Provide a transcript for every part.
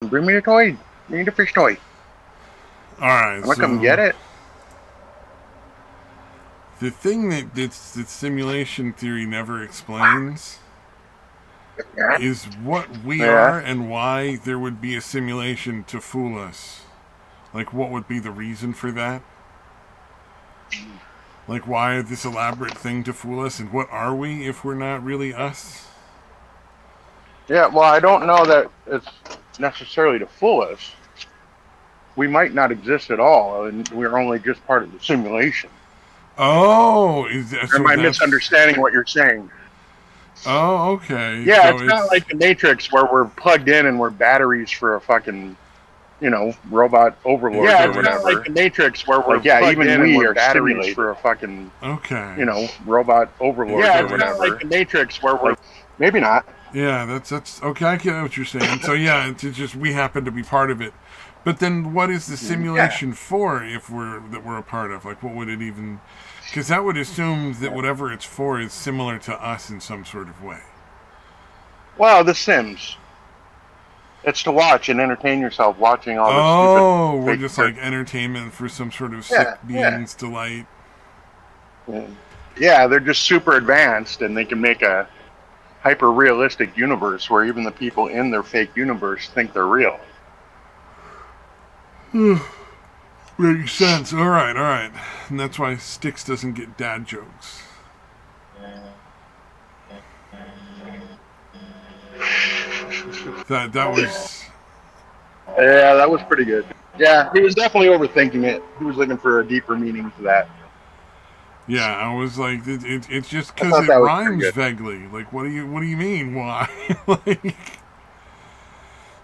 Bring me a toy. Bring me the fish toy. Alright, I'm gonna come get it. The thing that simulation theory never explains is what we are and why there would be a simulation to fool us. Like, what would be the reason for that? Like, why this elaborate thing to fool us, and what are we if we're not really us? Yeah, well, I don't know that it's necessarily to fool us. We might not exist at all, and we're only just part of the simulation. Oh, Or am I misunderstanding what you're saying? Oh, okay. Yeah, so it's not like the Matrix where we're plugged in and we're batteries for a fucking, robot overlord or whatever. not like the Matrix where we're plugged in and we're batteries stimulated for a fucking, robot overlord or whatever. It's not like the Matrix where we're... Maybe not. Yeah, that's okay. I get what you're saying. So yeah, it's just we happen to be part of it. But then, what is the simulation for if we're a part of? Like, what would it even? Because that would assume that whatever it's for is similar to us in some sort of way. Well, The Sims. It's to watch and entertain yourself watching all this stupid... Oh, we're just like entertainment for some sort of sick being's delight. Yeah, they're just super advanced, and they can make a hyper-realistic universe where even the people in their fake universe think they're real. Makes sense. All right. And that's why Styx doesn't get dad jokes. That was... Yeah, that was pretty good. Yeah, he was definitely overthinking it. He was looking for a deeper meaning to that. Yeah, I was like, it's just because it rhymes vaguely. Like, what do you mean? Why? Like,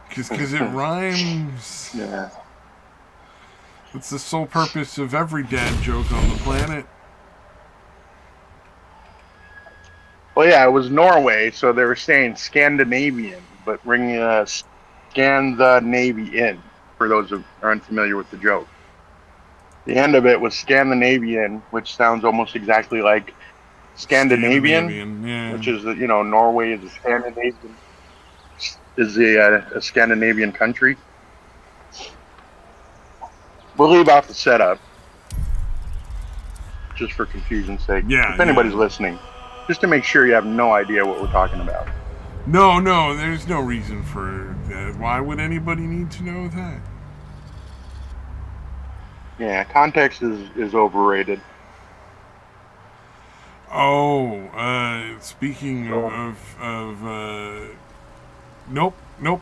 because it rhymes. Yeah. It's the sole purpose of every dad joke on the planet. Well, yeah, it was Norway, so they were saying Scandinavian, but bringing scan the Navy in, for those who are unfamiliar with the joke. The end of it was Scandinavian, which sounds almost exactly like Scandinavian, which is, Norway is a Scandinavian country. We'll leave out the setup, just for confusion's sake. Yeah. If anybody's listening, just to make sure you have no idea what we're talking about. No, there's no reason for that. Why would anybody need to know that? Yeah, context is overrated. Oh, speaking of nope,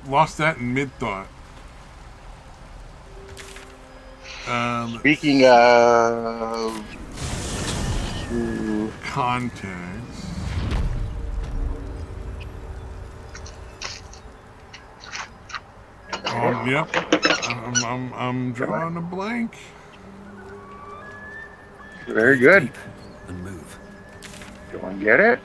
lost that in mid-thought. Speaking of context, yep, I'm drawing a blank. Very good. Deep and move. Go and get it.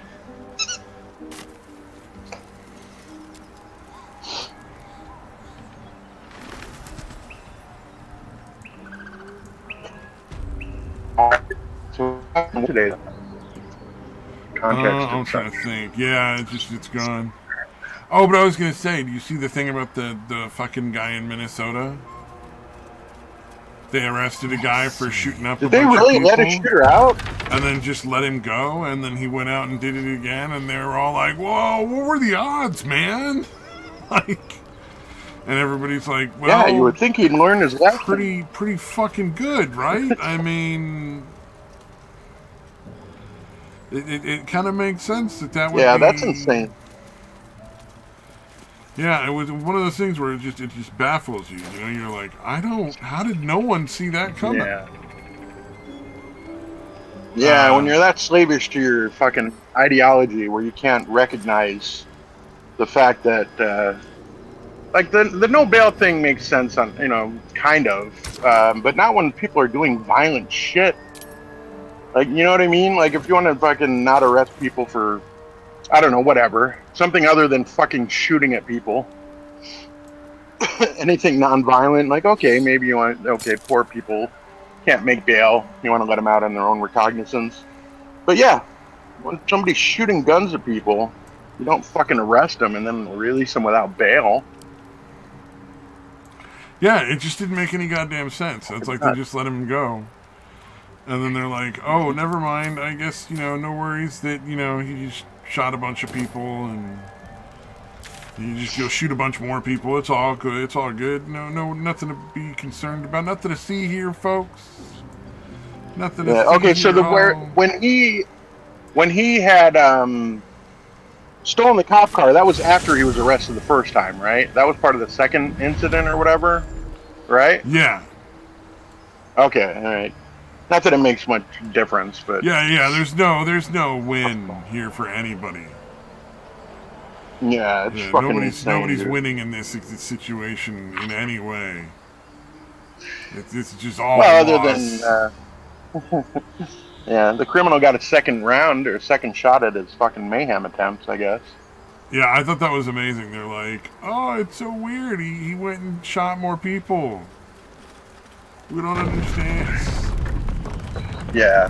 So today, context. I'm trying to think. Yeah, it's gone. Oh, but I was gonna say, do you see the thing about the fucking guy in Minnesota? They arrested a guy for shooting up a bunch of people. Did they really let a shooter out? And then just let him go, and then he went out and did it again, and they were all like, whoa, what were the odds, man? Like, and everybody's like, well... Yeah, you would think he'd learn his lesson. Pretty fucking good, right? I mean... It kind of makes sense that would be... Yeah, that's insane. Yeah, it was one of those things where it just baffles you. You know, you're like, how did no one see that coming? Yeah, when you're that slavish to your fucking ideology where you can't recognize the fact that, like, the no bail thing makes sense on, kind of, but not when people are doing violent shit. Like, you know what I mean? Like, if you want to fucking not arrest people for, I don't know, whatever. Something other than fucking shooting at people. Anything non-violent, like, okay, maybe you want, poor people can't make bail. You want to let them out on their own recognizance. But yeah, when somebody's shooting guns at people, you don't fucking arrest them and then release them without bail. Yeah, it just didn't make any goddamn sense. It's like they just let him go. And then they're like, oh, never mind. I guess, no worries that, he just shot a bunch of people and you just go shoot a bunch more people. It's all good. It's all good. No, nothing to be concerned about. Nothing to see here, folks. Nothing to see Okay, so here. when he had stolen the cop car, that was after he was arrested the first time, right? That was part of the second incident or whatever, right? Yeah. Okay, all right. Not that it makes much difference, but Yeah. There's no win here for anybody. yeah, it's fucking insane. Nobody's dude. winning in this situation in any way. It's just all Well, loss. other than yeah, the criminal got a second round or second shot at his fucking mayhem attempts, I guess. Yeah, I thought that was amazing. They're like, oh, it's so weird. He went and shot more people. We don't understand. Yeah.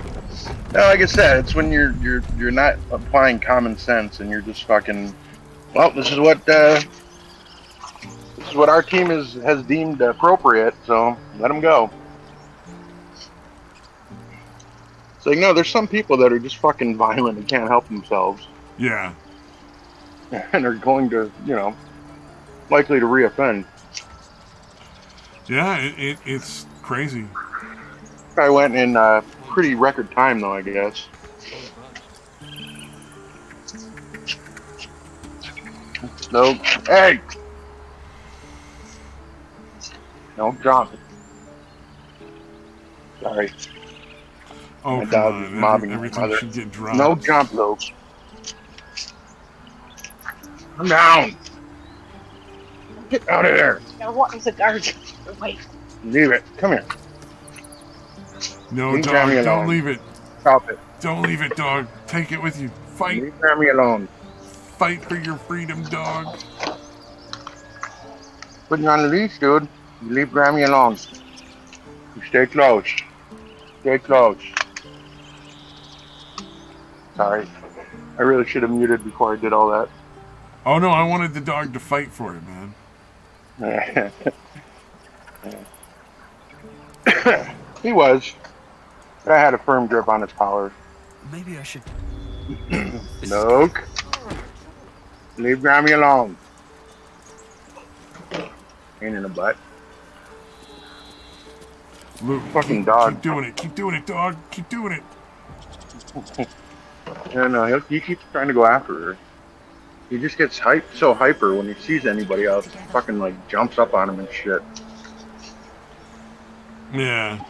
No, like I said, it's when you're not applying common sense and you're just fucking. Well, this is what our team has deemed appropriate, so let them go. It's like, no, there's some people that are just fucking violent and can't help themselves. Yeah. And are going to, likely to reoffend. Yeah, it's crazy. I went in pretty record time, though, I guess. No. Hey! No, jump. Sorry. Oh, My come dog on. is mobbing Every my time mother. she get dropped. No jump, though. Come down. Get out of there. Now what is a guard? Wait. Leave it. Come here. No, Leave dog, Grammy don't alone. leave it. Stop it. Don't leave it, dog. Take it with you. Fight. Leave Grammy alone. Fight for your freedom, dog. Putting you on the leash, dude. You leave Grammy alone. You stay close. Stay close. Sorry. I really should have muted before I did all that. Oh, no, I wanted the dog to fight for it, man. He was. But I had a firm grip on his collar. Maybe I should. Look. Leave Grammy alone. Pain in the butt. Luke, Fucking dog. Keep doing it. Keep doing it, dog. Keep doing it. No, he keeps trying to go after her. He just gets so hyper when he sees anybody else. Fucking like jumps up on him and shit. Yeah.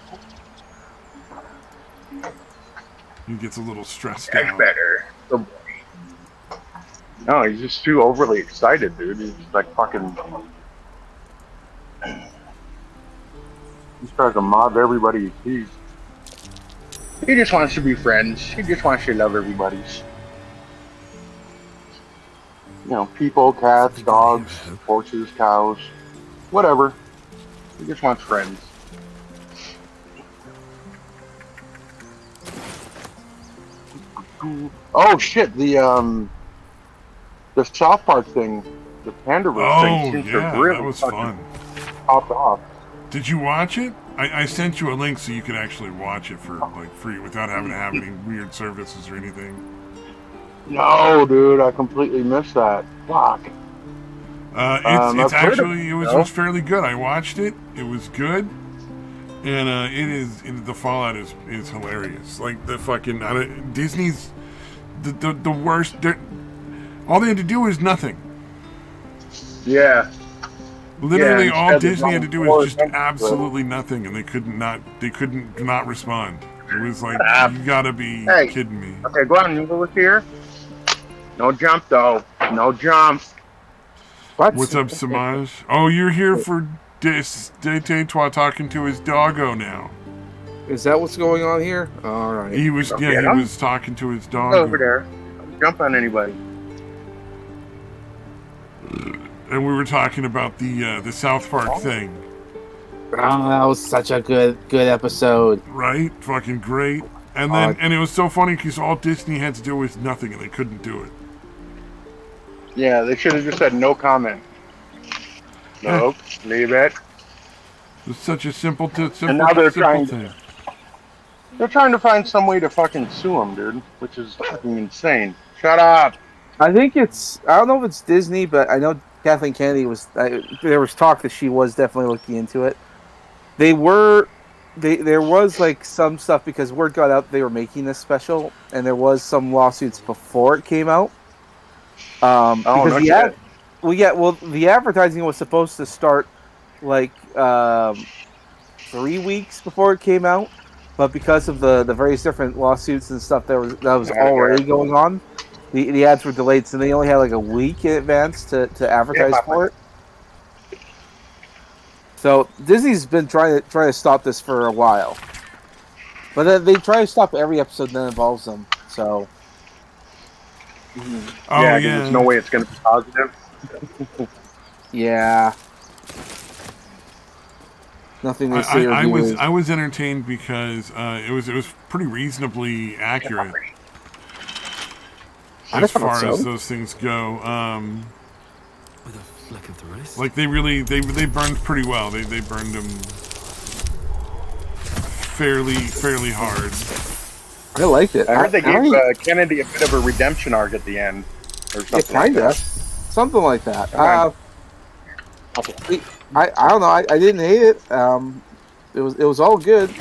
He gets a little stressed That's out. better. Good boy. No, he's just too overly excited, dude. He's just like fucking. He tries to mob everybody he sees. He just wants to be friends. He just wants to love everybody. People, cats, dogs, horses, cows, whatever. He just wants friends. Oh shit! The South Park thing, the Pandaverse thing, seems to yeah, really that was fucking fun. popped off. Did you watch it? I sent you a link so you could actually watch it for free without having to have any weird services or anything. No, dude, I completely missed that. Fuck. It's I've heard of actually it, it was fairly good. I watched it. It was good, and the fallout is hilarious. Like the fucking Disney's the worst. All they had to do was nothing. Yeah. Literally, Yeah, all instead Disney of had to do more was just attention to it. absolutely nothing, and they couldn't not respond. It was like, you gotta be Hey. kidding me. Okay, go on, you over here. No jump, though. No jump. What's up, Samaj? Oh, you're here for Detetois talking to his doggo now. Is that what's going on here? All right. He was Okay, he I'm- was talking to his Go doggo. over there. Don't jump on anybody. And we were talking about the South Park thing, Oh, that was such a good episode. right? Fucking great. And then and it was so funny because all Disney had to do was nothing, and they couldn't do it. Yeah, they should have just said no comment. Nope. Leave it. It's such a simple, And now they're simple trying. thing. They're trying to find some way to fucking sue him, dude, which is fucking insane. Shut up. I think it's. I don't know if it's Disney, but I know Kathleen Kennedy was. There was talk that she was definitely looking into it. They were. There was like some stuff because word got out they were making this special, and there was some lawsuits before it came out. Oh, Because no shit. the advertising was supposed to start like 3 weeks before it came out, but because of the various different lawsuits and stuff that was already going on, the ads were delayed, so they only had like a week in advance to advertise for it. So Disney's been trying to stop this for a while, but then they try to stop every episode that involves them. So Oh yeah, yeah. there's no way it's going to be positive. yeah, nothing they say or do. I was entertained because it was pretty reasonably accurate as far as those things go. With a flick of the wrist. Like they burned pretty well. They burned them fairly hard. I liked it. I heard they gave Kennedy a bit of a redemption arc at the end, or something. Yeah, kinda, something like that. I don't know. I didn't hate it. It was all good.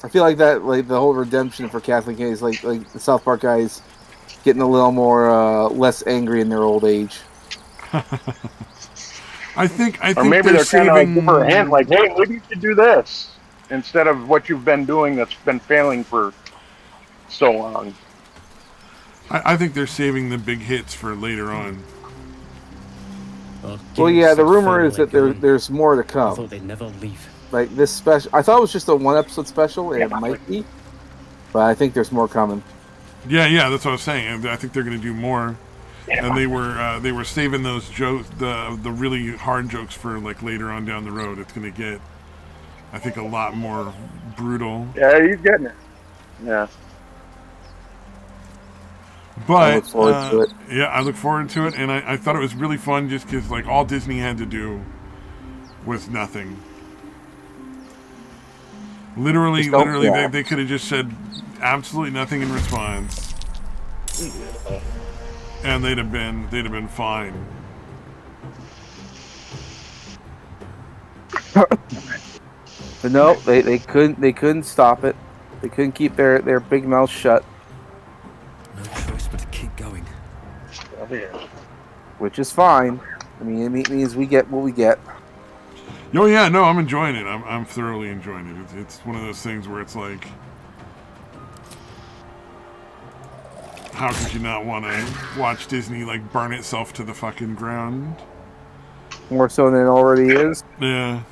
I feel like that, like the whole redemption for Kathleen Kennedy is like the South Park guys getting a little more less angry in their old age. I think or maybe they're trying to saving... give her a hint, like, hey, maybe you should do this instead of what you've been doing that's been failing for so long. I think they're saving the big hits for later on. Well, yeah, the rumor is that there's more to I come. thought they'd never leave. Like this special, I thought it was just a 1-episode special, and it might be, but I think there's more coming. Yeah, that's what I was saying. I think they're going to do more, and they were saving those jokes, the really hard jokes for like later on down the road. It's going to get, I think, a lot more brutal. Yeah, he's getting it. Yeah. But I look forward to it. Yeah, I look forward to it, and I thought it was really fun just because like all Disney had to do was nothing. Literally, they could have just said absolutely nothing in response, and they'd have been fine. But no, they couldn't stop it. They couldn't keep their big mouth shut. No choice but to keep going. Which is fine. I mean, it means we get what we get. Oh yeah, no, I'm enjoying it. I'm thoroughly enjoying it. It's one of those things where it's like, how could you not want to watch Disney like burn itself to the fucking ground? More so than it already is. Yeah.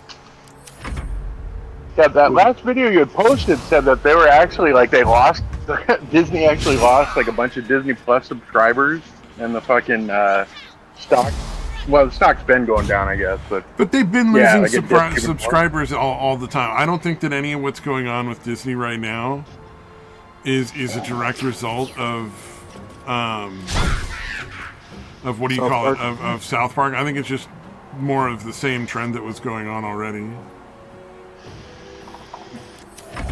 Yeah, that last video you had posted said that they were actually like they lost. Disney actually lost like a bunch of Disney Plus subscribers, and the fucking stock. Well, the stock's been going down, I guess, but they've been losing like subscribers all the time. I don't think that any of what's going on with Disney right now is a direct result of what do you call it, of South Park. I think it's just more of the same trend that was going on already.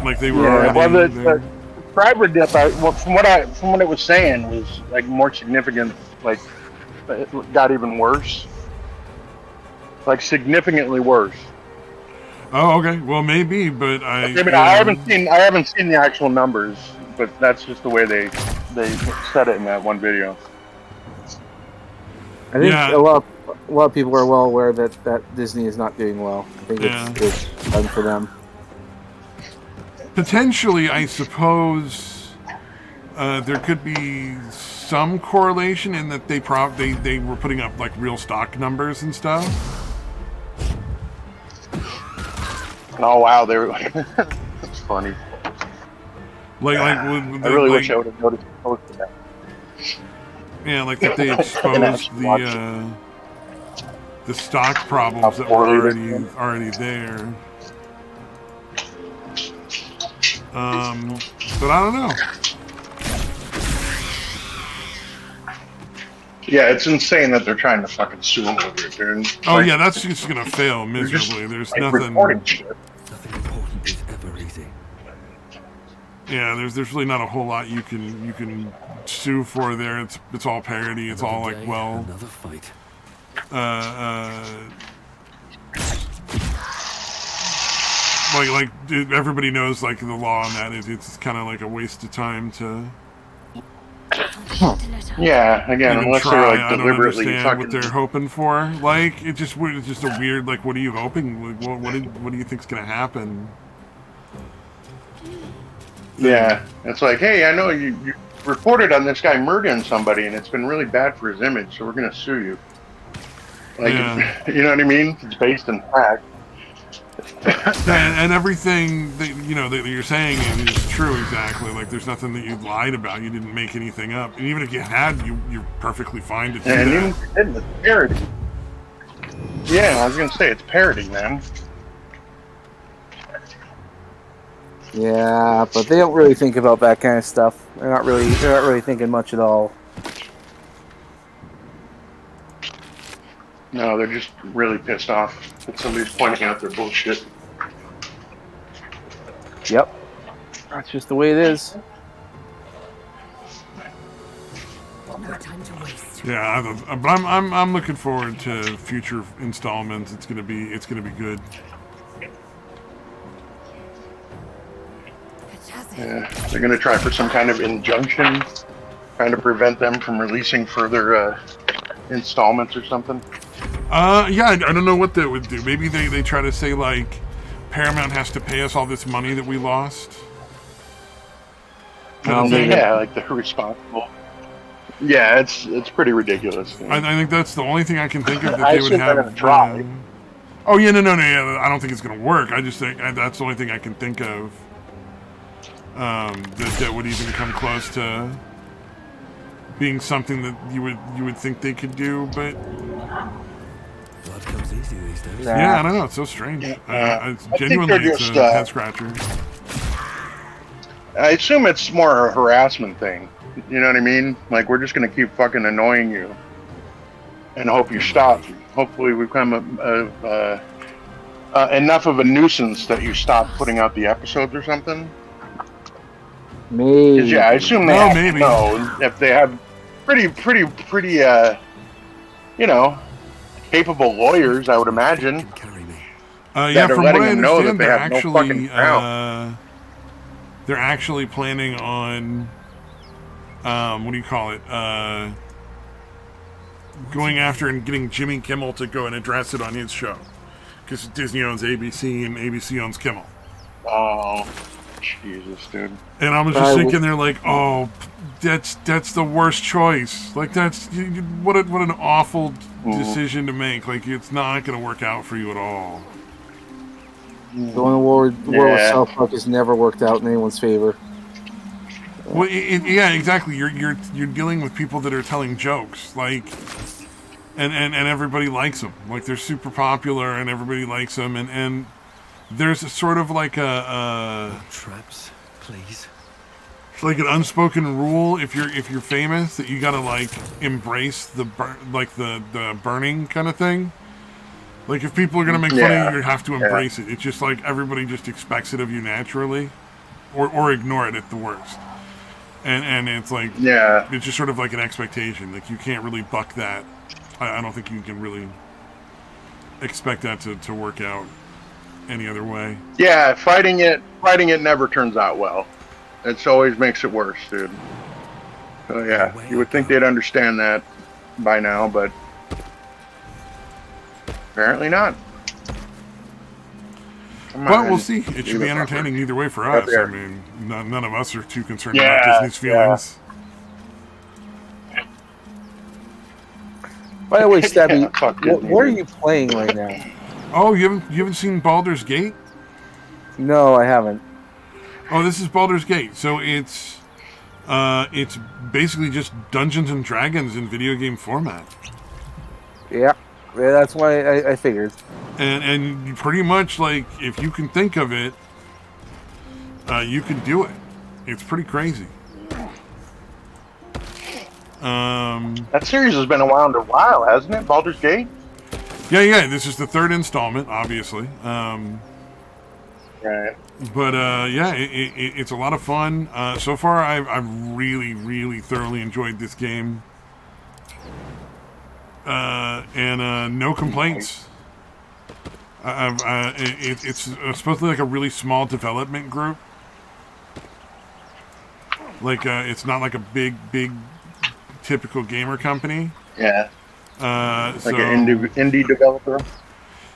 Like they were already. Well, the subscriber dip, from what it was saying, was like more significant. Like it got even worse. Like significantly worse. Oh, okay. Well, maybe, but I haven't seen the actual numbers, but that's just the way they said it in that one video. I think a lot of people are well aware that Disney is not doing well. I think it's done for them. Potentially, I suppose there could be some correlation in that they were putting up like real stock numbers and stuff. Oh wow, they were. That's funny. I really wish I would have noticed posted that. Yeah, like that they exposed the stock problems that were already there. But I don't know. Yeah, it's insane that they're trying to fucking sue him over it, dude. Oh Like, yeah, that's just gonna fail they're just, miserably. There's like, nothing. reporting shit. Nothing important is ever easy. Yeah, there's really not a whole lot you can sue for there. It's all parody. It's all Another like, day, well, another fight. like everybody knows like the law on that is it's kind of like a waste of time to Yeah, again, even unless try. they're like I don't deliberately understand what fucking. they're hoping for. Like it's just a weird like what are you hoping? Like, what do you think's gonna happen? Yeah, it's like, hey, I know you reported on this guy murdering somebody, and it's been really bad for his image, so we're gonna sue you. Like, Yeah. you know what I mean? It's based in fact. And everything that that you're saying is true exactly. Like there's nothing that you lied about. You didn't make anything up. And even if you had, you're perfectly fine to do And that. even if you didn't, it's parody. Yeah, I was gonna say it's parody, man. Yeah, but they don't really think about that kind of stuff. They're not really thinking much at all. No, they're just really pissed off that somebody's pointing out their bullshit. Yep. That's just the way it is. No time to waste. Yeah, but I'm looking forward to future installments. It's gonna be good. Yeah, they're gonna try for some kind of injunction, trying to prevent them from releasing further installments or something. Yeah, I don't know what they would do. Maybe they try to say like Paramount has to pay us all this money that we lost. Yeah, like they're responsible. Yeah, it's pretty ridiculous. I think that's the only thing I can think of that I they would assume they're have. gonna try. Oh yeah, no, yeah, I don't think it's gonna work. I just think that's the only thing I can think of that would even come close to being something that you would think they could do, but. Blood comes easy these days. Yeah, I don't know. It's so strange. It's genuinely just, it's a head scratcher. I assume it's more a harassment thing. You know what I mean? Like, we're just gonna keep fucking annoying you and hope you stop. Hopefully we become enough of a nuisance that you stop putting out the episodes or something. Maybe. 'Cause, yeah, I assume they Well, have maybe. to know if they have pretty capable lawyers, I would imagine. Can carry me. Yeah, that are from what letting I them know that understand, they they're have no fucking actually they're actually planning on what do you call it? Going after and getting Jimmy Kimmel to go and address it on his show, because Disney owns ABC and ABC owns Kimmel. Oh, Jesus, dude. And I was just thinking, they're like, oh, that's the worst choice. Like what an awful decision to make. Like it's not going to work out for you at all. Going to war with South Park has never worked out in anyone's favor. Well, yeah, exactly. You're dealing with people that are telling jokes, like, and everybody likes them. Like they're super popular, and everybody likes them. And there's a sort of like a Traps, please. like an unspoken rule if you're famous that you gotta like embrace the burning kind of thing. Like if people are gonna make fun of you, you have to embrace it. It's just like everybody just expects it of you naturally, or ignore it at the worst. And it's like it's just sort of like an expectation. Like you can't really buck that. I don't think you can really expect that to work out any other way. Yeah, fighting it never turns out well. It always makes it worse, dude. So yeah, you would think they'd understand that by now, but apparently not. Well, we'll see. It should be entertaining either way for us. I mean, none of us are too concerned about Disney's feelings. By the way, Stabby, what are you playing right now? Oh, you haven't seen Baldur's Gate? No, I haven't. Oh, this is Baldur's Gate. So it's basically just Dungeons and Dragons in video game format. Yeah, that's why I figured. And you pretty much, like, if you can think of it, you can do it. It's pretty crazy. That series has been around a while, hasn't it? Baldur's Gate. Yeah. This is the third installment, obviously. Right. But yeah, it's a lot of fun. So far, I've really, really thoroughly enjoyed this game. And no complaints. It's supposed to be like a really small development group. Like it's not like a big typical gamer company. Yeah. Like an indie developer.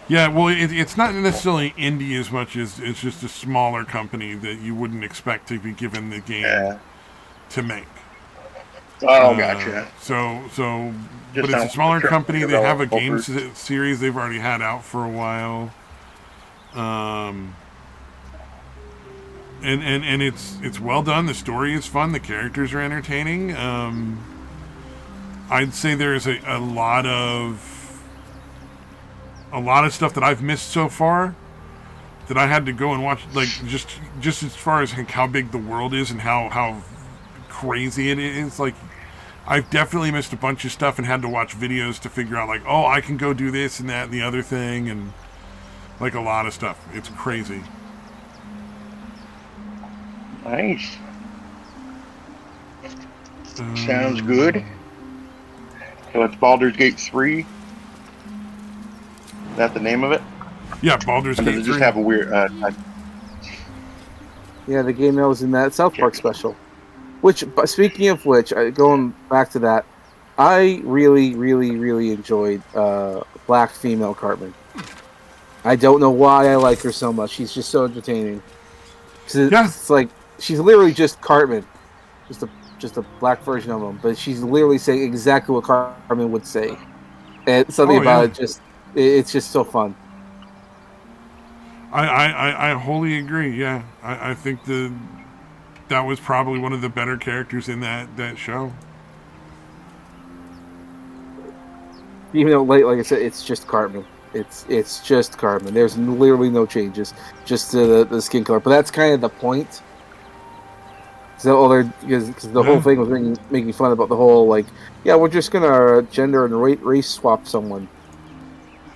Yeah, well, it's not necessarily indie as much as it's just a smaller company that you wouldn't expect to be given the game to make. Oh, gotcha. So, Just but it's a smaller company. They have a game developers. series they've already had out for a while. And it's well done. The story is fun. The characters are entertaining. I'd say there's a lot of stuff that I've missed so far that I had to go and watch, like just as far as how big the world is and how crazy it is. Like, I've definitely missed a bunch of stuff and had to watch videos to figure out, like, oh, I can go do this and that and the other thing, and like a lot of stuff. It's crazy. Nice. Sounds good. So it's Baldur's Gate 3. Is that the name of it? Yeah, Baldur's Or Gate does it 3. just have a weird... Yeah, the game that was in that South Park special. Which, but speaking of which, going back to that, I really, really, really enjoyed Black Female Cartman. I don't know why I like her so much. She's just so entertaining. It's like she's literally just Cartman, just a black version of him, but she's literally saying exactly what Cartman would say, and something about it it's just so fun. I wholly agree. Yeah, I think that was probably one of the better characters in that show. Even though, like I said, it's just Cartman. It's just Cartman. There's literally no changes, just to the skin color. But that's kind of the point. So, because the whole thing was making fun about the whole, like, yeah, we're just gonna gender and race swap someone.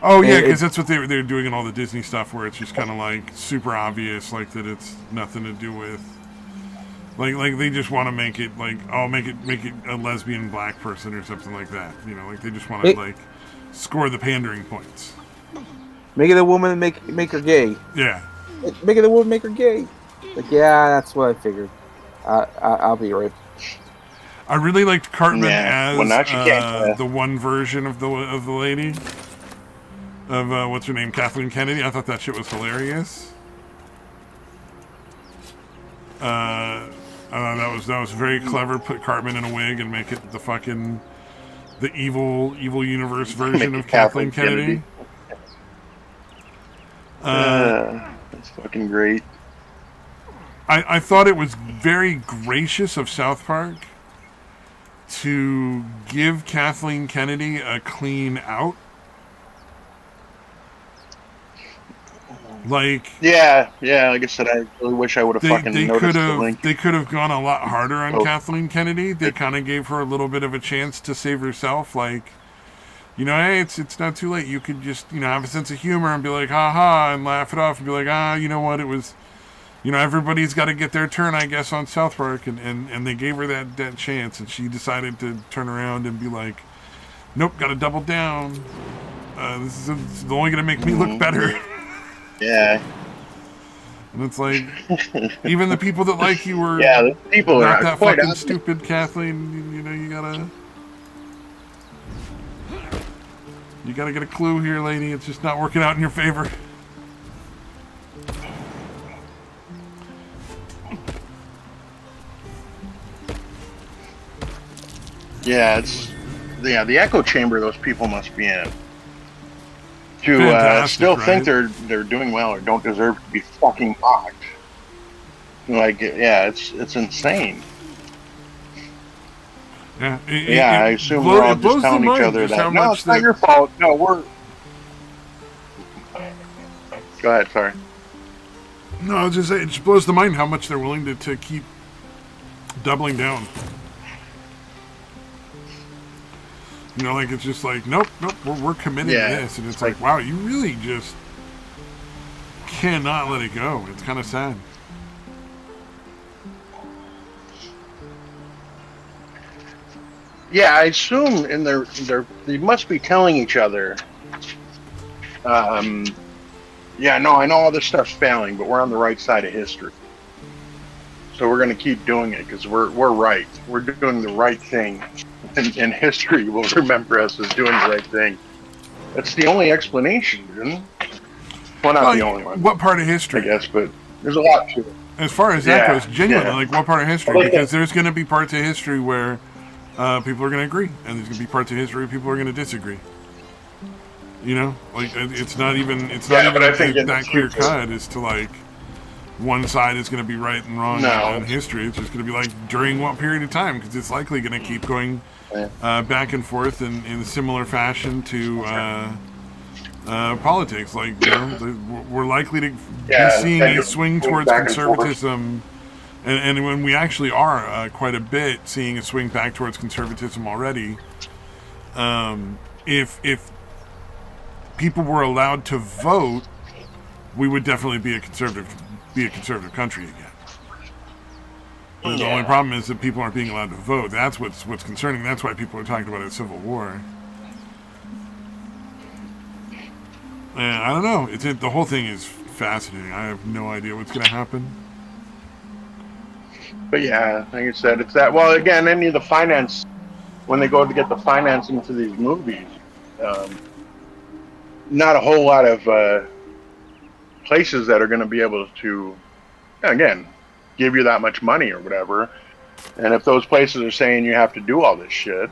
Oh yeah, because that's what they're doing in all the Disney stuff, where it's just kind of like super obvious, like that it's nothing to do with, like they just want to make it like, oh, make it a lesbian black person or something like that. You know, like they just want to like score the pandering points. Make it a woman, make her gay. Yeah. Make it a woman, make her gay. Like, yeah, that's what I figured. I'll be right. I really liked Cartman as well, the one version of the lady of what's her name, Kathleen Kennedy. I thought that shit was hilarious. That was very clever. Put Cartman in a wig and make it the evil universe version of Kathleen Kennedy. That's fucking great. I thought it was very gracious of South Park to give Kathleen Kennedy a clean out. Like, yeah. Like I said, I really wish I would have fucking noticed the link. They could have gone a lot harder on Kathleen Kennedy. They kind of gave her a little bit of a chance to save herself. Like, you know, hey, it's not too late. You could just, you know, have a sense of humor and be like, ha ha, and laugh it off and be like, you know what, it was, you know, everybody's got to get their turn, I guess, on South Park. And they gave her that chance, and she decided to turn around and be like, nope, got to double down. This is only going to make me look better. Yeah. And it's like, even the people that like you were the people not are that quite fucking honest. stupid, Kathleen. You know, you gotta get a clue here, lady. It's just not working out in your favor. Yeah, the echo chamber those people must be in. To still think they're doing well or don't deserve to be fucking mocked. Like, yeah, it's insane. Yeah, I assume we're all just telling each other that, no, it's not your fault. No, we're... Go ahead, sorry. No, I was just saying, it just blows the mind how much they're willing to keep doubling down. You know, like, it's just like, nope, we're committed to this. And it's like, wow, you really just cannot let it go. It's kind of sad. Yeah, I assume they must be telling each other. Yeah, no, I know all this stuff's failing, but we're on the right side of history. So we're going to keep doing it because we're right. We're doing the right thing, and history will remember us as doing the right thing. That's the only explanation, isn't it? Well, not the only one. What part of history? I guess, but there's a lot to it. As far as that goes, genuinely, like, what part of history? Because there's going to be parts of history where people are going to agree, and there's going to be parts of history where people are going to disagree. You know, like, it's not even that clear cut as to, like, one side is going to be right and wrong on history. It's just going to be like during what period of time, because it's likely going to keep going back and forth in similar fashion to politics. Like, you know, we're likely to be seeing a swing towards conservatism, and when we actually are quite a bit seeing a swing back towards conservatism already. If people were allowed to vote, we would definitely be a conservative country again. But the only problem is that people aren't being allowed to vote. That's what's concerning. That's why people are talking about a civil war. And I don't know. The whole thing is fascinating. I have no idea what's going to happen. But yeah, like I said, it's that. Well, again, any of the finance, when they go to get the financing for these movies, not a whole lot of places that are going to be able to, again, give you that much money or whatever. And if those places are saying you have to do all this shit,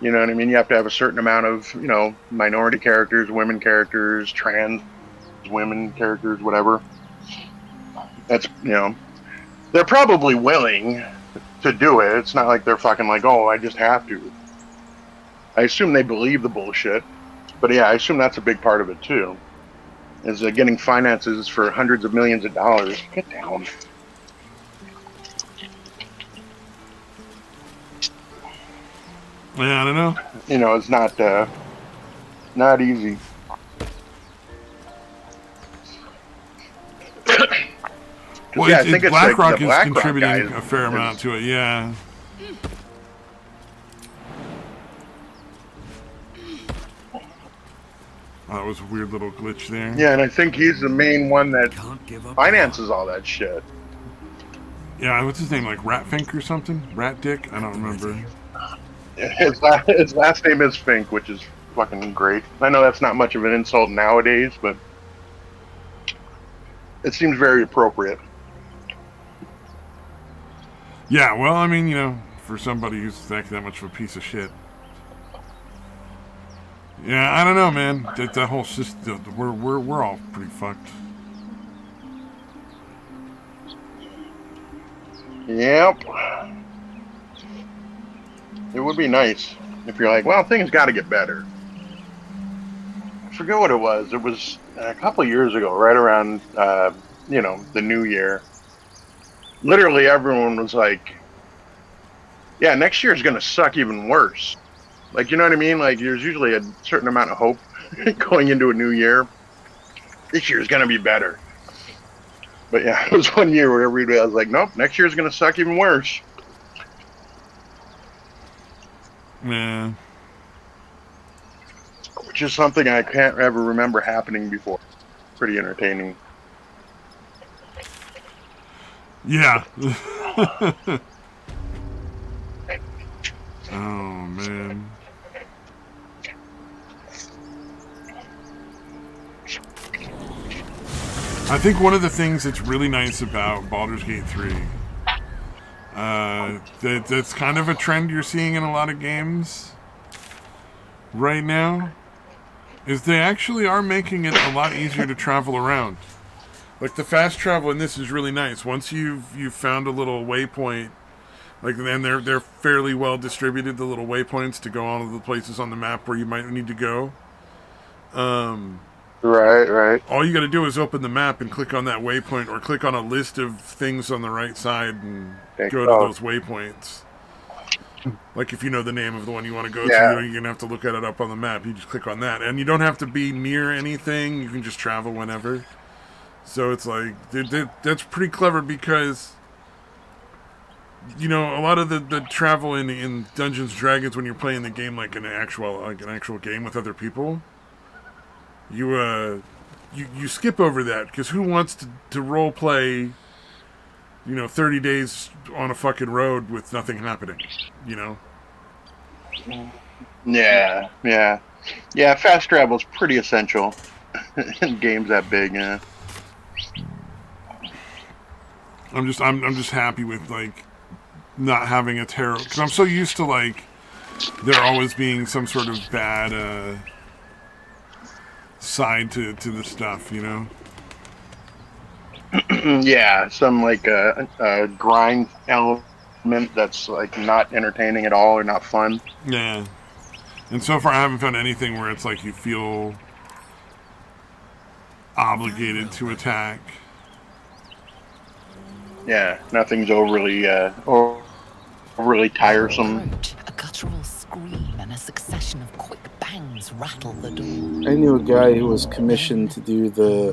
you know what I mean? You have to have a certain amount of, you know, minority characters, women characters, trans women characters, whatever. That's, you know, they're probably willing to do it. It's not like they're fucking like, oh, I just have to. I assume they believe the bullshit. But yeah, I assume that's a big part of it too. Is getting finances for hundreds of millions of dollars. Get down. Yeah, I don't know. You know, it's not easy. Well, yeah, I think it's BlackRock like is BlackRock contributing guys a fair amount to it. Yeah. Oh, that was a weird little glitch there. Yeah, and I think he's the main one that finances all that shit. Yeah, what's his name? Like Ratfink or something? Rat Dick? I don't remember. His last name is Fink, which is fucking great. I know that's not much of an insult nowadays, but it seems very appropriate. Yeah, well, I mean, you know, for somebody who's that much of a piece of shit. Yeah, I don't know, man. That whole system, we're all pretty fucked. Yep. It would be nice if you're like, well, things got to get better. I forget what it was. It was a couple of years ago, right around, you know, the new year. Literally everyone was like, yeah, next year is going to suck even worse. Like, you know what I mean? Like, there's usually a certain amount of hope going into a new year. This year is going to be better. But yeah, it was one year where everybody was like, nope, next year is going to suck even worse. Yeah. Which is something I can't ever remember happening before. Pretty entertaining. Yeah. Oh, man. I think one of the things that's really nice about Baldur's Gate 3, that's kind of a trend you're seeing in a lot of games right now, is they actually are making it a lot easier to travel around. Like, the fast travel in this is really nice. Once you've found a little waypoint, like, then they're fairly well distributed, the little waypoints to go all of the places on the map where you might need to go. Right. All you got to do is open the map and click on that waypoint, or click on a list of things on the right side and go to those waypoints. Like if you know the name of the one you want to go to, Yeah. you're gonna have to look at it up on the map. You just click on that, and you don't have to be near anything. You can just travel whenever. So it's like that's pretty clever because you know a lot of the travel in Dungeons and Dragons when you're playing the game like an actual game with other people, you skip over that because who wants to role play 30 days on a fucking road with nothing happening, you know? Yeah, yeah, yeah. Fast travel is pretty essential in games that big. Yeah. I'm just happy with like not having a terror because I'm so used to like there always being some sort of bad side to the stuff, you know? Yeah, some like a grind element that's like not entertaining at all or not fun. Yeah. And so far I haven't found anything where it's like you feel obligated to attack. Yeah, nothing's overly tiresome. Approach, a guttural scream and a succession of quick bangs rattle the door. I knew a guy who was commissioned to do the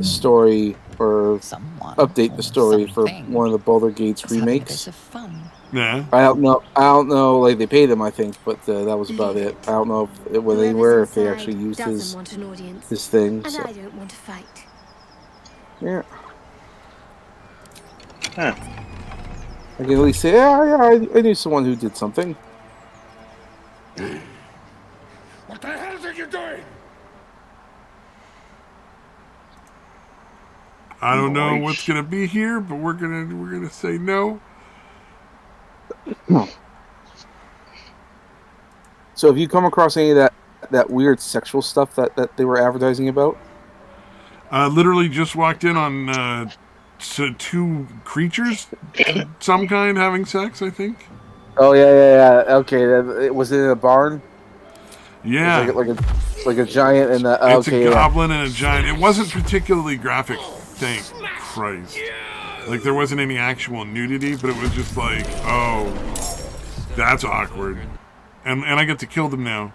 story or Someone update the or story for something one of the Boulder Gates was having a remakes. bit of fun. Yeah. I don't know. Like they paid him, I think, but that was about it. I don't know if it went anywhere, if they actually used his thing. And So. I don't want to fight. Yeah. Huh. I can at least say, I knew someone who did something. What the hell are you doing? I don't know what's gonna be here, but we're gonna say no. So have you come across any of that weird sexual stuff that they were advertising about? Literally just walked in on two creatures, some kind, having sex. I think. Oh yeah. Okay, it was in a barn. Yeah, It's like a giant and the. it's Okay, a goblin and a giant. It wasn't particularly graphic. Thank Christ. Like there wasn't any actual nudity, but it was just like, oh, that's awkward. And I get to kill them now,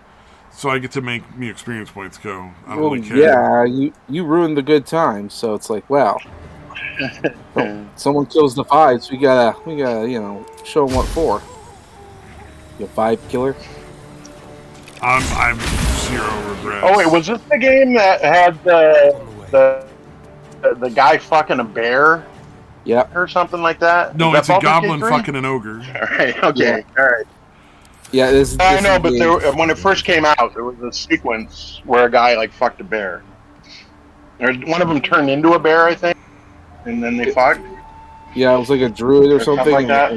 so I get to make me experience points go. I don't really care. Yeah, you ruined the good time. So it's like, wow. Someone kills the vibes. We gotta show them what for. You vibe killer. I'm zero regrets. Oh wait, was this the game that had the guy fucking a bear? Yeah. Or something like that? No, Is it's that a Baldur's goblin Gate 3? fucking an ogre. Alright, okay, alright. Yeah, this I know, is but the- when it first came out, there was a sequence where a guy like fucked a bear. Or one of them turned into a bear, I think, and then they fucked. Yeah, it was like a druid or something. like that.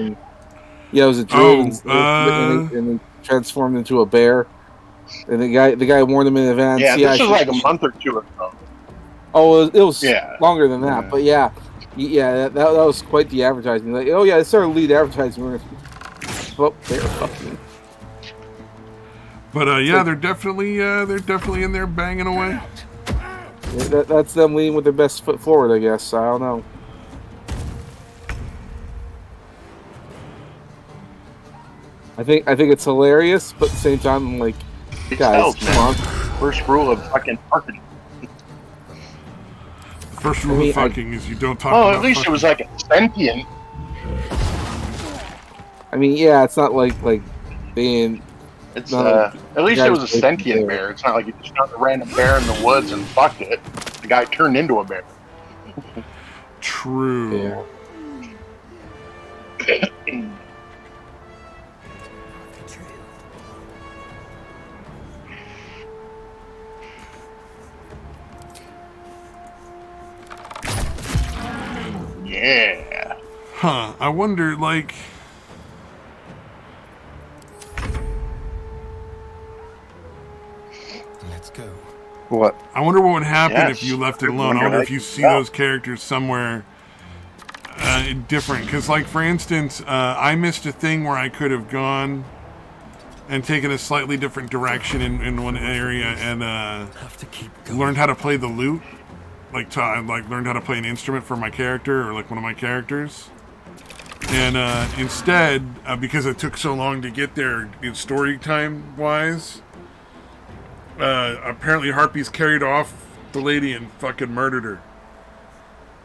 Yeah, it was a druid, Oh, and then transformed into a bear. And the guy warned him in advance. Yeah, this was like a should- month or two ago. Oh, it was Yeah. longer than that, Yeah. but yeah, that was quite the advertising. Like, oh yeah, it's our lead advertising. Oh, they're fucking. But yeah, they're definitely in there banging away. Yeah, that's them leading with their best foot forward, I guess. I don't know. I think it's hilarious, but at the same time, I'm like, guys, come on. First rule of fucking marketing. The first rule of fucking is you don't talk Oh, about at least fucking. it was like a sentient. I mean, yeah, it's not like being. It's No, at least guys it was a take sentient bear. bear. It's not like you just found a random bear in the woods and fucked it. The guy turned into a bear. True. Yeah. Yeah. Huh. I wonder, like. Let's go. What? I wonder what would happen Yes. if you left it I alone. I wonder, wonder like, if you see yeah. those characters somewhere different. Because, like, for instance, I missed a thing where I could have gone and taken a slightly different direction in one area and Have to keep going. learned how to play the lute. Like learned how to play an instrument for my character or, like, one of my characters. And instead, because it took so long to get there in story time wise, apparently harpies carried off the lady and fucking murdered her.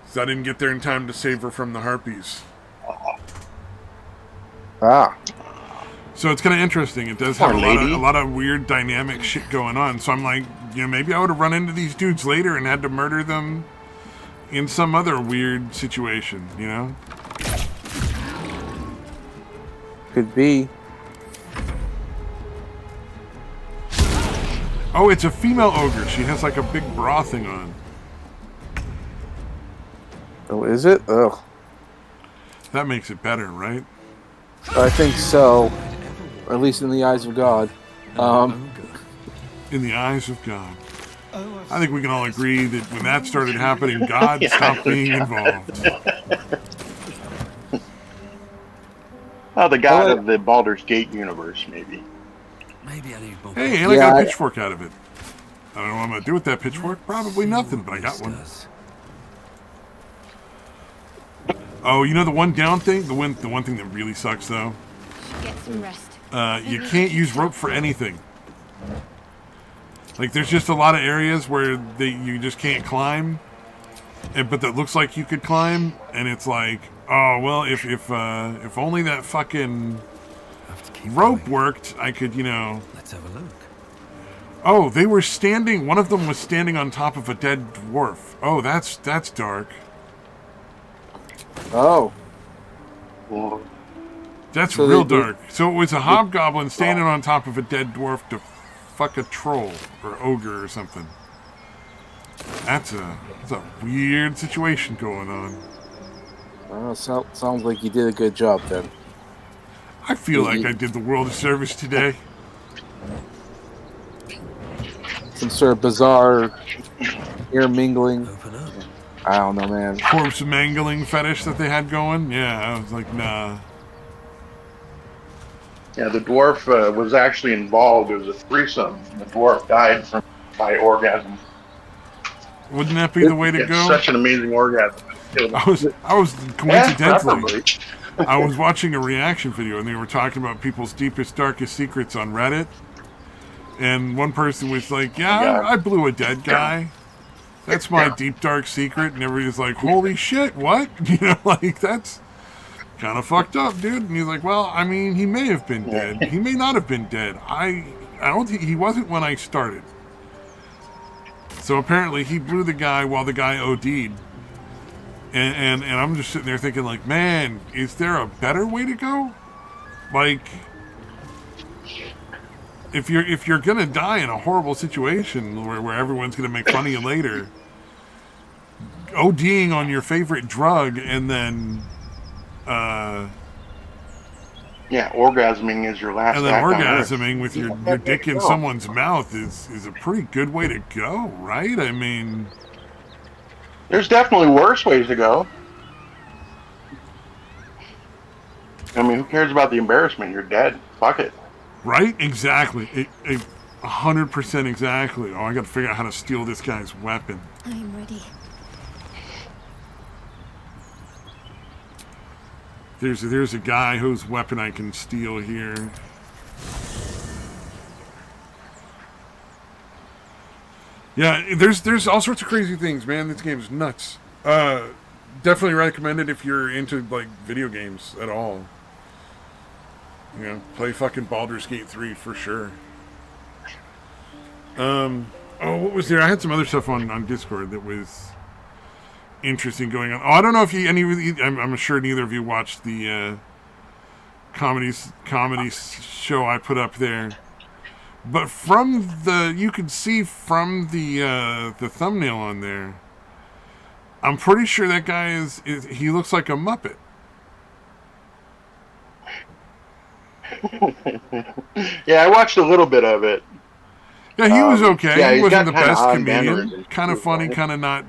So I didn't get there in time to save her from the harpies. Ah. So it's kind of interesting. It does Poor have lady. a lot of weird dynamic shit going on. So I'm like, maybe I would have run into these dudes later and had to murder them in some other weird situation, Could be. Oh, it's a female ogre. She has like a big bra thing on. Oh, is it? Ugh. That makes it better, right? I think so. Or at least in the eyes of God. In the eyes of God. I think we can all agree that when that started happening, God stopped being involved. Oh, the god of the Baldur's Gate universe, maybe. Maybe I need more. Hey, and I got a pitchfork out of it. I don't know what I'm going to do with that pitchfork. Probably nothing, but I got one. Oh, the one down thing? The one thing that really sucks, though? Get some rest. You can't use rope for anything. Like, there's just a lot of areas where you just can't climb, but that looks like you could climb, and it's like, oh, well, if only that fucking rope worked, I could, Let's have a look. Oh, they were standing, one of them was standing on top of a dead dwarf. Oh, that's dark. Oh. That's So real they- dark. So it was a hobgoblin standing on top of a dead dwarf to fuck a troll or ogre or something. That's a weird situation going on. Oh, sounds like you did a good job then. I feel like I did the world a service today. Some sort of bizarre intermingling. Open up. I don't know, man. Corpse mangling fetish that they had going. Yeah, I was like, nah. Yeah, the dwarf was actually involved. It was a threesome. The dwarf died by orgasm. Wouldn't that be the way to It's go? such an amazing orgasm. I was Yeah, coincidentally, probably. I was watching a reaction video and they were talking about people's deepest, darkest secrets on Reddit. And one person was like, yeah, I blew a dead guy. That's my deep, dark secret. And everybody's like, holy shit, what? Like, that's kind of fucked up, dude. And he's like, well, I mean, he may have been dead. He may not have been dead. I don't think he wasn't when I started. So apparently he blew the guy while the guy OD'd. And I'm just sitting there thinking, like, man, is there a better way to go? Like, if you're gonna die in a horrible situation where everyone's gonna make fun of you later, ODing on your favorite drug and then orgasming is your last. and then act on orgasming with your dick in someone's mouth is a pretty good way to go, right? I mean, There's definitely worse ways to go. I mean, who cares about the embarrassment? You're dead. Fuck it. right? Exactly. 100% exactly. Oh, I got to figure out how to steal this guy's weapon. I'm ready. There's a guy whose weapon I can steal here. Yeah, there's all sorts of crazy things, man. This game's nuts. Definitely recommend it if you're into like video games at all. Play fucking Baldur's Gate 3 for sure. Oh, what was there? I had some other stuff on Discord that was interesting going on. Oh, I don't know if I'm sure neither of you watched the comedy show I put up there. But you can see from the thumbnail on there, I'm pretty sure that guy he looks like a Muppet. Yeah, I watched a little bit of it. Yeah, he was okay. yeah, he he's wasn't got the kinda best odd comedian. mannerisms, Kind of too, funny, right? kind of not,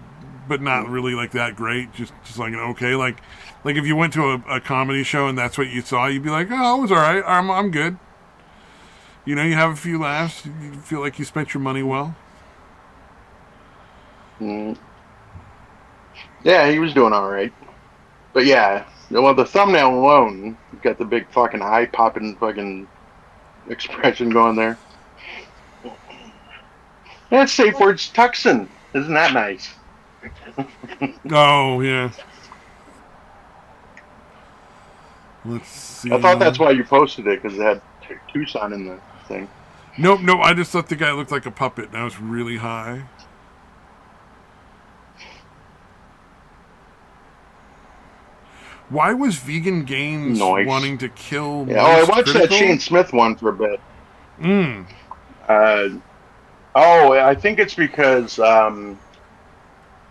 but not really like that great. Just like an okay. Like if you went to a comedy show and that's what you saw, you'd be like, oh, it was all right. I'm good. You have a few laughs. You feel like you spent your money well. Mm. Yeah, he was doing all right. But yeah, Well, the thumbnail alone, you've got the big fucking eye popping fucking expression going there. That's safe words Tucson. Isn't that nice? Oh yeah. Let's see. I thought that's why you posted it, because it had Tucson in the thing. Nope. I just thought the guy looked like a puppet. That was really high. Why was Vegan Gains Nice. wanting to kill? Yeah, I Most watched Critical? that Shane Smith one for a bit. Mm. I think it's because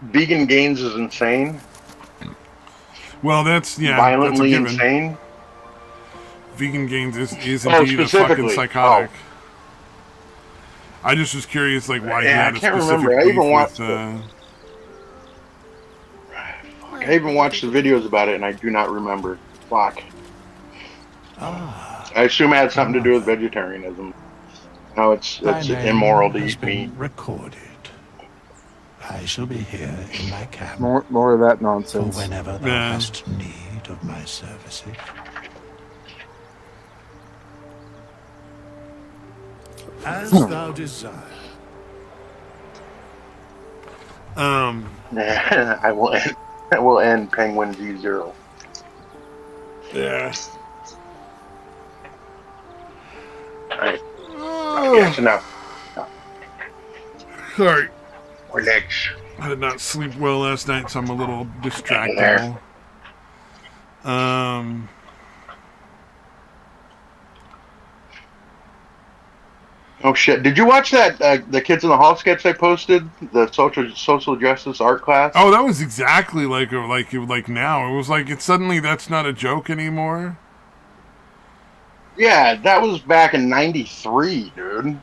Vegan Gains is insane. Well, that's Violently that's a given. insane. Vegan Gains is indeed a fucking specifically. psychotic. I just was curious, like, why he Yeah, had I a can't specific remember. I beef even watched with. I even watched the videos about it, and I do not remember. Fuck. Ah, I assume it had something to do with vegetarianism. No, it's my name immoral to has eat been meat. recorded. I shall be here in my camp More of that for nonsense. whenever thou Yeah. hast need of my services. As thou desire. I will end Penguin G0. Yeah. Alright. Yes, enough. Sorry. More legs. I did not sleep well last night, so I'm a little There. distractible. Oh shit! Did you watch that the Kids in the Hall sketch I posted? The social justice art class. Oh, that was exactly like now. It was like it's suddenly that's not a joke anymore. Yeah, that was back in '93, dude.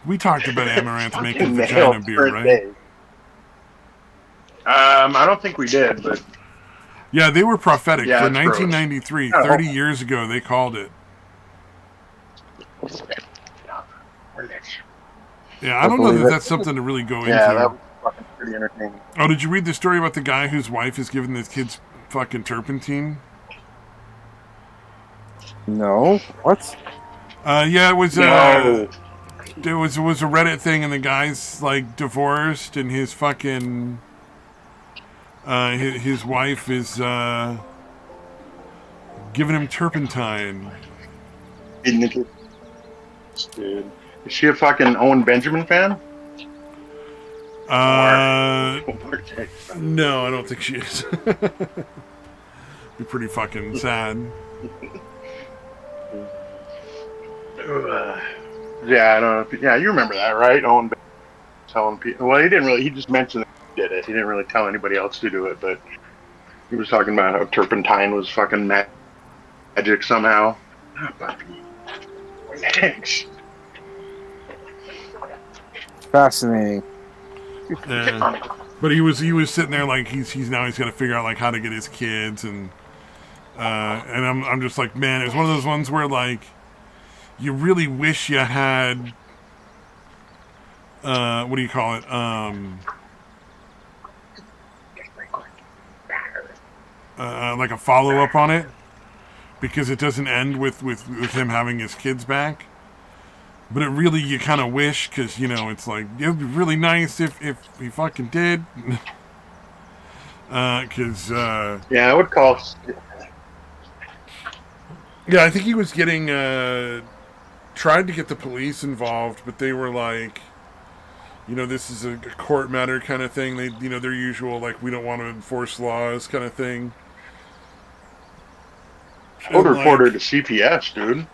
We talked about Amaranth making Fucking vagina nailed beer, for a right? day. I don't think we did, but Yeah, they were prophetic. Yeah, For it's gross. 1993, Oh. 30 years ago, they called it. More legs. Yeah, I don't know believe that it. that's something to really go into. Yeah, that was fucking pretty entertaining. Oh, did you read the story about the guy whose wife is giving his kids fucking turpentine? No, what? Yeah, it was. No. It was a Reddit thing, and the guy's like divorced, and his fucking his wife is giving him turpentine. Dude, is she a fucking Owen Benjamin fan? No, I don't think she is. Be pretty fucking sad. Yeah, I don't know. Yeah, you remember that, right? Owen Benjamin telling people. Well, he didn't really. He just mentioned that he did it. He didn't really tell anybody else to do it, but he was talking about how turpentine was fucking magic somehow. Ah, Buffy. Thanks. Fascinating. Yeah. But he was sitting there like he's got to figure out like how to get his kids and I'm just like, man, it's one of those ones where like you really wish you had what do you call it? Like a follow up on it, because it doesn't end with him having his kids back. But it really, you kind of wish, because, you know, it's like, it would be really nice if he fucking did. Because, Yeah, it would cost. yeah, I think he was getting, tried to get the police involved, but they were like, you know, this is a court matter kind of thing. They, you know, their usual, like, we don't want to enforce laws kind of thing. I would And, report her like, to CPS, dude.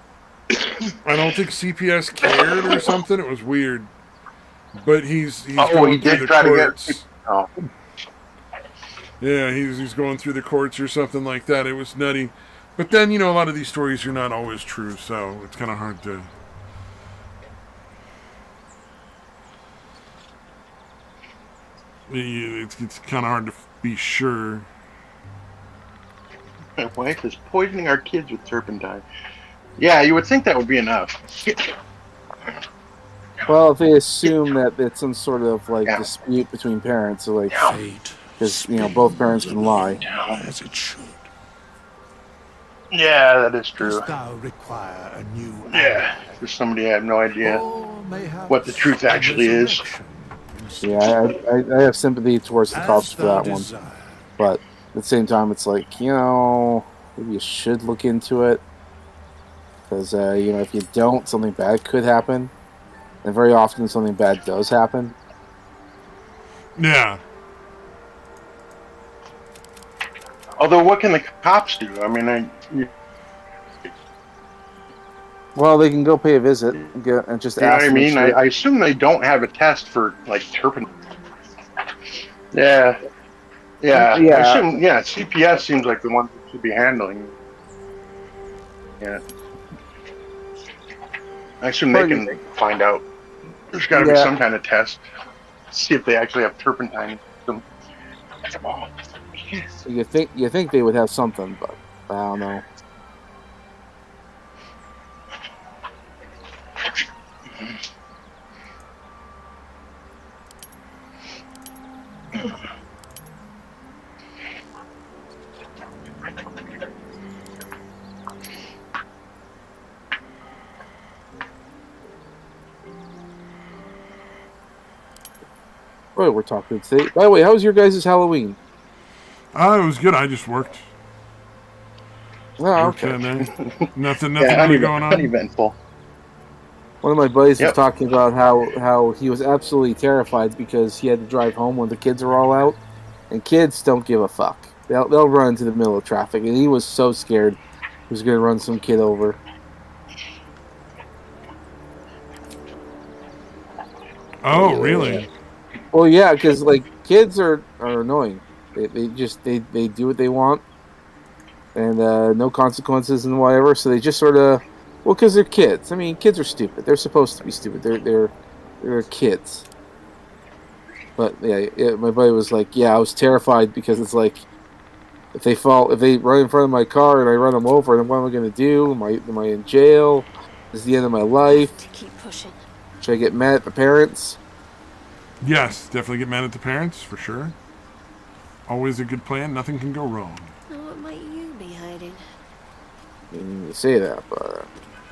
I don't think CPS cared or something. It was weird. But he's He going through did the try to courts. get. Oh, Yeah, he's going through the courts or something like that. It was nutty. But then, you know, a lot of these stories are not always true, so it's kind of hard to... It's kind of hard to be sure. my wife is poisoning our kids with turpentine. Yeah, you would think that would be enough. Well, if they assume that it's some sort of like Yeah. dispute between parents, so like, Fate. because both parents can lie. As it should. Yeah, that is true. Dost thou require a new Yeah, ally? for somebody I have no idea Or what the mayhaps truth a actually is. resurrection Yeah, instead? I have sympathy towards the cops As for thou that one, desire. but at the same time, it's like, maybe you should look into it because if you don't, something bad could happen, and very often something bad does happen. Yeah. Although, what can the cops do? I mean, you Well, they can go pay a visit and just know what ask I to make mean? sure. I assume they don't have a test for like turpentine. Yeah, yeah. I Yeah, assume. Yeah, CPS seems like the one that should be handling. Yeah, I assume they but can find out. There's got to be yeah, some kind of test. See if they actually have turpentine. you think they would have something, but I don't know. Oh, we're talking today. By the way, how was your guys' Halloween? Oh, it was good. I just worked. Oh, Worked okay. that night. Nothing Yeah, really going on. uneventful. One of my buddies was Yep. talking about how he was absolutely terrified because he had to drive home when the kids are all out, and kids don't give a fuck. They'll run into the middle of traffic, and he was so scared he was going to run some kid over. Oh, really? Well, yeah, because like kids are annoying. They just they do what they want, and no consequences and whatever. So they just sort of because they're kids. I mean, kids are stupid. They're supposed to be stupid. They're kids. But yeah, my buddy was like, yeah, I was terrified because it's like if they run in front of my car and I run them over, then what am I going to do? Am I in jail? Is the end of my life? To keep pushing. Should I get mad at the parents? Yes, definitely get mad at the parents, for sure. Always a good plan. Nothing can go wrong. Now, what might you be hiding? You say that, but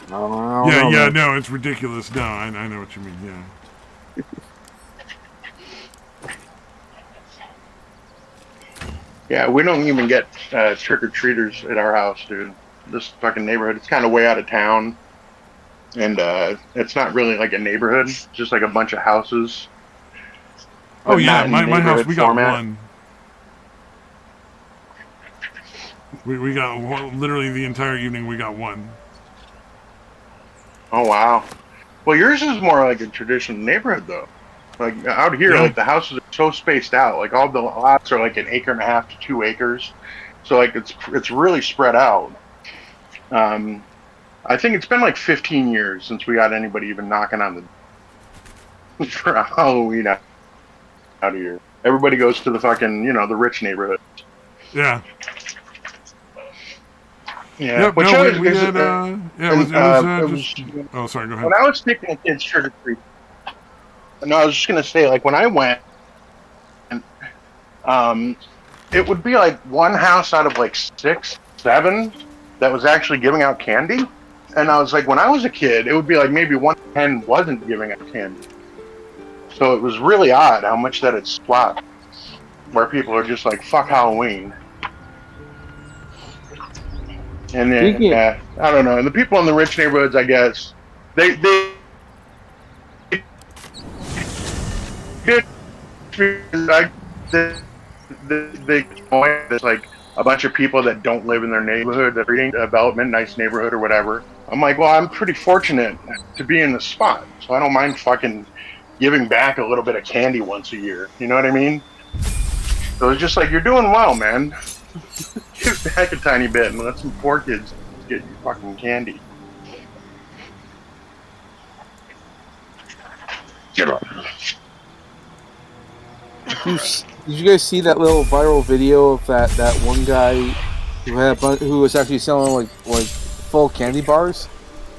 I don't Yeah, know, yeah, man. no, it's ridiculous. No, I know what you mean, yeah. Yeah, we don't even get trick or treaters at our house, dude. This fucking neighborhood, it's kind of way out of town, and it's not really like a neighborhood. It's just like a bunch of houses. Oh, but yeah, not in my house, neighborhood we got format. one. We got one, literally the entire evening, we got one. Oh wow. Well, yours is more like a traditional neighborhood, though. Like out here, Yeah. like the houses are so spaced out. Like all the lots are like 1.5 to 2 acres, so like it's really spread out. I think it's been like 15 years since we got anybody even knocking on the for a Halloween out here. Everybody goes to the fucking the rich neighborhood. Yeah. Yeah. Yep, Which no, is, we had, yeah, it was just, oh, sorry, go ahead. when I was taking the kids trick or treat. No, I was just gonna say, like when I went, it would be like one house out of like 6, 7 that was actually giving out candy, and I was like, when I was a kid, it would be like maybe 1 in 10 wasn't giving out candy. So it was really odd how much that had swapped, where people are just like, "Fuck Halloween." And then, I don't know. And the people in the rich neighborhoods, I guess, they like there's like a bunch of people that don't live in their neighborhood, that are in development, nice neighborhood or whatever. I'm like, well, I'm pretty fortunate to be in the spot, so I don't mind fucking giving back a little bit of candy once a year. You know what I mean? So it's just like, you're doing well, man. Give back a tiny bit and let some poor kids get your fucking candy. Get up. Did you guys see that little viral video of that one guy who was actually selling like full candy bars,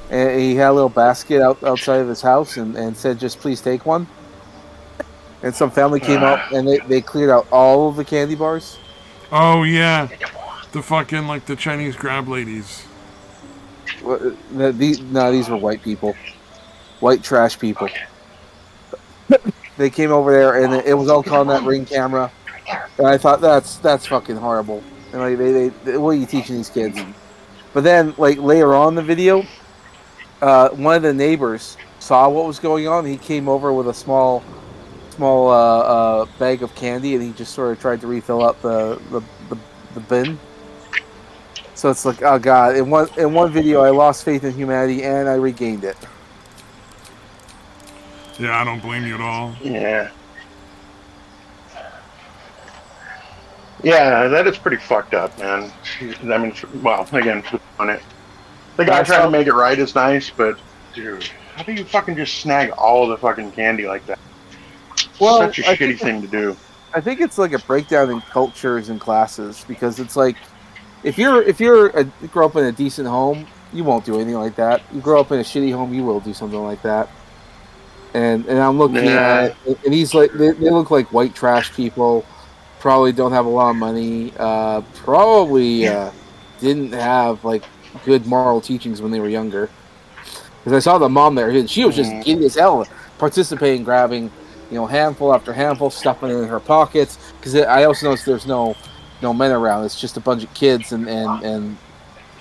and he had a little basket outside of his house and said, "Just please take one." And some family came out and they cleared out all of the candy bars. Oh, yeah. The fucking, like, the Chinese grab ladies. These were white people. White trash people. They came over there, and it was all caught on that Ring camera. And I thought, that's fucking horrible. And like, what are you teaching these kids? But then, like, later on in the video, one of the neighbors saw what was going on. He came over with a small bag of candy, and he just sort of tried to refill up the bin. So it's like, oh god! In one video, I lost faith in humanity, and I regained it. Yeah, I don't blame you at all. Yeah. Yeah, that is pretty fucked up, man. I mean, well, again, on it. The guy trying to make it right is nice, but dude, how do you fucking just snag all the fucking candy like that? Well, Such a shitty thing to do. I think it's like a breakdown in cultures and classes, because it's like, if you grow up in a decent home, you won't do anything like that. You grow up in a shitty home, you will do something like that. And I'm looking at it, and he's like, they look like white trash people. Probably don't have a lot of money. Probably didn't have like good moral teachings when they were younger. Because I saw the mom there, and she was just giddy as hell, participating, grabbing, handful after handful, stuffing it in her pockets. Because I also noticed there's no men around. It's just a bunch of kids and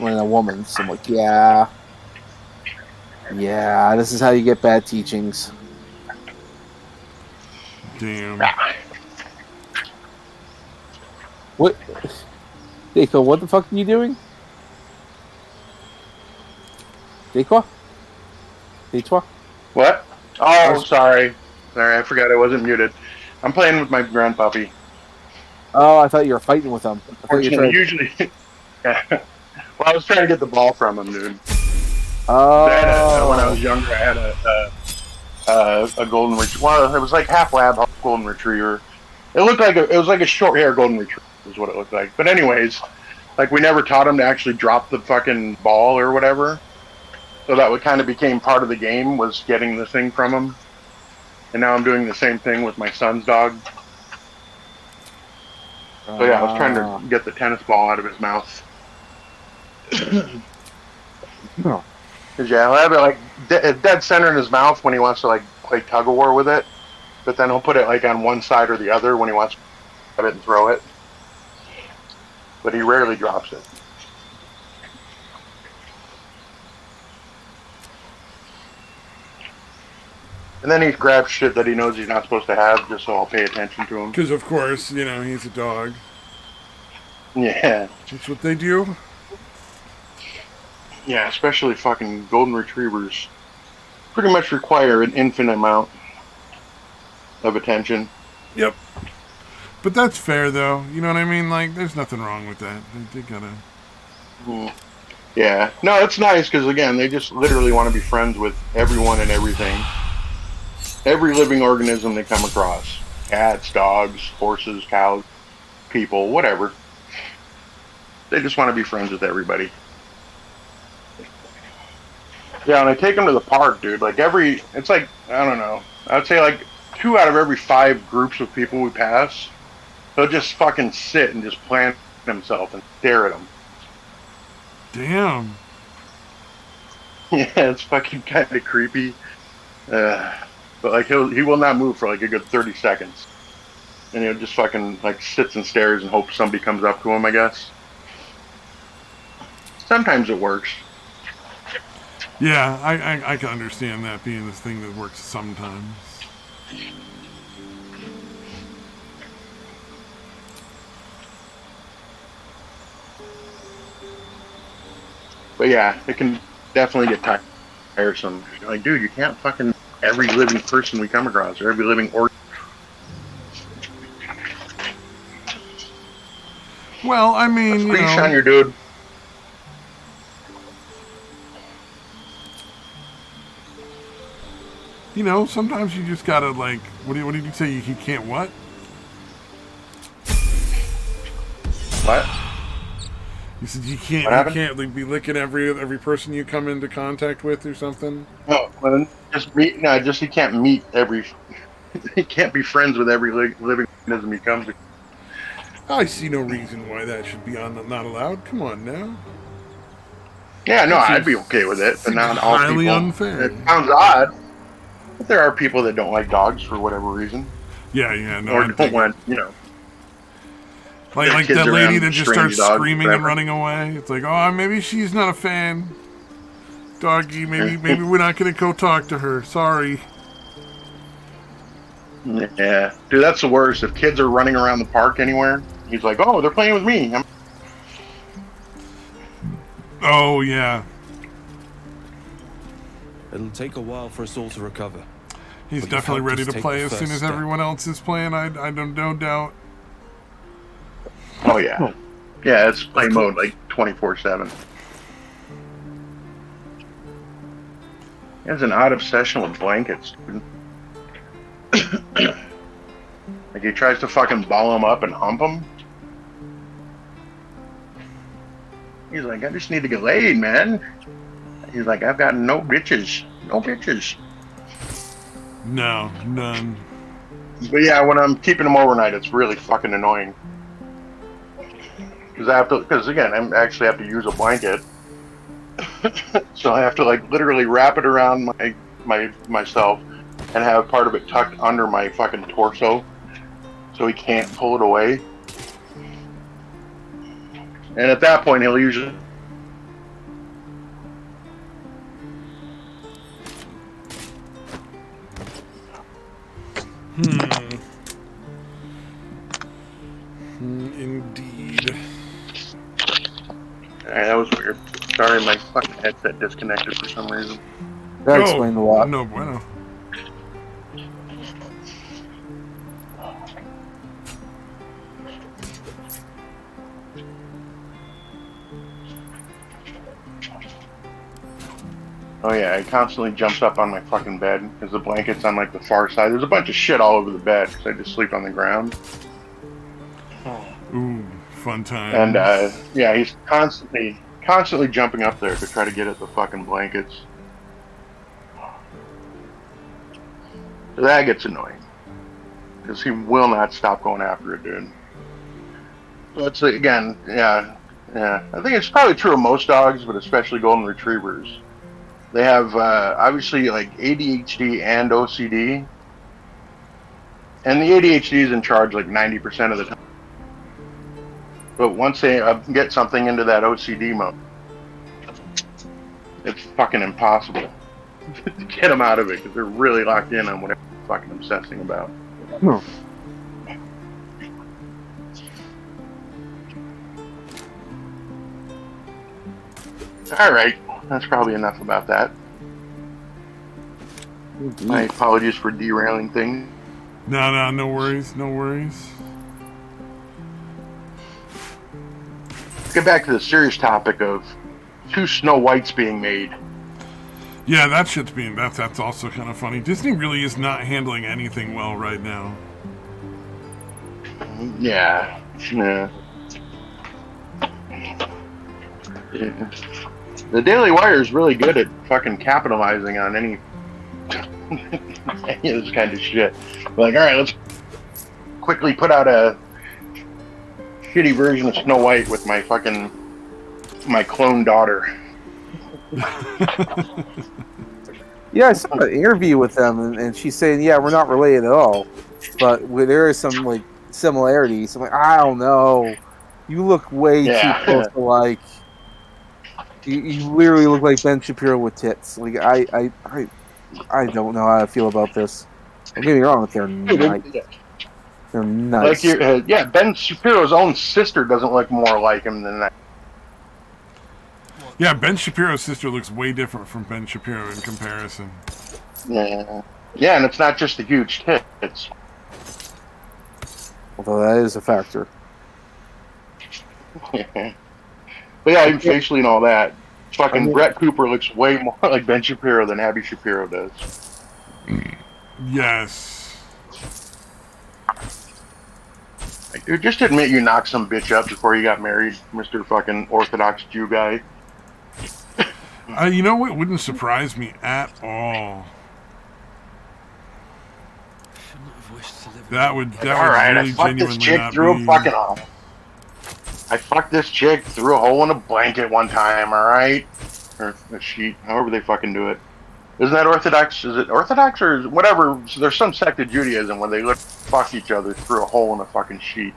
a woman. So I'm like, yeah, this is how you get bad teachings. Damn. What? Deiko, what the fuck are you doing? Deiko? What? Oh, sorry. I forgot I wasn't muted. I'm playing with my grandpuppy. Oh, I thought you were fighting with him. Usually, yeah. Well, I was trying to get the ball from him, dude. Oh. When I was younger, I had a golden retriever. Well, it was like half lab, half golden retriever. It looked like it was like a short hair golden retriever, is what it looked like. But anyways, like we never taught him to actually drop the fucking ball or whatever. So that would kind of became part of the game, was getting the thing from him. And now I'm doing the same thing with my son's dog. So yeah, I was trying to get the tennis ball out of his mouth. No. Cause yeah, he'll have it like dead center in his mouth when he wants to like play tug of war with it. But then he'll put it like on one side or the other when he wants to grab it and throw it. But he rarely drops it. And then he grabs shit that he knows he's not supposed to have, just so I'll pay attention to him. Because, of course, he's a dog. Yeah. That's what they do. Yeah, especially fucking golden retrievers. Pretty much require an infinite amount of attention. Yep. But that's fair, though. You know what I mean? Like, there's nothing wrong with that. They gotta... Yeah. No, it's nice, because, again, they just literally want to be friends with everyone and everything. Every living organism they come across. Cats, dogs, horses, cows, people, whatever. They just want to be friends with everybody. Yeah, and I take them to the park, dude. Like it's like, I don't know. I'd say like 2 out of every 5 groups of people we pass, they'll just fucking sit and just plant himself and stare at them. Damn. Yeah, it's fucking kind of creepy. But like he will not move for like a good 30 seconds. And he'll just fucking like sits and stares and hopes somebody comes up to him, I guess. Sometimes it works. Yeah, I can understand that being this thing that works sometimes. But yeah, it can definitely get tiresome. Like, dude, you can't fucking every living person we come across, or every living Well, I mean, leash on your dude. Sometimes you just gotta like. What did you say? You can't what? What? You said you can't like, be licking every person you come into contact with or something. No, well, just he can't meet every. He can't be friends with every living organism he comes to. I see no reason why that should be not allowed. Come on now. Yeah, no, That I'd be seems- okay with it, but seems not all highly people. unfair. It sounds odd, but there are people that don't like dogs for whatever reason, Yeah, no, or I don't dig want, it. their Like kids that lady around that just strange starts dogs screaming and forever. running away. It's like, oh, maybe she's not a fan. Doggy, maybe we're not gonna go talk to her. Sorry. Yeah, dude, that's the worst. If kids are running around the park anywhere, he's like, "Oh, they're playing with me." Oh yeah, It'll take a while for us all to recover. he's But you've definitely helped ready us to take play the as soon first as step. everyone else is playing. I don't no doubt. Oh yeah, yeah, it's play mode like 24/7. He has an odd obsession with blankets, dude. Like he tries to fucking ball them up and hump them. He's like, I just need to get laid, man. He's like, I've got no bitches. No bitches. No, none. But yeah, when I'm keeping him overnight, it's really fucking annoying. Because again, I actually have to use a blanket. So I have to like literally wrap it around myself and have part of it tucked under my fucking torso so he can't pull it away. And at that point, he'll usually Indeed. that was weird. Sorry, my fucking headset disconnected for some reason. That explained a lot. No bueno. Oh yeah, it constantly jumps up on my fucking bed because the blanket's on like the far side. There's a bunch of shit all over the bed because I just sleep on the ground. Ooh, fun time. And yeah, he's constantly jumping up there to try to get at the fucking blankets. So that gets annoying because he will not stop going after it, dude. So it's again, yeah. I think it's probably true of most dogs, but especially golden retrievers. They have obviously like ADHD and OCD, and the ADHD is in charge like 90% of the time. But once they get something into that OCD mode, it's fucking impossible to get them out of it because they're really locked in on whatever they're fucking obsessing about. All right, that's probably enough about that. My apologies for derailing things. No worries, no worries. Let's get back to the serious topic of 2 Snow Whites being made. Yeah, that shit's being that's also kind of funny. Disney really is not handling anything well right now. Yeah. The Daily Wire is really good at fucking capitalizing on any of this kind of shit. Like, all right, let's quickly put out a shitty version of Snow White with my clone daughter. Yeah, I saw an interview with them, and she's saying, "Yeah, we're not related at all, but there is some like similarities." I'm like, I don't know. You look way too close to like. You literally look like Ben Shapiro with tits. Like I don't know how I feel about this. Don't get me wrong, they're nice. They're nice. Like Ben Shapiro's own sister doesn't look more like him than that. Yeah, Ben Shapiro's sister looks way different from Ben Shapiro in comparison. Yeah, and it's not just the huge tits. Although that is a factor. But yeah, even facially and all that. Fucking Brett Cooper looks way more like Ben Shapiro than Abby Shapiro does. Yes. Like, dude, just admit you knocked some bitch up before you got married, Mr. fucking Orthodox Jew guy. You know what wouldn't surprise me at all? That would All right, really I fucked this genuinely chick, not threw be... him fucking off. I fucked this chick through a hole in a blanket one time, alright? Or a sheet, however they fucking do it. Isn't that Orthodox? Is it Orthodox or whatever? So there's some sect of Judaism where they let fuck each other through a hole in a fucking sheet.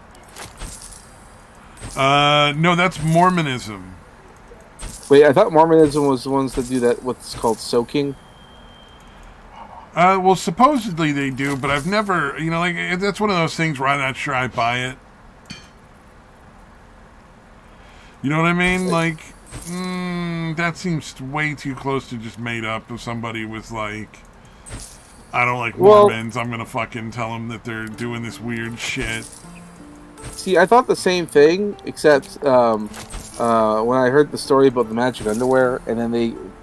No, that's Mormonism. Wait, I thought Mormonism was the ones that do that. What's called soaking. Well, supposedly they do, but I've never, like, that's one of those things where I'm not sure I buy it. You know what I mean? Like, that seems way too close to just made up. If somebody was like, I don't like Mormons, I'm gonna fucking tell them that they're doing this weird shit. See, I thought the same thing, except when I heard the story about the magic underwear, and then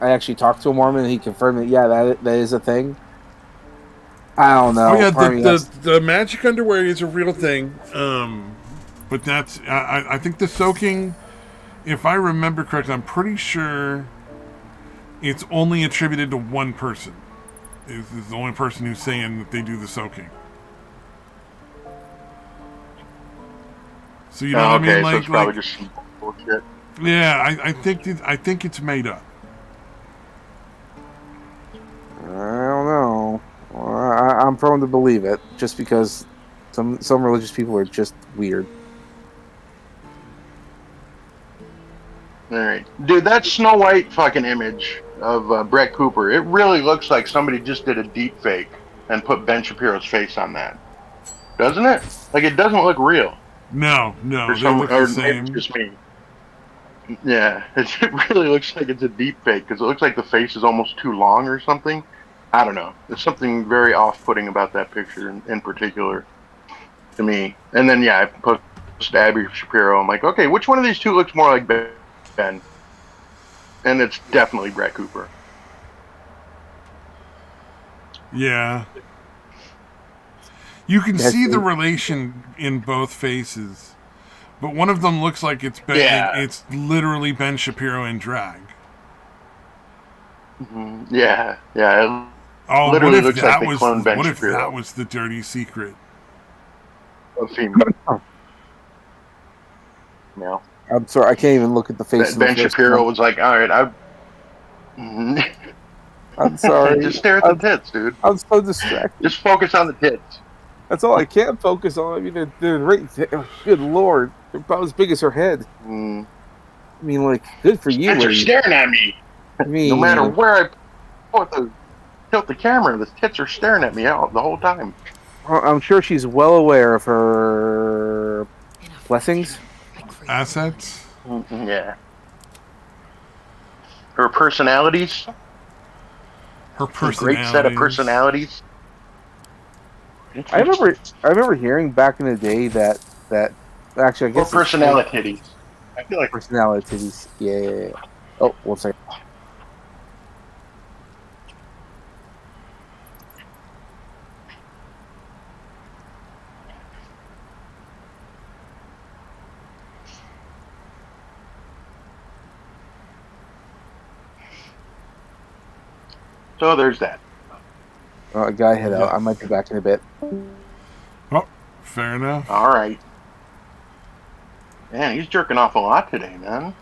I actually talked to a Mormon, and he confirmed that, yeah, that is a thing. I don't know. Oh yeah, the magic underwear is a real thing. But that's I think the soaking, if I remember correctly, I'm pretty sure it's only attributed to one person. Is the only person who's saying that they do the soaking. So you know what I mean? So it's probably just some bullshit. Yeah, I think it's made up. I don't know. I'm prone to believe it, just because some religious people are just weird. All right, dude, that Snow White fucking image of Brett Cooper, it really looks like somebody just did a deep fake and put Ben Shapiro's face on that, doesn't it? Like, it doesn't look real. No, they look the same. Maybe it's just me. Yeah, it really looks like it's a deep fake because it looks like the face is almost too long or something. I don't know. There's something very off-putting about that picture in particular to me. And then, yeah, I posted Abby Shapiro. I'm like, okay, which one of these two looks more like Ben? And it's definitely Brett Cooper. Yeah. You can see the relation in both faces. But one of them looks like it's it's literally Ben Shapiro in drag. Mm-hmm. Yeah. Oh, literally what if looks like they cloned Ben what Shapiro. if that was the dirty secret? No. I'm sorry, I can't even look at the face of Ben the first Shapiro one. was like, all right, I'm sorry. Just stare at the tits, dude. I'm so distracted. Just focus on the tits. That's all I can't focus on. I mean, they're right. Good lord, they're about as big as her head. I mean, like, good for you. Tits are staring at me. I mean, no matter where I tilt the camera, the tits are staring at me out the whole time. I'm sure she's well aware of her blessings. Assets? Yeah. Her personalities. Her personalities. A great set of personalities. I remember hearing back in the day that actually I guess personalities. I feel like personalities. Yeah. Oh, one second. So there's that. A guy head out. I might be back in a bit. Oh, fair enough. All right. Man, he's jerking off a lot today, man.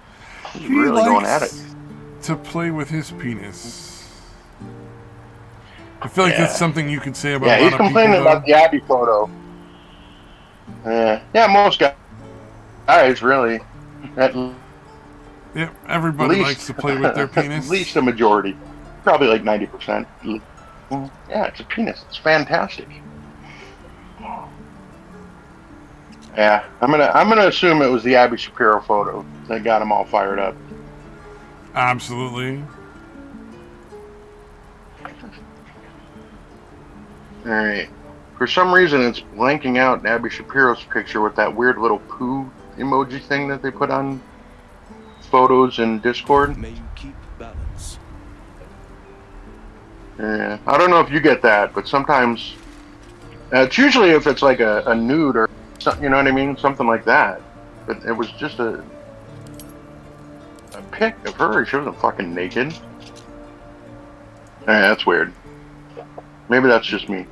He's He really going likes at it. to play with his penis. I feel like that's something you could say about a lot he's of complaining people, about the Abby photo. Yeah, most guys really. Yeah, everybody likes to play with their penis. At least a majority. Probably like 90%. Yeah, it's a penis. It's fantastic. Yeah, I'm gonna assume it was the Abby Shapiro photo that got him all fired up. Absolutely. All right. For some reason, it's blanking out Abby Shapiro's picture with that weird little poo emoji thing that they put on photos in Discord. May you keep balance. Yeah, I don't know if you get that, but sometimes it's usually if it's like a nude or something, you know what I mean, something like that. But it was just a pic of her. She wasn't fucking naked. Yeah, that's weird. Maybe that's just me.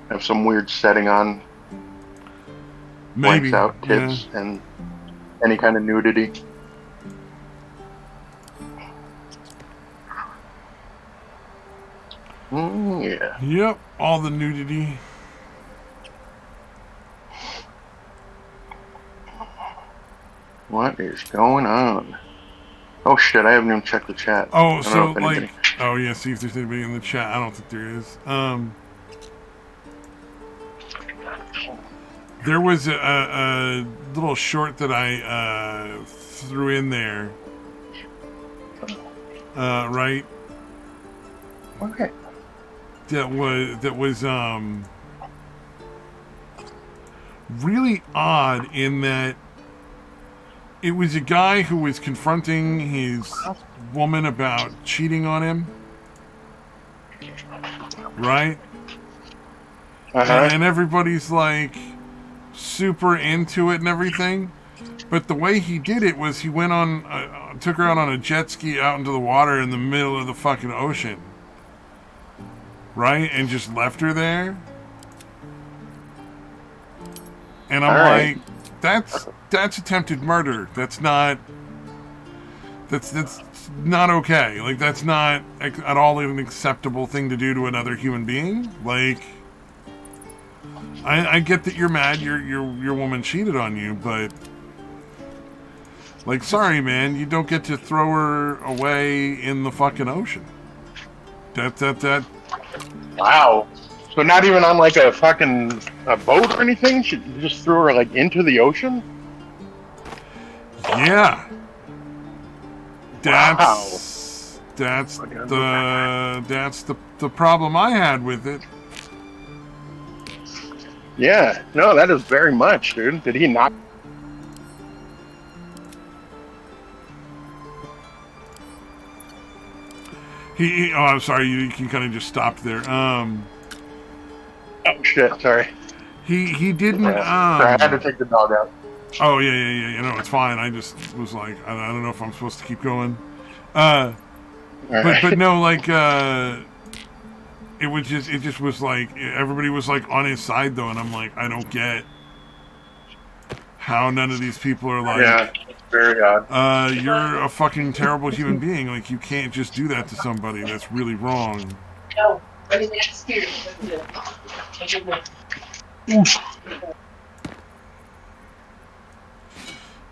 Have some weird setting on. Maybe. blanks out tits and any kind of nudity. Yeah. Yep, all the nudity. What is going on? Oh shit, I haven't even checked the chat. Oh, I don't so know if like, anybody- oh yeah, see if there's anybody in the chat. I don't think there is. There was a little short that I threw in there. Right. Okay. That was really odd in that it was a guy who was confronting his woman about cheating on him, right? Uh-huh. And everybody's like super into it and everything, but the way he did it was he went on took her out on a jet ski out into the water in the middle of the fucking ocean, right? And just left her there. And I'm All like, that's attempted murder. That's not okay. Like, that's not at all an acceptable thing to do to another human being. Like, I get that you're mad your woman cheated on you, but like, sorry man, you don't get to throw her away in the fucking ocean. That Wow. So not even on like a boat or anything? You just threw her like into the ocean? yeah. Wow. That's the problem I had with it. Yeah. No, that is very much, dude. Did he not? Oh, I'm sorry. You can kind of just stop there. Oh shit! Sorry. He didn't. Sorry, I had to take the dog out. Oh yeah. You know, it's fine. I just was like, I don't know if I'm supposed to keep going. All right. But no, like it just was like everybody was like on his side though, and I'm like, I don't get how none of these people are like, Yeah, it's very odd. you're a fucking terrible human being. Like, you can't just do that to somebody. That's really wrong.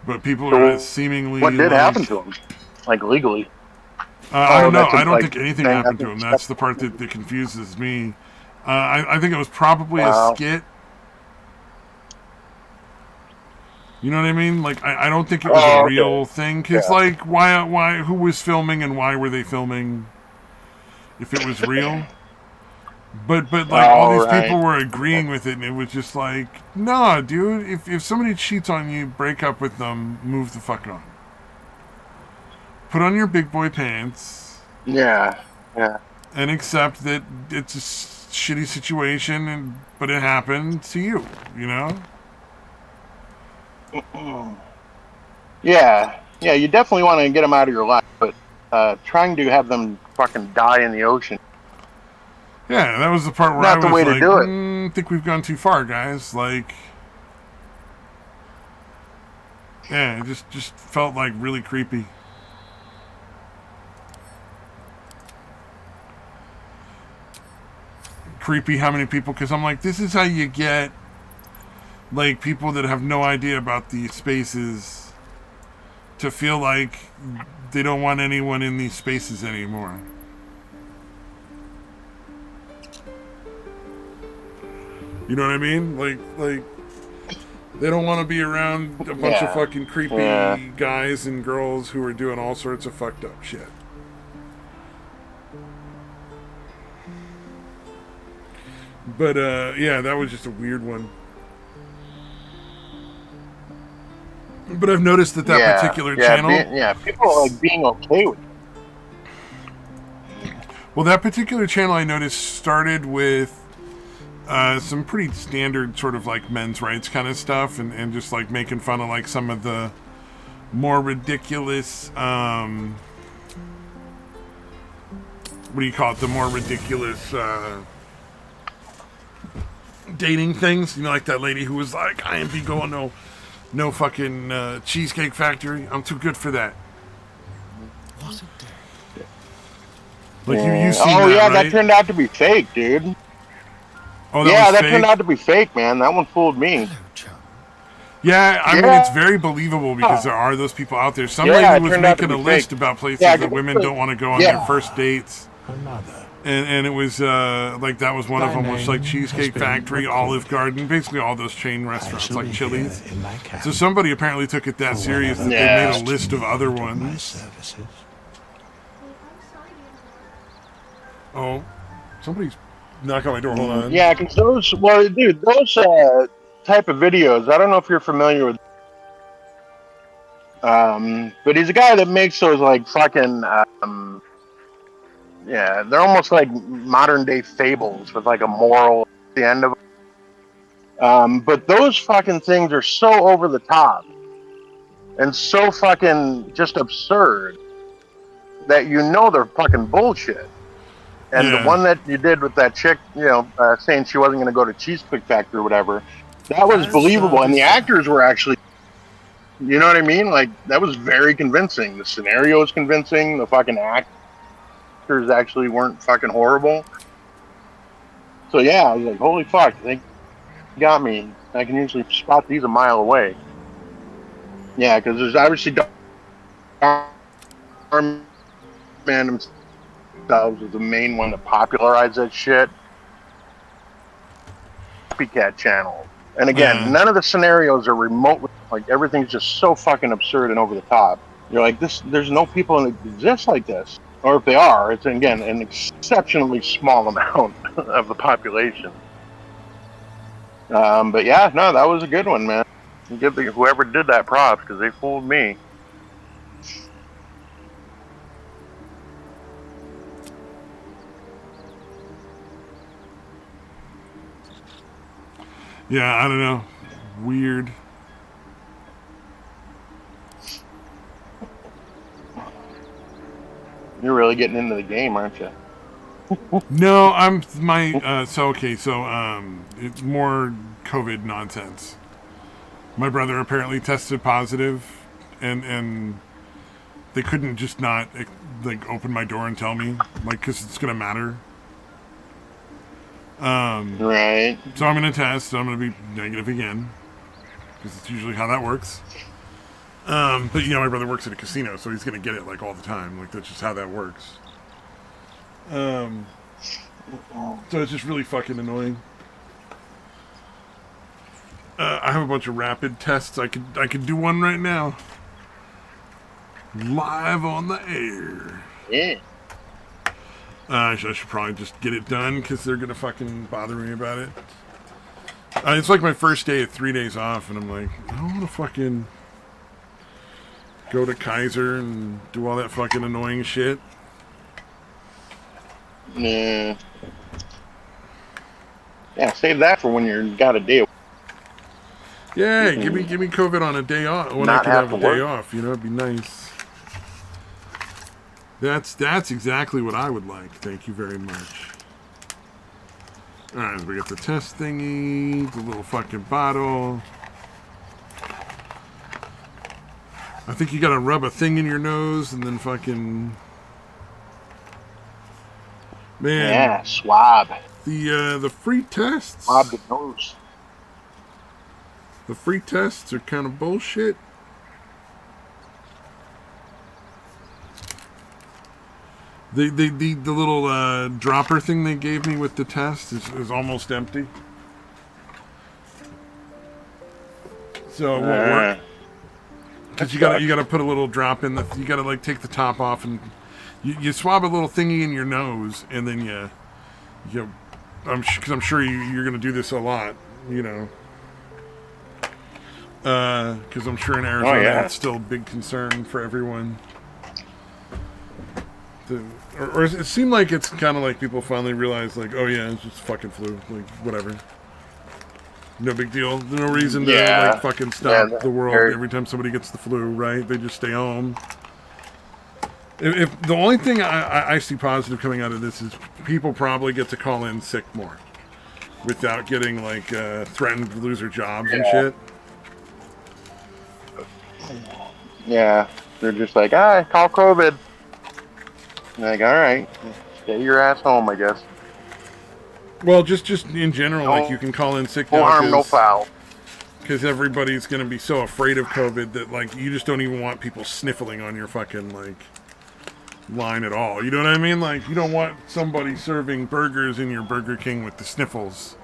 But people are seemingly. What did like, happen to him? Like legally? I don't know. that's I don't like think anything thing happened to him. happens. That's the part that confuses me. I think it was probably Wow. a skit. You know what I mean? Like, I don't think it was a real thing. Because, Yeah. like, why, who was filming and why were they filming if it was real? But like, all these right. people were agreeing with it, and it was just like, nah, dude, if somebody cheats on you, break up with them, move the fuck on. Put on your big boy pants. Yeah. And accept that it's a shitty situation, but it happened to you, you know? Yeah. You definitely want to get them out of your life, but trying to have them fucking die in the ocean. Yeah, that was the part where Not I the was way to like, do it. I think we've gone too far, guys. Like, yeah, it just felt like really creepy. Creepy how many people, because I'm like, this is how you get, like, people that have no idea about these spaces to feel like they don't want anyone in these spaces anymore. You know what I mean? Like they don't want to be around a bunch of fucking creepy guys and girls who are doing all sorts of fucked up shit. But yeah, that was just a weird one. But I've noticed that particular channel. People are like being okay with it. Well, that particular channel I noticed started with some pretty standard sort of like men's rights kind of stuff, and just like making fun of like some of the more ridiculous what do you call it, the more ridiculous dating things. You know, like that lady who was like, I ain't be going no fucking Cheesecake Factory. I'm too good for that. What a day. Like you seen oh that, yeah, right? that turned out to be fake, dude. Oh, that Yeah, was that fake? turned out to be fake, man. That one fooled me. Hello, chum. Yeah, I mean, Yeah. it's very believable because there are those people out there. Some Yeah, lady it was turned out to making a be list fake. about places Yeah, that women don't want to go on yeah. their first dates. Another. And it was like that was one of them, was like Cheesecake Factory, Olive Garden, basically all those chain I restaurants shall like be Chili's. here in my cabin. So somebody apparently took it that For serious that whenever Yeah. they made a list of other my ones. services. Oh, somebody's knocking on my door. Hold on. Yeah, because those, well, dude, those type of videos. I don't know if you're familiar with. But he's a guy that makes those like fucking. Yeah, they're almost like modern day fables with like a moral at the end of. But those fucking things are so over the top and so fucking just absurd that you know they're fucking bullshit. And the Yeah. one that you did with that chick, saying she wasn't going to go to Cheesecake Factory or whatever, that was As believable. And the desired. actors were actually, you know what I mean? Like, that was very convincing. The scenario was convincing. The fucking actors actually weren't fucking horrible. So, yeah, I was like, holy fuck, they got me. I can usually spot these a mile away. Yeah, because there's obviously Darman themselves was the main one that popularized that shit. Copycat channel. And again, none of the scenarios are remotely, like, everything's just so fucking absurd and over the top. You're like, there's no people that exist like this. Or if they are, it's, again, an exceptionally small amount of the population. But yeah, no, that was a good one, man. Give whoever did that props, because they fooled me. Yeah, I don't know. Weird. You're really getting into the game, aren't you? No, I'm my so it's more COVID nonsense. My brother apparently tested positive, and they couldn't just not like open my door and tell me, like, because it's gonna matter. Right. So I'm gonna test. I'm gonna be negative again, because it's usually how that works. But my brother works at a casino, so he's gonna get it like all the time. Like, that's just how that works. So it's just really fucking annoying. I have a bunch of rapid tests. I could do one right now, live on the air. Yeah. I should probably just get it done because they're gonna fucking bother me about it. It's like my first day of 3 days off, and I'm like, I don't want to fucking go to Kaiser and do all that fucking annoying shit. Nah. Yeah, save that for when you got a day. Yeah, give me COVID on a day off when I Not could have have a to day work. off. It'd be nice. That's exactly what I would like. Thank you very much. All right, we got the test thingy, the little fucking bottle. I think you gotta rub a thing in your nose and then fucking. Man, Yeah, swab. the free tests. Swab the nose. The free tests are kind of bullshit. The little dropper thing they gave me with the test is almost empty. So it won't work. Because you gotta put a little drop in you gotta like take the top off and you swab a little thingy in your nose and then because I'm sure you're gonna do this a lot, because I'm sure in Arizona it's still a big concern for everyone. Or it seemed like it's kind of like people finally realize, like, oh yeah, it's just fucking flu, like, whatever. No big deal. No reason to like fucking stop the world every time somebody gets the flu, right? They just stay home. If the only thing I see positive coming out of this is people probably get to call in sick more. without getting like threatened to lose their jobs and shit. Yeah, they're just like, call COVID. Like, all right, stay your ass home, I guess. Well, just in general, No, like you can call in sick no now harm, no foul. because everybody's gonna be so afraid of COVID that like you just don't even want people sniffling on your fucking like line at all. You know what I mean? Like you don't want somebody serving burgers in your Burger King with the sniffles.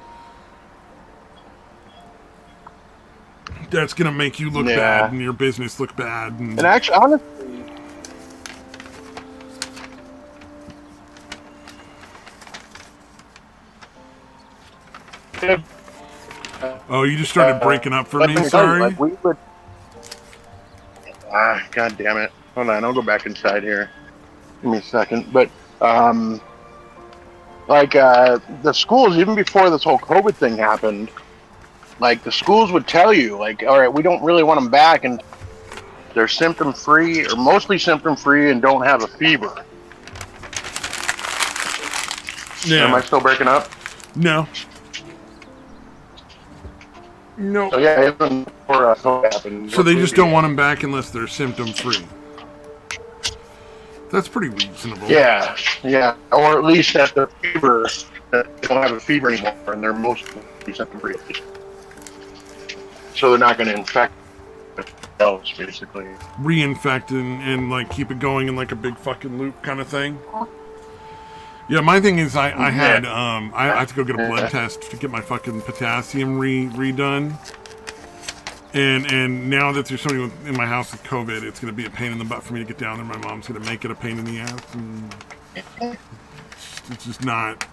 That's gonna make you look bad and your business look bad. And actually, honestly, oh, you just started breaking up for me. Sorry. like we would. God damn it! Hold on, I'll go back inside here. Give me a second. But the schools, even before this whole COVID thing happened, like the schools would tell you, like, all right, we don't really want them back, and they're symptom free or mostly symptom free and don't have a fever. Yeah. Am I still breaking up? No. No. So yeah, even before COVID happened. So they just don't want them back unless they're symptom free. That's pretty reasonable. Yeah, or at least that the fever, that they don't have a fever anymore, and they're mostly symptom free. So they're not going to infect themselves, basically. Reinfect and like keep it going in like a big fucking loop kind of thing. Yeah, my thing is I had I have to go get a blood test to get my fucking potassium redone. And now that there's somebody in my house with COVID, it's going to be a pain in the butt for me to get down there. My mom's going to make it a pain in the ass. And it's just not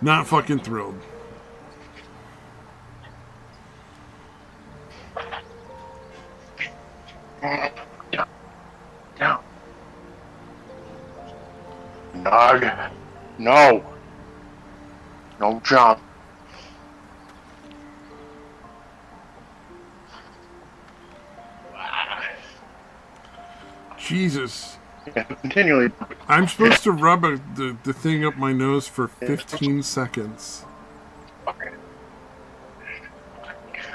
fucking thrilled. No. Nog. No. No jump. Jesus. Yeah, continually. I'm supposed to rub the thing up my nose for 15 seconds.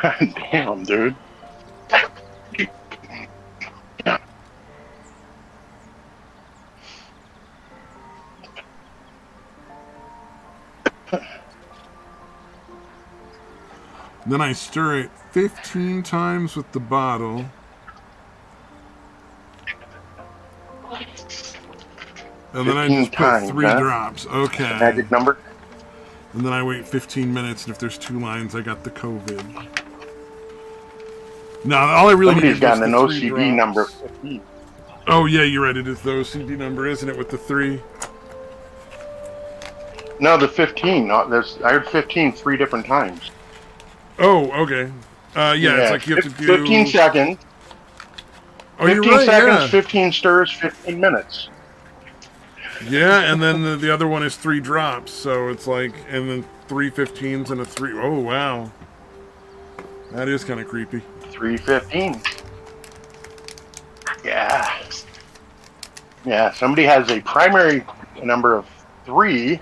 God damn, dude. Then I stir it 15 times with the bottle. And then I just put 3 drops. Okay. Magic number? And then I wait 15 minutes, and if there's 2 lines, I got the COVID. No, all I really need is got an the 3 OCD drops. number 15. Oh, yeah, you're right. It is the OCD number, isn't it, with the 3? No, the 15. I heard 15 3 different times. Oh, okay. Yeah, it's like you have to do... 15 seconds. Oh, 15 you're right, seconds, yeah. 15 stirs, 15 minutes. Yeah, and then the other one is 3 drops, so it's like, and then 3 15s and a 3. Oh, wow. That is kind of creepy. 315. Yeah. Yeah, somebody has a primary number of 3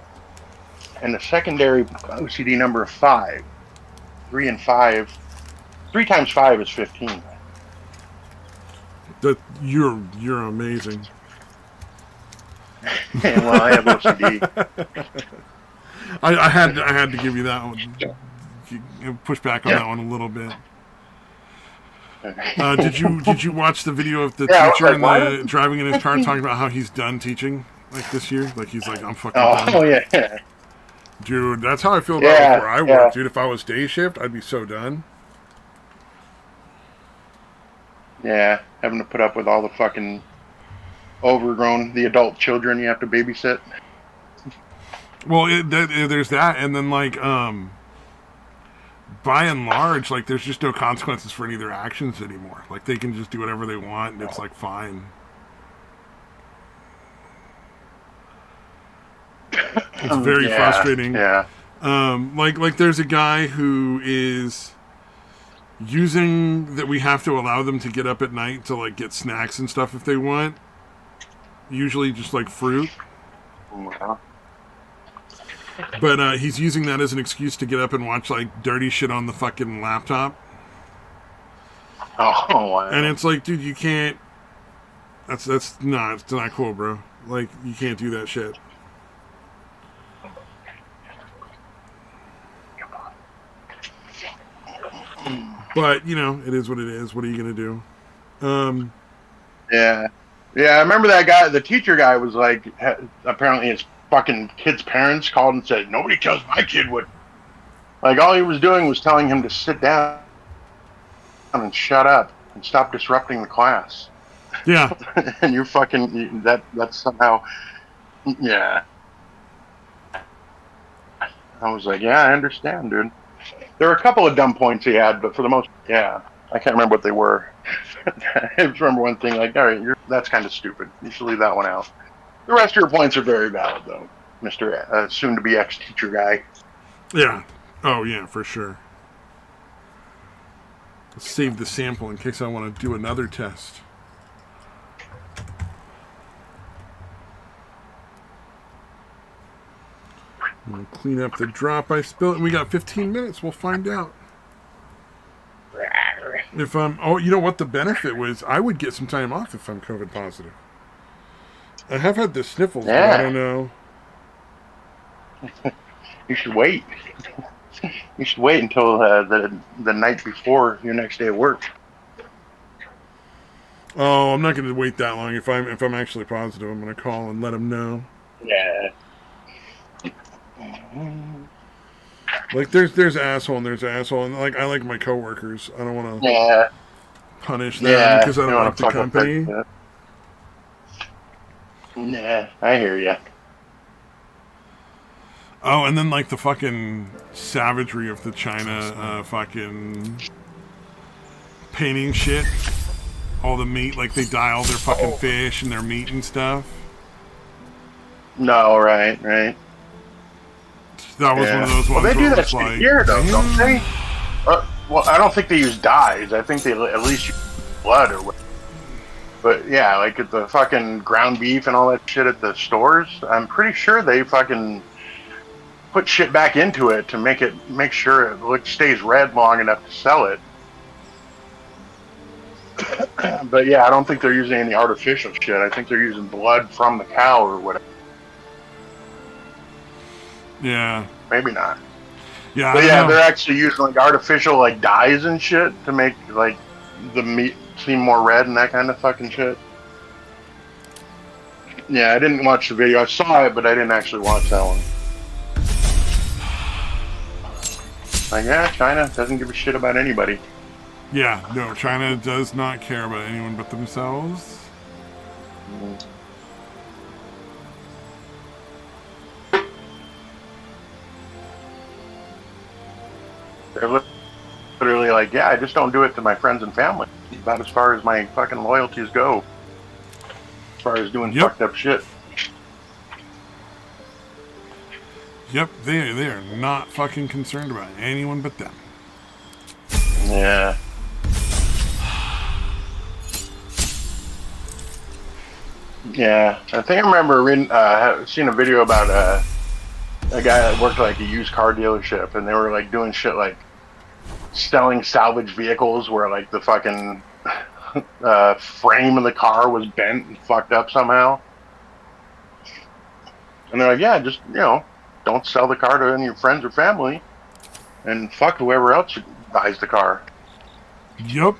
and a secondary OCD number of 5. 3 and 5. 3 times 5 is 15. That you're amazing. Well, I have OCD. I had to give you that one. Push back on that one a little bit. Did you watch the video of the teacher driving in his car talking about how he's done teaching like this year? Like he's like, I'm fucking done. Oh yeah. Dude, that's how I feel about where I work, dude. If I was day shift, I'd be so done. Yeah, having to put up with all the fucking the adult children you have to babysit. Well, there's that, and then like, by and large, like there's just no consequences for any of their actions anymore. Like they can just do whatever they want, and it's like fine. It's very frustrating. Yeah. Like there's a guy who is using that we have to allow them to get up at night to like get snacks and stuff if they want. Usually just like fruit. Wow. But he's using that as an excuse to get up and watch like dirty shit on the fucking laptop. Oh, wow. And it's like, dude, you can't. It's not cool, bro. Like, you can't do that shit. But you know, it is what it is. What are you gonna do? Yeah. I remember that guy. The teacher guy was like, apparently his fucking kid's parents called and said, "Nobody tells my kid what." Like, all he was doing was telling him to sit down and shut up and stop disrupting the class. Yeah. And you fucking that's somehow, yeah. I was like, yeah, I understand, dude. There were a couple of dumb points he had, but for the most, yeah, I can't remember what they were. I just remember one thing, like, all right, that's kind of stupid. You should leave that one out. The rest of your points are very valid, though, Mr. Soon-to-be ex-teacher guy. Yeah. Oh, yeah, for sure. Let's save the sample in case I want to do another test. I'm going to clean up the drop I spilled, and we got 15 minutes. We'll find out. If I'm... Oh, you know what the benefit was? I would get some time off if I'm COVID positive. I have had the sniffles, but I don't know. You should wait. You should wait until the night before your next day of work. Oh, I'm not going to wait that long. If I'm actually positive, I'm going to call and let them know. Yeah. Like there's asshole and there's asshole, and like I like my coworkers. I don't want to punish them because I don't like the company. Nah, I hear ya. Oh, and then like the fucking savagery of the China fucking painting shit. All the meat, like they dye all their fucking fish and their meat and stuff. No, right. That was one of those ones. Well, they do that shit like, here, though, don't they? Well, I don't think they use dyes. I think they at least use blood or whatever. But yeah, like at the fucking ground beef and all that shit at the stores, I'm pretty sure they fucking put shit back into it to make sure it stays red long enough to sell it. But yeah, I don't think they're using any artificial shit. I think they're using blood from the cow or whatever. Yeah. Maybe not. Yeah. But yeah, they're actually using like artificial like dyes and shit to make like the meat seem more red and that kind of fucking shit. Yeah, I didn't watch the video. I saw it, but I didn't actually watch that one. Like, yeah, China doesn't give a shit about anybody. Yeah, no, China does not care about anyone but themselves. They're literally like, yeah, I just don't do it to my friends and family. About as far as my fucking loyalties go. As far as doing fucked up shit. Yep, they are not fucking concerned about anyone but them. Yeah. Yeah, I think I remember seeing a video about a guy that worked like a used car dealership, and they were like doing shit like selling salvage vehicles where like the fucking frame of the car was bent and fucked up somehow. And they're like, yeah, just, don't sell the car to any of your friends or family, and fuck whoever else buys the car. Yup.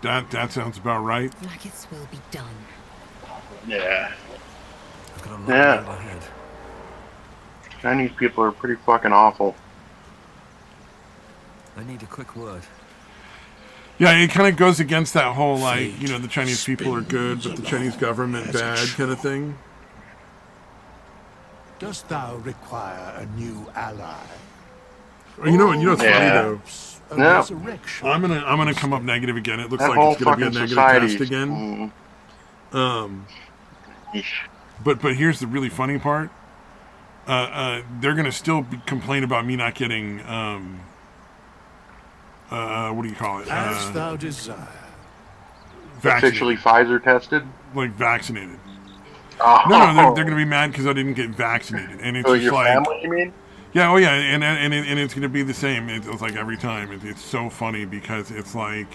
That sounds about right. Nuggets will be done. Yeah. I've got a long Yeah. road ahead. Chinese people are pretty fucking awful. I need a quick word. Yeah, it kind of goes against that whole, like, the Chinese people are good, but the Chinese government bad kind of thing. Dost thou require a new ally? Or, you know what's funny, though? A Yeah. resurrection? I'm gonna come up negative again. It looks That like whole it's gonna be a fucking negative society. test again. Yeesh. But here's the really funny part. They're gonna still complain about me not getting what do you call it? As thou desire. Vaccinated. Officially Pfizer tested? Like vaccinated. Oh, they're going to be mad because I didn't get vaccinated, and it's so just your like, family, you mean? yeah, oh yeah, and it's going to be the same. It's like every time. It's so funny because it's like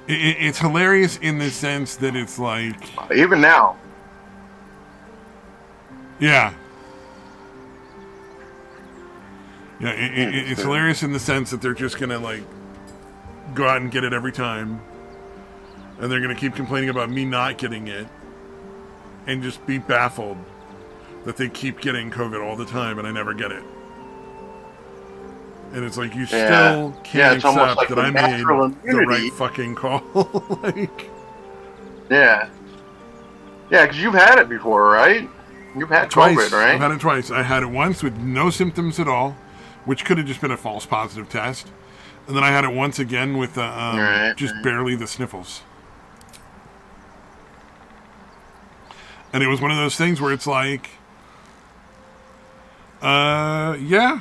it's hilarious in the sense that it's like, Even now. yeah. Yeah, it's hilarious in the sense that they're just gonna like go out and get it every time, and they're gonna keep complaining about me not getting it, and just be baffled that they keep getting COVID all the time and I never get it. And it's like, you still can't it's almost accept like that the I made natural the immunity. right fucking call. Like, Yeah, because you've had it before, right? You've had twice. COVID, right? I've had it twice. I had it once with no symptoms at all, which could have just been a false positive test. And then I had it once again with just barely the sniffles. And it was one of those things where it's like, yeah.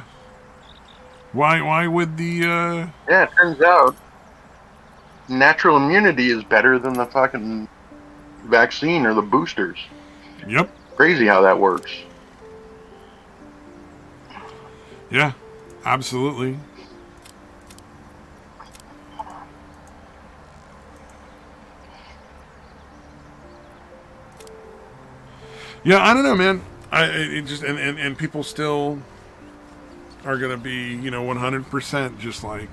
Why would the, Yeah, it turns out natural immunity is better than the fucking vaccine or the boosters. Yep. Crazy how that works. Yeah, absolutely. Yeah, I don't know, man. It just and people still are gonna be, 100% just like,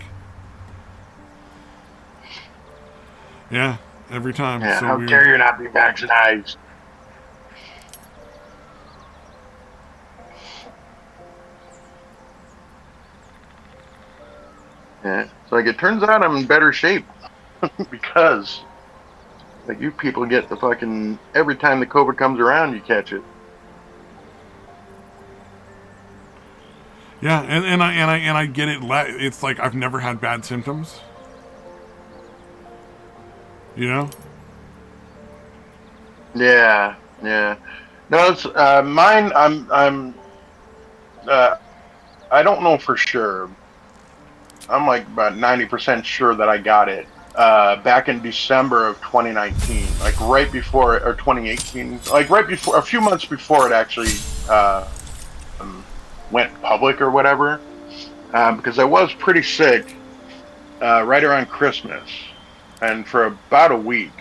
yeah, every time. Yeah, So how weird. dare you not be vaccinated? Yeah, so like it turns out I'm in better shape because like you people get the fucking every time the COVID comes around you catch it. Yeah, and I get it. It's like I've never had bad symptoms. You know? Yeah. No, it's mine. I don't know for sure. I'm like about 90% sure that I got it back in December of 2019, like right before, or 2018, like right before, a few months before it actually went public or whatever, because I was pretty sick right around Christmas, and for about a week,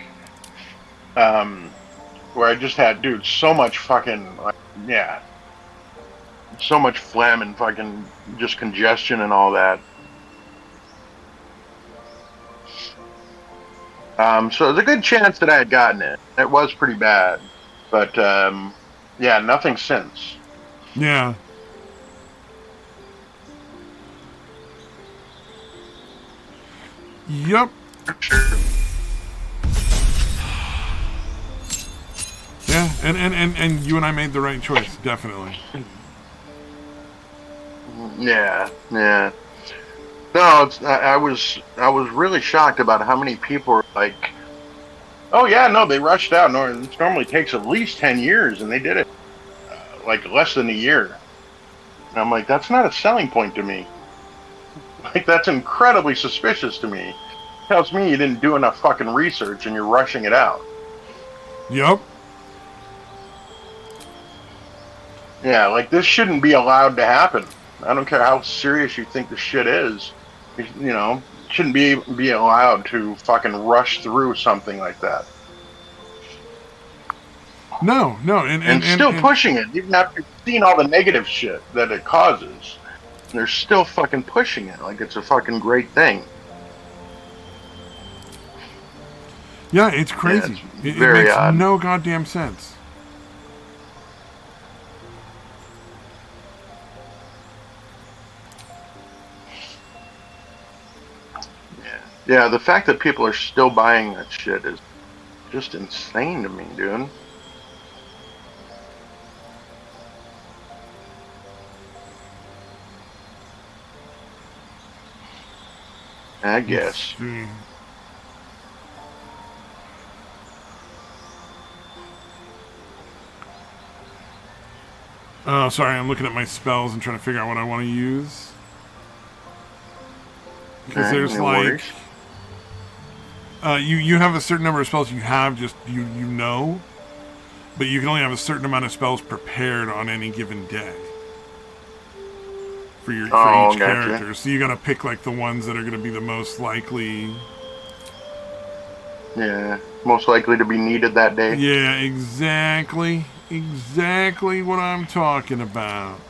where I just had, dude, so much fucking, like, yeah, so much phlegm and fucking just congestion and all that. So there's a good chance that I had gotten it. It was pretty bad, but yeah, nothing since. Yeah. Yep. Yeah, and you and I made the right choice, definitely. Yeah. No, I was really shocked about how many people were like, "Oh yeah, no, they rushed out. No, it normally takes at least 10 years, and they did it like less than a year." And I'm like, that's not a selling point to me. Like that's incredibly suspicious to me. Tells me you didn't do enough fucking research and you're rushing it out. Yep. Yeah, like this shouldn't be allowed to happen. I don't care how serious you think the shit is. You know, shouldn't be allowed to fucking rush through something like that. No, and still pushing it, even after seeing all the negative shit that it causes. They're still fucking pushing it like it's a fucking great thing. Yeah, it's crazy. Yeah, it's it makes odd. No goddamn sense. Yeah, the fact that people are still buying that shit is just insane to me, dude. I guess. Oh, sorry, I'm looking at my spells and trying to figure out what I want to use. Because there's no like... worries. You have a certain number of spells you have just you know, but you can only have a certain amount of spells prepared on any given day for each gotcha. character. So you got to pick like the ones that are going to be the most likely. Yeah, most likely to be needed that day. Yeah, exactly what I'm talking about.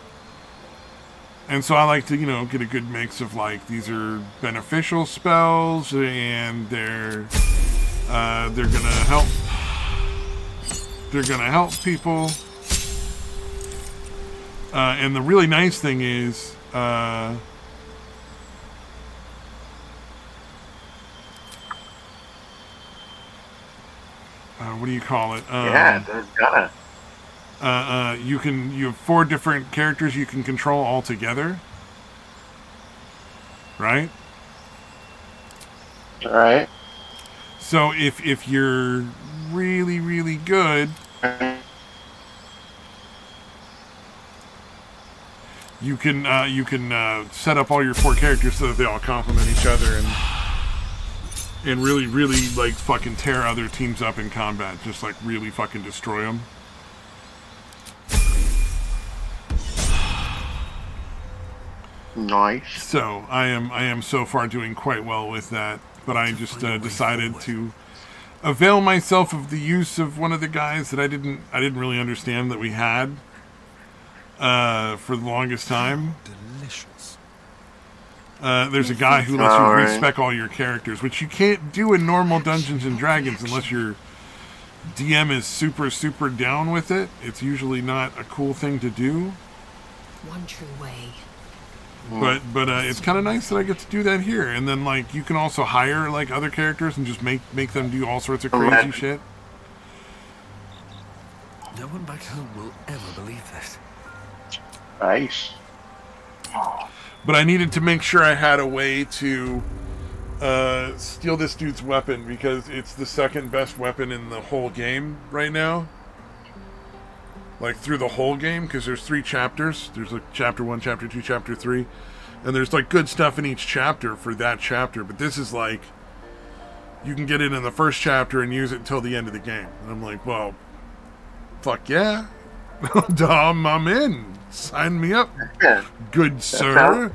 And so I like to, get a good mix of like these are beneficial spells and they're gonna help. They're gonna help people. And the really nice thing is, what do you call it? Yeah, there's gotta. You have 4 different characters you can control all together, right? All right. So if you're really really good, you can set up all your 4 characters so that they all complement each other and really really like fucking tear other teams up in combat, just like really fucking destroy them. Nice. So I am so far doing quite well with that, but I just decided to avail myself of the use of one of the guys that I didn't really understand that we had for the longest time. Delicious. There's a guy who lets you respec all your characters, which you can't do in normal Dungeons and Dragons unless your DM is super super down with it. It's usually not a cool thing to do. One true way. But it's kind of nice that I get to do that here, and then like you can also hire like other characters and just make them do all sorts of crazy shit. No one back home will ever believe this. Nice. But I needed to make sure I had a way to steal this dude's weapon because it's the second best weapon in the whole game right now. Like through the whole game, because there's 3 chapters. There's like chapter 1, chapter 2, chapter 3, and there's like good stuff in each chapter for that chapter. But this is like you can get it in the first chapter and use it until the end of the game. And I'm like, well, fuck yeah, I'm in. Sign me up, Yeah. good sir.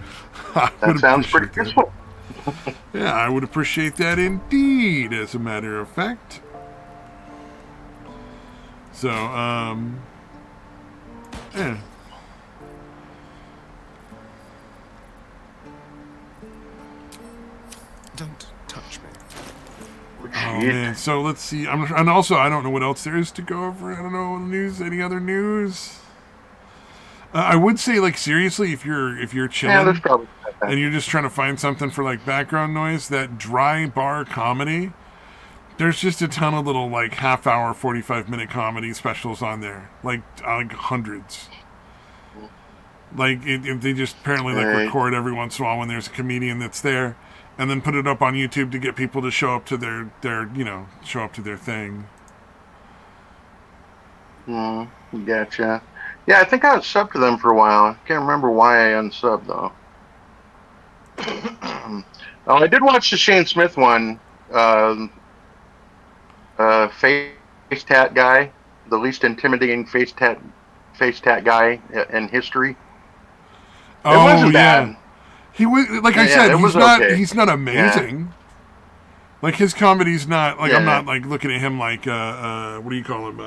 That sounds pretty useful. Yeah, I would appreciate that indeed. As a matter of fact. So, yeah. Don't touch me. Oh man, so let's see. And also, I don't know what else there is to go over. I don't know news. Any other news? I would say, like seriously, if you're chilling there's probably and you're just trying to find something for like background noise, that dry bar comedy. There's just a ton of little like half-hour, 45-minute comedy specials on there, like hundreds. Like they just apparently like record every once in a while when there's a comedian that's there, and then put it up on YouTube to get people to show up to their thing. Gotcha. Yeah, I think I was subbed to them for a while. I can't remember why I unsubbed though. I did watch the Shane Smith one. Face tat guy, the least intimidating face tat guy in history. It wasn't bad. He was like I said, okay. he's not amazing. Yeah. Like his comedy's not like I'm not like looking at him like what do you call him?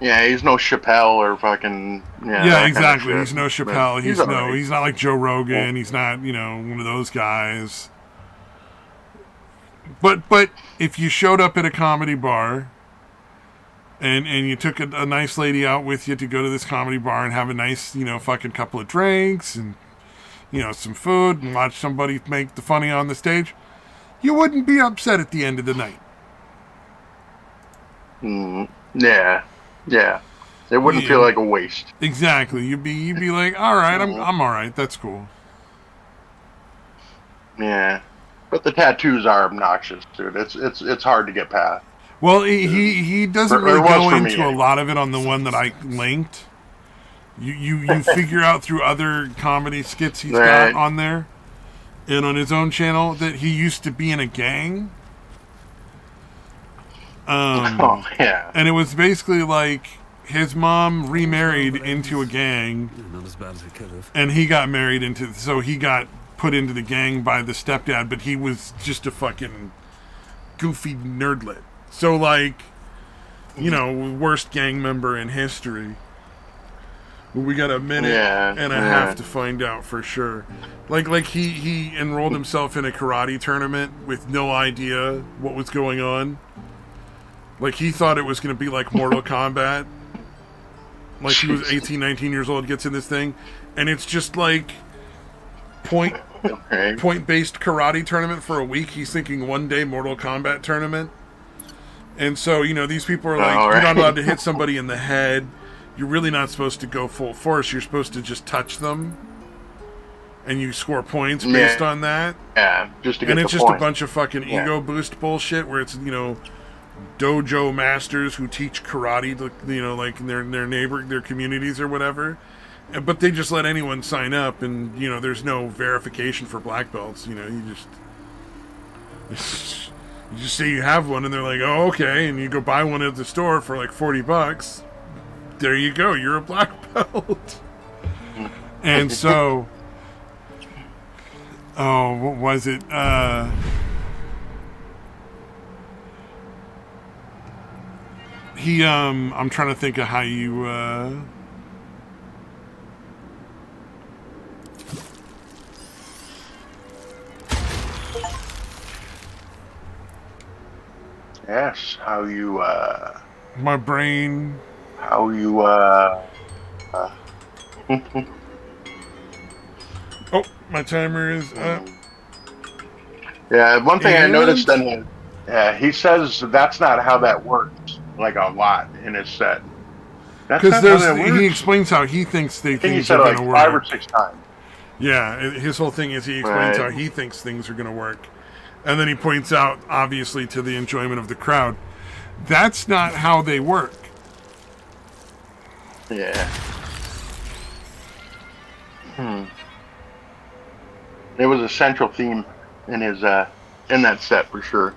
Yeah, he's no Chappelle or fucking yeah, exactly. He's no Chappelle. But he's not like Joe Rogan. He's not one of those guys. But if you showed up at a comedy bar and you took a nice lady out with you to go to this comedy bar and have a nice, fucking couple of drinks and, some food and watch somebody make the funny on the stage, you wouldn't be upset at the end of the night. Yeah. It wouldn't feel like a waste. Exactly. You'd be like, all right, I'm all right. That's cool. Yeah. But the tattoos are obnoxious, dude. It's hard to get past. Well, he doesn't really go into a lot of it on the one that I linked. You figure out through other comedy skits he's got on there, and on his own channel that he used to be in a gang. Oh yeah. And it was basically like his mom remarried into a gang, Not as bad as it could have. and he got married into, so he got put into the gang by the stepdad, but he was just a fucking goofy nerdlet. So like, you know, worst gang member in history. We got a minute and a half to find out for sure. Like he enrolled himself in a karate tournament with no idea what was going on. Like he thought it was going to be like Mortal Kombat. Like he was 18, 19 years old, gets in this thing, and it's just like point-based karate tournament for a week. He's thinking one day Mortal Kombat tournament. And so, you know, these people are like, you're not allowed to hit somebody in the head. You're really not supposed to go full force. You're supposed to just touch them. And you score points based on that. Yeah, just to get and the it's just point. a bunch of fucking ego boost bullshit where it's, you know, dojo masters who teach karate to, you know, like in their communities or whatever. But they just let anyone sign up, and, you know, there's no verification for black belts. You know, you just say you have one, and they're like, oh, okay, and you go buy one at the store for like $40. There you go, you're a black belt. And so, oh, what was it? I'm trying to think of how you, Yes, how you, my brain. how you, Oh, my timer is up. Yeah, one thing I And- noticed in he says that's not how that works, like a lot in his set. That's Because not how that works. he explains how he thinks I think he things said are it going like to 5 work. or 6 times. Yeah, his whole thing is he explains how he thinks things are going to work. And then he points out, obviously, to the enjoyment of the crowd, that's not how they work. Yeah. It was a central theme in his in that set for sure.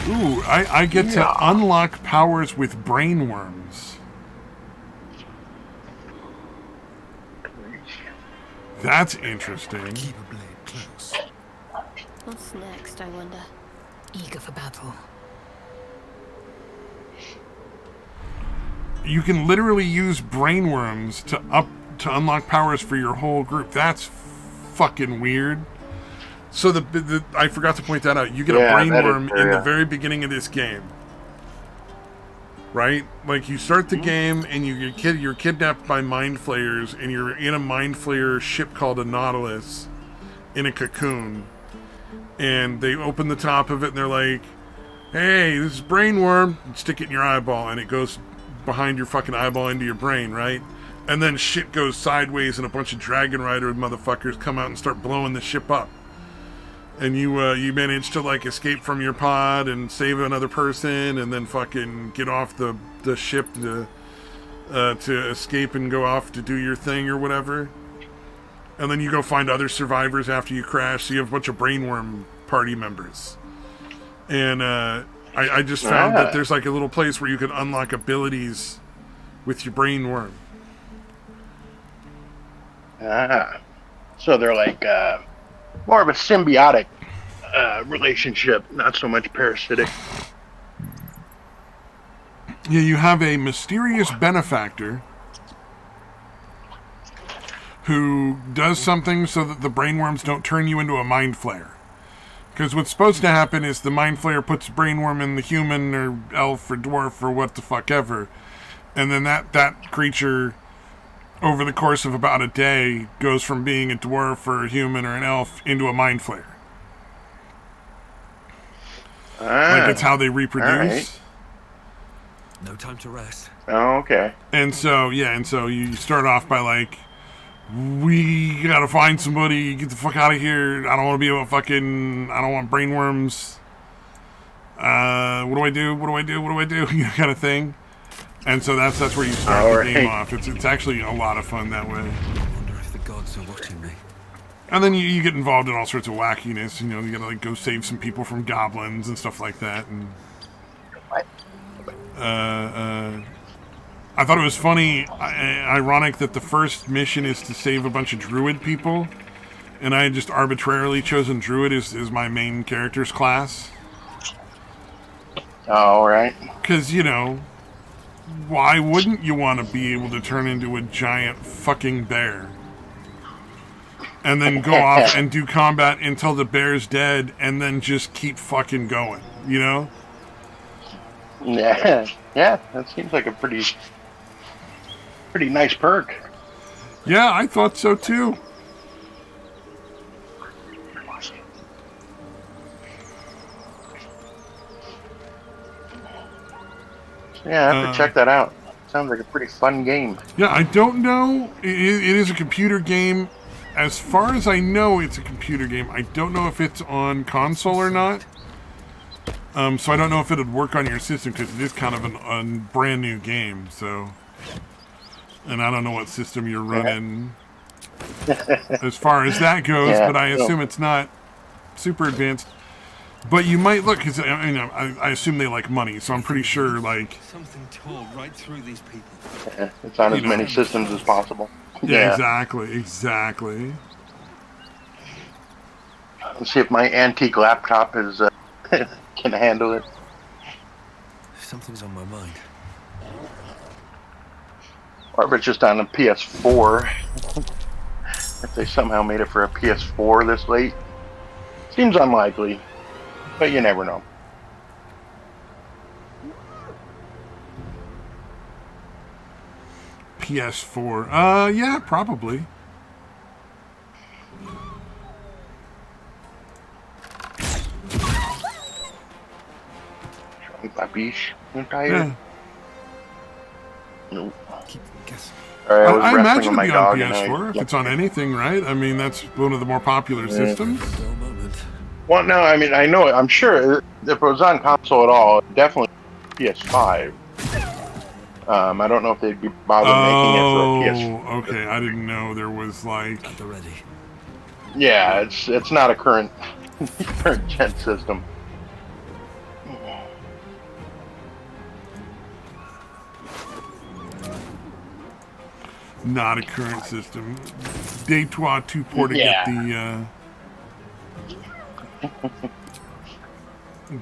Ooh, I get to unlock powers with brainworms. That's interesting. Keep a blade close. What's next, I wonder? Eager for battle. You can literally use brainworms to unlock powers for your whole group. That's fucking weird. So the I forgot to point that out. You get a brainworm in the very beginning of this game, right? Like you start the game and you're kidnapped by mind flayers, and you're in a mind flayer ship called a Nautilus in a cocoon, and they open the top of it and they're like, "Hey, this is brainworm." And stick it in your eyeball, and it goes behind your fucking eyeball into your brain, right? And then shit goes sideways, and a bunch of Dragon Rider motherfuckers come out and start blowing the ship up. And you manage to like escape from your pod and save another person, and then fucking get off the ship to escape and go off to do your thing or whatever. And then you go find other survivors after you crash. So you have a bunch of brainworm party members. And I just found that there's like a little place where you can unlock abilities with your brainworm. So they're like more of a symbiotic relationship, not so much parasitic. Yeah, you have a mysterious benefactor who does something so that the brainworms don't turn you into a mind flayer. Because what's supposed to happen is the mind flayer puts a brainworm in the human or elf or dwarf or what the fuck ever, and then that creature, over the course of about a day, goes from being a dwarf or a human or an elf into a mind flayer. Like it's how they reproduce. Right. No time to rest. Oh, okay. And so you start off by like, we gotta find somebody, get the fuck out of here. I don't want to be able to I don't want brainworms. What do I do? You know, kind of thing. And so that's where you start All the right. game off. It's actually a lot of fun that way. I wonder if the gods are watching me. And then you get involved in all sorts of wackiness. You know, you gotta like go save some people from goblins and stuff like that. And I thought it was funny, ironic that the first mission is to save a bunch of druid people, and I had just arbitrarily chosen druid as my main character's class. All right. Because, you know, why wouldn't you want to be able to turn into a giant fucking bear? And then go off and do combat until the bear's dead, and then just keep fucking going, you know? Yeah, yeah, that seems like a pretty nice perk. Yeah, I thought so too. Yeah, I have to check that out. Sounds like a pretty fun game. Yeah, I don't know. It is a computer game. As far as I know, it's a computer game. I don't know if it's on console or not. So I don't know if it would work on your system because it is kind of a brand new game. So, and I don't know what system you're running as far as that goes. Yeah, but I assume it's not super advanced. But you might look because I assume they like money, so I'm pretty sure like Something tore right through these people. Yeah, it's on as You know. many systems as possible. yeah. exactly. Let's see if my antique laptop is can handle it. Something's on my mind. Or if it's just on a PS4. If they somehow made it for a PS4 this late. Seems unlikely, but you never know. PS4. Yeah, probably. Babish, you tired? Yeah. Nope. Keep guessing. Sorry, I was I wrestling imagine with it'd my be dog on and PS4 if it's on anything, right? I mean, that's one of the more popular systems. Dull moment. Well, no, I mean, I know it. I'm sure if it was on console at all, definitely PS5. I don't know if they'd be bothered making it for a PS4. Oh, okay. I didn't know there was like. At the ready. Yeah, it's not a current current gen system. Not a current system. Day 2 port to Yeah.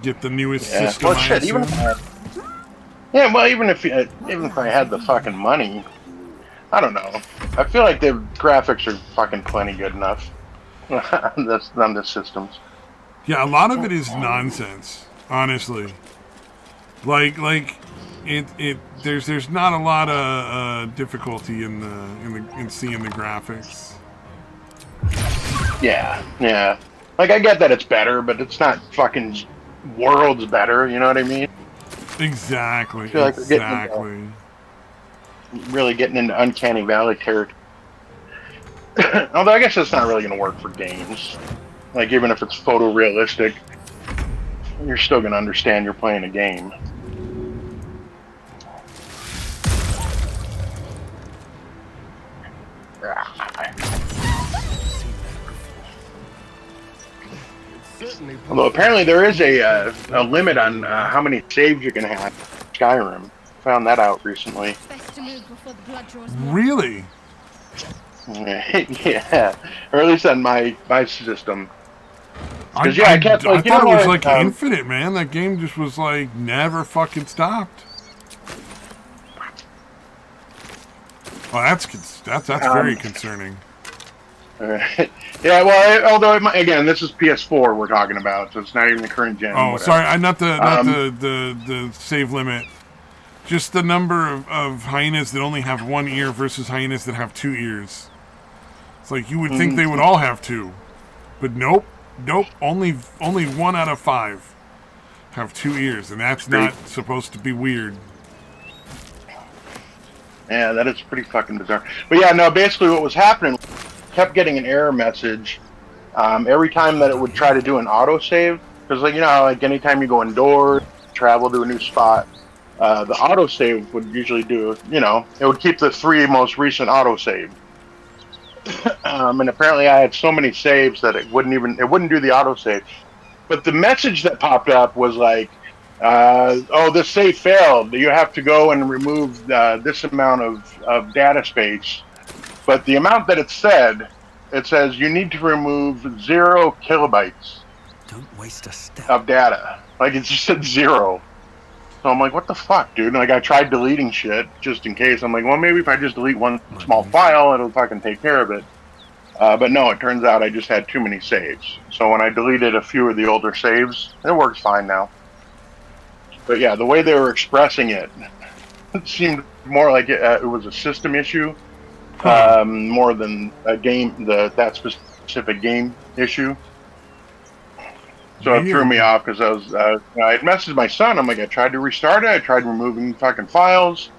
get the newest Yeah. system. Well, shit. Even if I had the fucking money, I don't know. I feel like the graphics are fucking plenty good enough. on the systems. Yeah, a lot of it is nonsense, honestly. Like there's not a lot of difficulty in seeing the graphics. Yeah. Like I get that it's better, but it's not fucking worlds better. You know what I mean? Exactly. I feel like we're getting Exactly. Really getting into Uncanny Valley territory. Although I guess that's not really going to work for games. Like even if it's photorealistic, you're still going to understand you're playing a game. Although apparently there is a limit on how many saves you can have in Skyrim. Found that out recently. Best to move before the blood draws more. Really? Yeah, or at least on my system. I 'Cause, yeah, I kept, like, you thought know it was what, like infinite, man. That game just was like never fucking stopped. Well, that's very concerning. Yeah, well, although again, this is PS4 we're talking about, so it's not even the current gen. Oh, whatever. sorry, not the save limit. Just the number of hyenas that only have one ear versus hyenas that have two ears. It's like you would think they would all have two, but nope. Only 1 out of 5 have two ears, and that's not supposed to be weird. Yeah, that is pretty fucking bizarre. But yeah, no, basically what was happening, kept getting an error message every time that it would try to do an autosave. Because, like, you know, like anytime you go indoors, travel to a new spot, the autosave would usually do, it would keep the 3 most recent autosave. And apparently I had so many saves that it wouldn't do the autosave. But the message that popped up was like, oh, this save failed. You have to go and remove this amount of data space. But the amount that it says you need to remove 0 kilobytes Don't waste a step. of data. Like, it just said 0. So I'm like, what the fuck, dude? And like, I tried deleting shit just in case. I'm like, well, maybe if I just delete one small file, it'll fucking take care of it. But no, it turns out I just had too many saves. So when I deleted a few of the older saves, it works fine now. But yeah, the way they were expressing it, it seemed more like it was a system issue, more than a game, that specific game issue. So it threw me off because I had messaged my son. I'm like, I tried to restart it. I tried removing fucking files.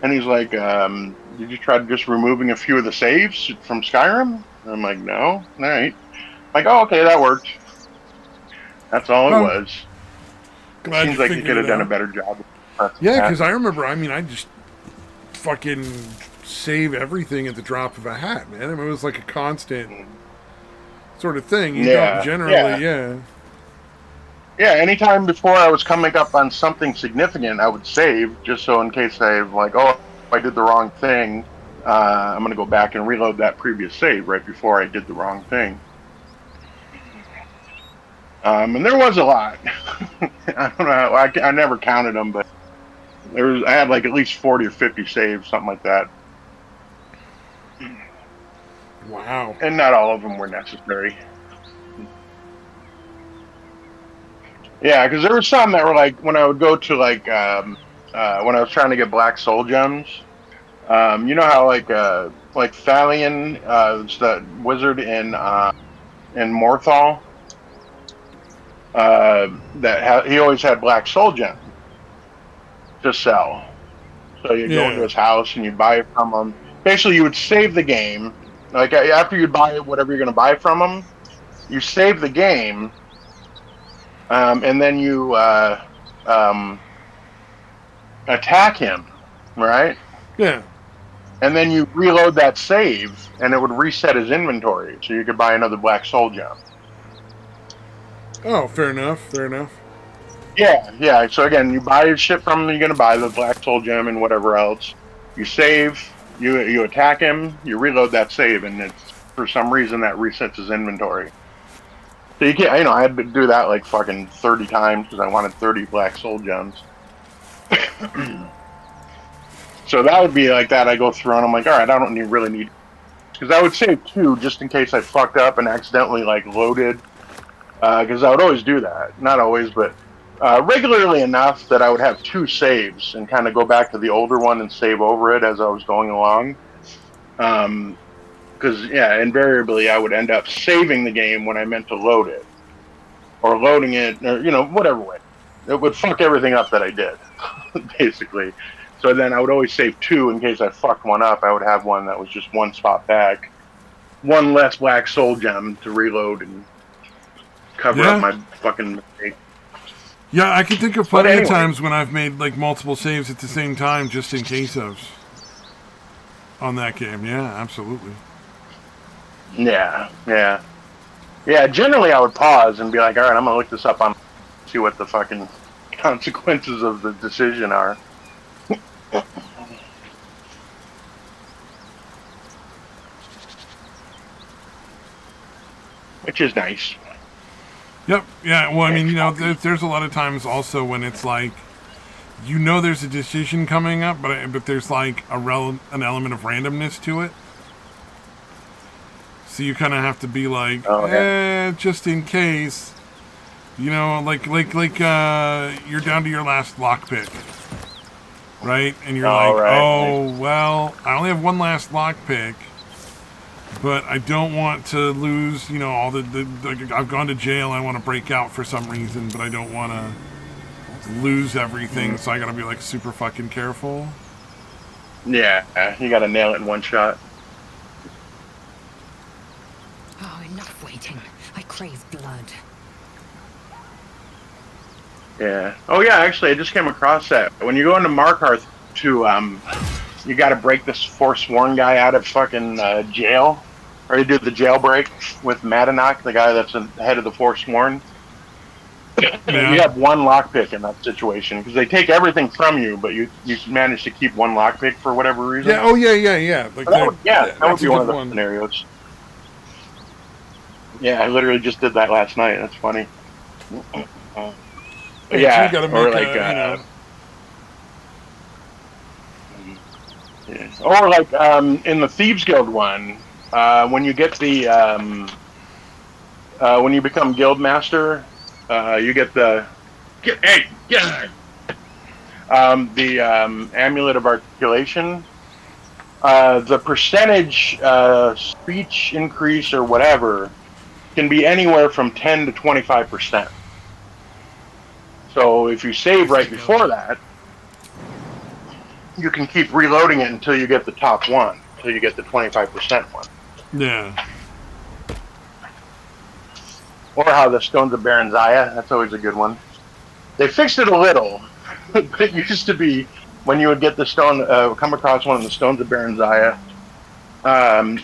And he's like, did you try just removing a few of the saves from Skyrim? And I'm like, no. All right. I'm like, oh, okay, that worked. That's all it was. Glad Seems like you could have done a better job. Yeah, because I remember, I just fucking save everything at the drop of a hat, man. I mean, it was like a constant sort of thing. You don't generally, Yeah, anytime before I was coming up on something significant, I would save, just so in case I like, oh, I did the wrong thing, I'm going to go back and reload that previous save right before I did the wrong thing. And there was a lot. I don't know, I never counted them, but I had like at least 40 or 50 saves, something like that. Wow. And not all of them were necessary. Yeah, because there were some that were like, when I would go to like, when I was trying to get Black Soul Gems, you know how like Thalion, it's the wizard in Morthal, he always had Black Soul Gems to sell. So you'd go into his house and you'd buy it from him. Basically, you would save the game. Like, after you'd buy whatever you're going to buy from him, you save the game. And then you attack him, right? Yeah. And then you reload that save, and it would reset his inventory, so you could buy another Black Soul Gem. Oh, fair enough. Fair enough. Yeah. So again, you buy your shit from him, you're gonna buy the Black Soul Gem and whatever else. You save, you attack him, you reload that save, and it's, for some reason, that resets his inventory. So you can't, I had to do that like fucking 30 times because I wanted 30 Black Soul Gems. So that would be like that. I go through and I'm like, all right, I don't really need, because I would save 2 just in case I fucked up and accidentally like loaded. Because I would always do that, not always, but regularly enough that I would have 2 saves and kind of go back to the older one and save over it as I was going along. Because, invariably I would end up saving the game when I meant to load it. Or loading it, or, whatever way. It would fuck everything up that I did, basically. So then I would always save 2 in case I fucked one up. I would have one that was just 1 spot back. 1 less Black Soul Gem to reload and cover up my fucking mistake. Yeah, I can think of plenty of times when I've made like multiple saves at the same time just in case of on that game. Yeah, absolutely. Yeah. Generally, I would pause and be like, "All right, I'm gonna look this up on, see what the fucking consequences of the decision are." Which is nice. Yep. Yeah. Well, I mean, there's a lot of times also when it's like, there's a decision coming up, but there's like an element of randomness to it. So you kind of have to be like, just in case, like you're down to your last lockpick, right? And you're well, I only have 1 last lockpick, but I don't want to lose, all the I've gone to jail. I want to break out for some reason, but I don't want to lose everything. So I got to be like super fucking careful. Yeah, you got to nail it in 1 shot. Oh, enough waiting. I crave blood. Yeah. Oh yeah, actually, I just came across that. When you go into Markarth you got to break this Forsworn guy out of fucking jail, or you do the jailbreak with Madanach, the guy that's the head of the Forsworn. And you Yeah. have one lockpick in that situation because they take everything from you, but you manage to keep one lockpick for whatever reason. Yeah. Oh yeah. Yeah. Yeah. Like So that would that's be a one good of the one. scenarios. Yeah, I literally just did that last night. That's funny. Yeah. So you Yeah, got to or make like a yeah. Or like in the Thieves Guild one, when you get the when you become guild master, you get the amulet of articulation. The percentage speech increase or whatever can be anywhere from 10 to 25%. So if you save right before that, you can keep reloading it until you get the top one, until you get the 25% one. yeah. Or how the Stones of Baranzaya, that's always a good one. They fixed it a little, but it used to be when you would get the stone, come across one of the Stones of Baranzaya,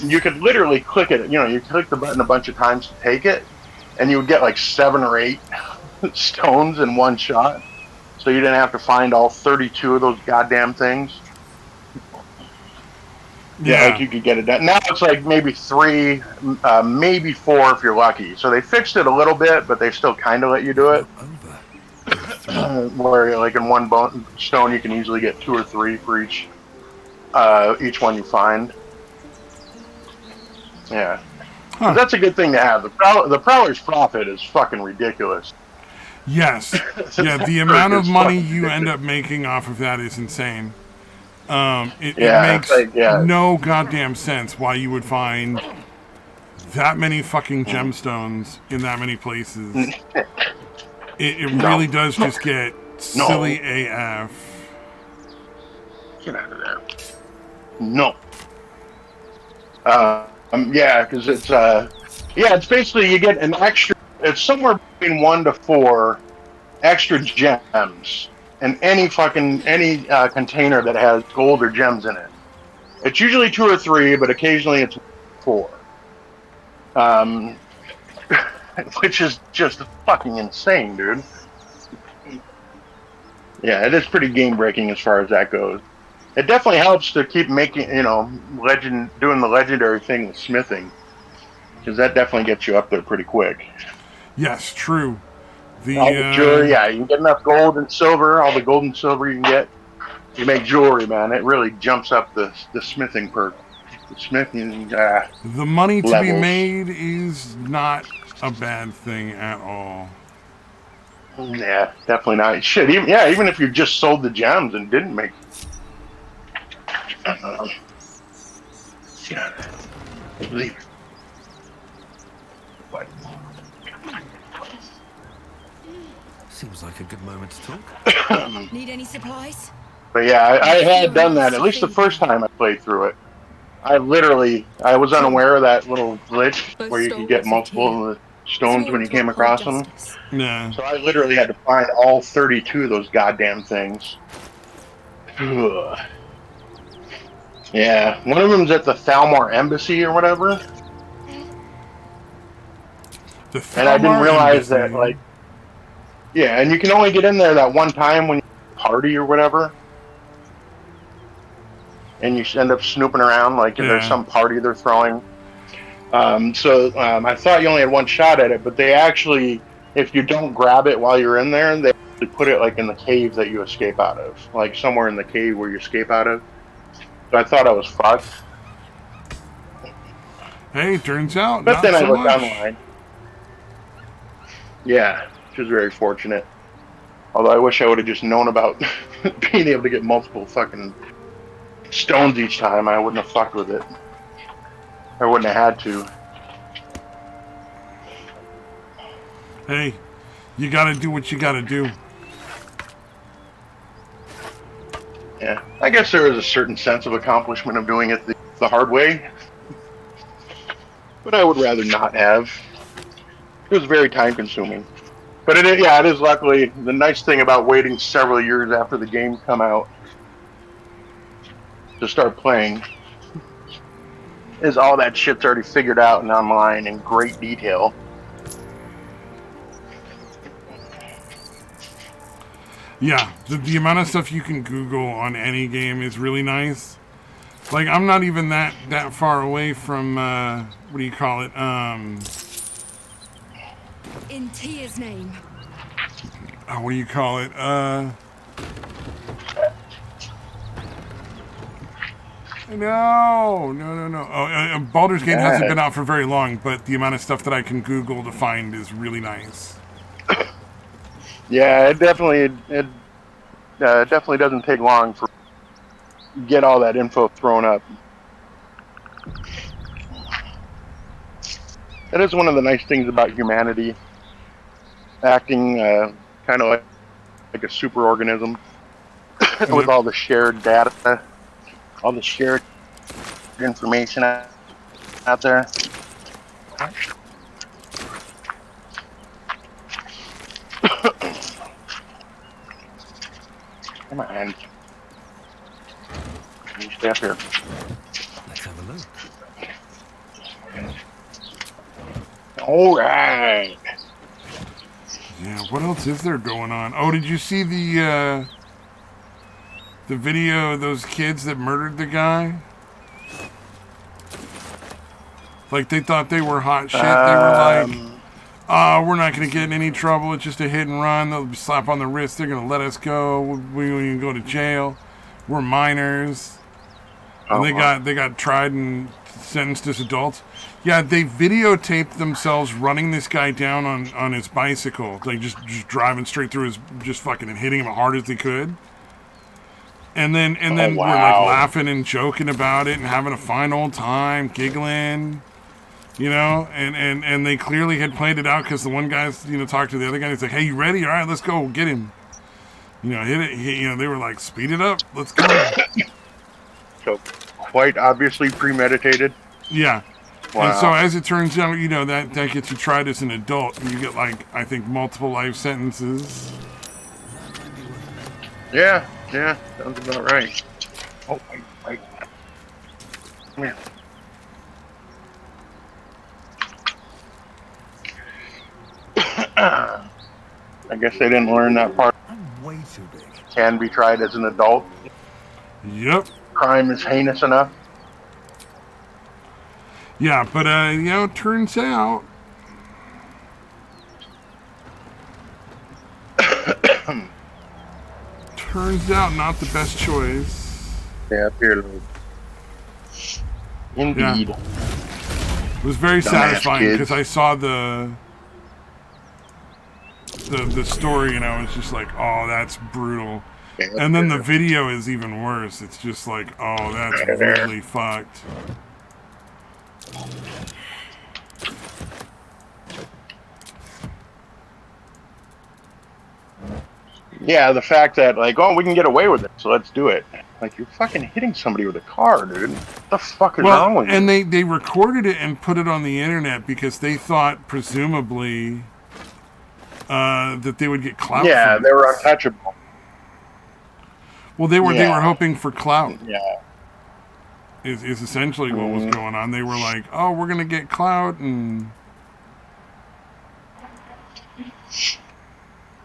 you could literally click it, you click the button a bunch of times to take it, and you would get like 7 or 8 stones in one shot. So you didn't have to find all 32 of those goddamn things. Yeah, like you could get it done. Now it's like maybe 3, maybe 4 if you're lucky. So they fixed it a little bit, but they still kind of let you do it. Over. Where like in one stone you can easily get 2 or 3 for each one you find. Yeah, Huh. that's a good thing to have. The Prowler's Profit is fucking ridiculous. Yes. Yeah. The amount of money you end up making off of that is insane. It makes no goddamn sense why you would find that many fucking gemstones in that many places. It really does just get silly AF. Get out of there. No. Yeah, because it's basically you get an extra. It's somewhere between 1 to 4 extra gems in any container that has gold or gems in it. It's usually 2 or 3, but occasionally it's 4. Which is just fucking insane, dude. Yeah, it is pretty game breaking as far as that goes. It definitely helps to keep making, doing the legendary thing with smithing, because that definitely gets you up there pretty quick. Yes, true. All the jewelry, yeah, you can get enough gold and silver. All the gold and silver you can get, you make jewelry, man. It really jumps up the smithing perk. The smithing. The money to levels. be made is not a bad thing at all. Yeah, definitely not. Shit, even if you just sold the gems and didn't make. Leave. What? Seems like a good moment to talk. Need any supplies? But yeah, I had done that at least the first time I played through it. I was unaware of that little glitch where you could get multiple stones when you came across them. Yeah. So I literally had to find all 32 of those goddamn things. Ugh. Yeah, one of them's at the Thalmor Embassy or whatever. And I didn't realize that, like, yeah, and you can only get in there that one time when you party or whatever. And you end up snooping around, like if there's some party they're throwing. So I thought you only had one shot at it, but they actually, if you don't grab it while you're in there, they actually put it like in the cave that you escape out of, like somewhere in the cave where you escape out of. So I thought I was fucked. Hey, turns out, but not then so I looked much. online. Yeah, which was very fortunate. Although I wish I would have just known about being able to get multiple fucking stones each time. I wouldn't have fucked with it. I wouldn't have had to. Hey, you gotta do what you gotta do. Yeah, I guess there is a certain sense of accomplishment of doing it the hard way. But I would rather not have. It was very time consuming. But it is luckily the nice thing about waiting several years after the games come out to start playing is all that shit's already figured out and online in great detail. Yeah, the amount of stuff you can Google on any game is really nice. Like, I'm not even that far away from, what do you call it? In Tia's name. Oh, what do you call it? No. Oh, Baldur's Gate hasn't been out for very long, but the amount of stuff that I can Google to find is really nice. Yeah, it definitely doesn't take long for get all that info thrown up. That is one of the nice things about humanity, acting kind of like a superorganism with all the shared data, all the shared information out there. Come on. You stay up here. Let's have a look. All right. Yeah, what else is there going on? Oh, did you see the video of those kids that murdered the guy? Like, they thought they were hot shit. They were like, we're not going to get in any trouble. It's just a hit and run. They'll slap on the wrist. They're going to let us go. We won't even go to jail. We're minors. And they got tried and sentenced as adults. Yeah, they videotaped themselves running this guy down on his bicycle. Like, just driving straight through his, just fucking and hitting him as hard as they could. And then we're like laughing and joking about it and having a fine old time, giggling. You know, and they clearly had planned it out because the one guy's, talked to the other guy. He's like, "Hey, you ready? All right, let's go. Get him." Hit it. They were like, "Speed it up. Let's go." So, quite obviously premeditated. Yeah. Wow. And so, as it turns out, that gets you tried as an adult. And you get, like, I think, multiple life sentences. Yeah, sounds about right. Oh, wait. Come here. I guess they didn't learn that part. I'm way too big. Can be tried as an adult. Yep. Crime is heinous enough. Yeah, but, turns out... turns out not the best choice. Yeah, appear indeed. Yeah. It was very satisfying because I saw the story and I was just like, oh, that's brutal. Yeah, and then the video is even worse. It's just like, oh, that's really fucked. Yeah, the fact that, like, oh, we can get away with it, so let's do it. Like, you're fucking hitting somebody with a car, dude. What the fuck is wrong with you? And they recorded it and put it on the internet because they thought, presumably, that they would get clout. Yeah, they were untouchable. Well, they were hoping for clout. Yeah. Is essentially what was going on. They were like, oh, we're going to get clout, and...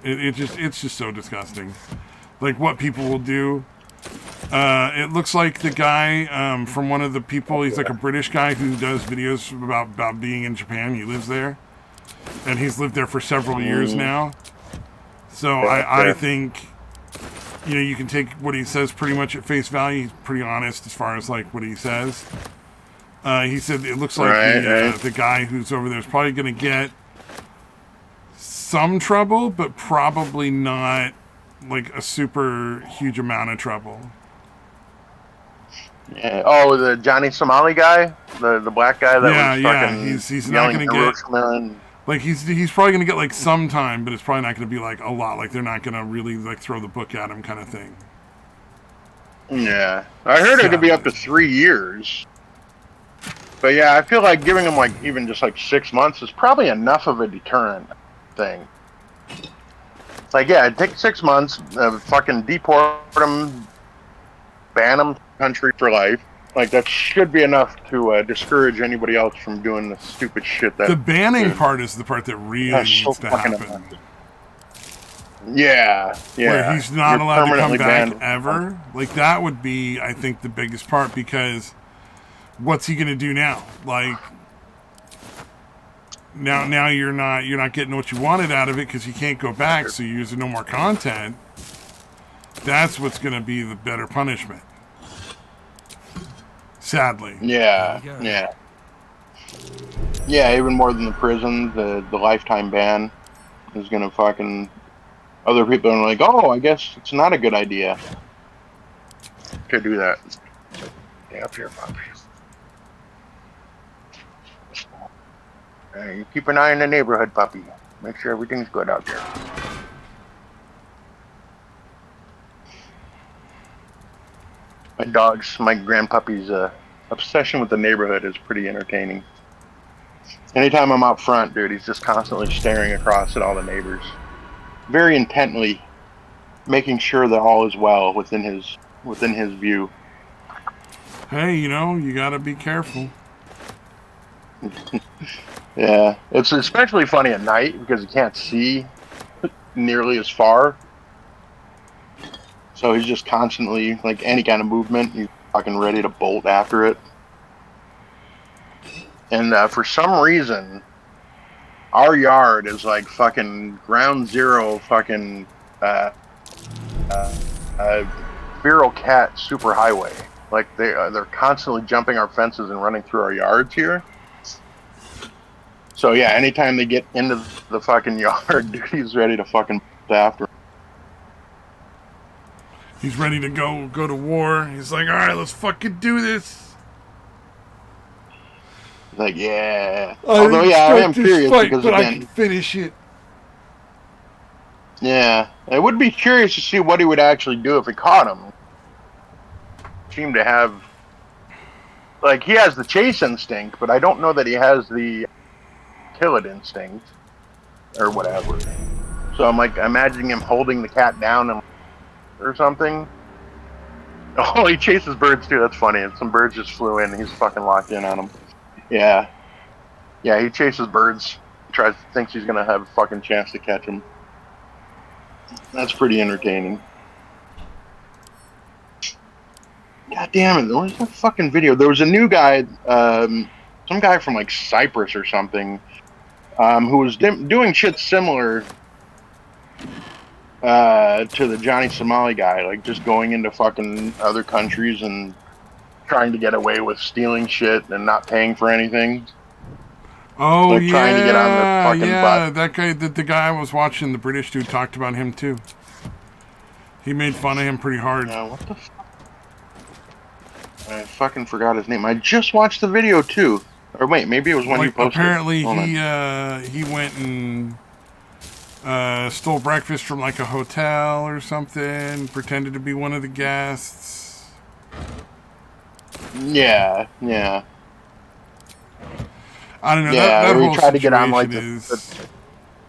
It's just so disgusting. Like, what people will do. It looks like the guy from one of the people, he's like a British guy who does videos about being in Japan. He lives there. And he's lived there for several years now. So I think, you can take what he says pretty much at face value. He's pretty honest as far as, like, what he says. He said it looks like the guy who's over there is probably going to get some trouble, but probably not like a super huge amount of trouble. Yeah. Oh, the Johnny Somali guy, the black guy that was fucking he's not going to get like he's probably going to get like some time, but it's probably not going to be like a lot. Like they're not going to really like throw the book at him, kind of thing. Yeah, I heard it could be up to 3 years. But yeah, I feel like giving him like even just like 6 months is probably enough of a deterrent thing. Like, yeah, it'd take 6 months, fucking deport them, ban them country for life. Like, that should be enough to discourage anybody else from doing the stupid shit that... The banning part is the part that really That's needs so to fucking happen. obnoxious. Yeah, yeah. Where he's not You're allowed to come permanently back banned. ever. Like, that would be, I think, the biggest part, because what's he going to do now? Like, now you're not getting what you wanted out of it because you can't go back, so you're using no more content. That's what's going to be the better punishment. Sadly. Yeah, yeah. Yeah, even more than the prison, the lifetime ban is gonna fucking... Other people are like, oh, I guess it's not a good idea to do that. Stay up here, puppy. You keep an eye on the neighborhood, puppy. Make sure everything's good out there. My grandpuppy's obsession with the neighborhood is pretty entertaining. Anytime I'm out front, dude, he's just constantly staring across at all the neighbors, very intently, making sure that all is well within his view. Hey, you gotta be careful. Yeah, it's especially funny at night because you can't see nearly as far. So he's just constantly, like, any kind of movement, he's fucking ready to bolt after it. And for some reason, our yard is like fucking ground zero fucking feral cat superhighway. Like, they're constantly jumping our fences and running through our yards here. So yeah, anytime they get into the fucking yard, dude, he's ready to fucking after. He's ready to go to war. He's like, all right, let's fucking do this. Like, yeah. Although, yeah, I am curious because, but again, I can finish it. Yeah, I would be curious to see what he would actually do if he caught him. Seem to have, like, he has the chase instinct, but I don't know that he has the kill it instinct or whatever. So I'm like imagining him holding the cat down and or something. Oh, he chases birds too. That's funny. And some birds just flew in. And he's fucking locked in on them. Yeah, yeah. He chases birds. Thinks he's gonna have a fucking chance to catch them. That's pretty entertaining. God damn it! Where's that fucking video? There was a new guy, some guy from like Cyprus or something, who was doing shit similar to the Johnny Somali guy, like just going into fucking other countries and trying to get away with stealing shit and not paying for anything. Oh, like yeah, trying to get on the fucking bus. That guy, the guy I was watching, the British dude, talked about him too. He made fun of him pretty hard. What the fuck? I fucking forgot his name. I just watched the video too. Or wait, maybe it was when you posted. Apparently he went and stole breakfast from like a hotel or something, pretended to be one of the guests. Yeah, yeah. I don't know. Yeah, that we whole tried to get on like is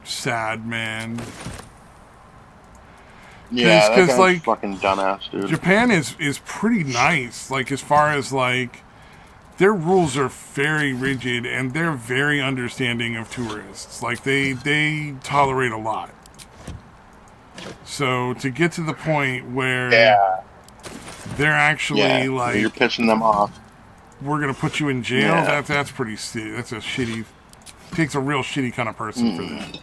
sad, man. Yeah, that guy's like fucking dumbass, dude. Japan is pretty nice. Like as far as like their rules are very rigid and they're very understanding of tourists. Like they tolerate a lot. So to get to the point where they're actually like you're pissing them off. We're gonna put you in jail. Yeah. That's pretty. That's a shitty. Takes a real shitty kind of person for that.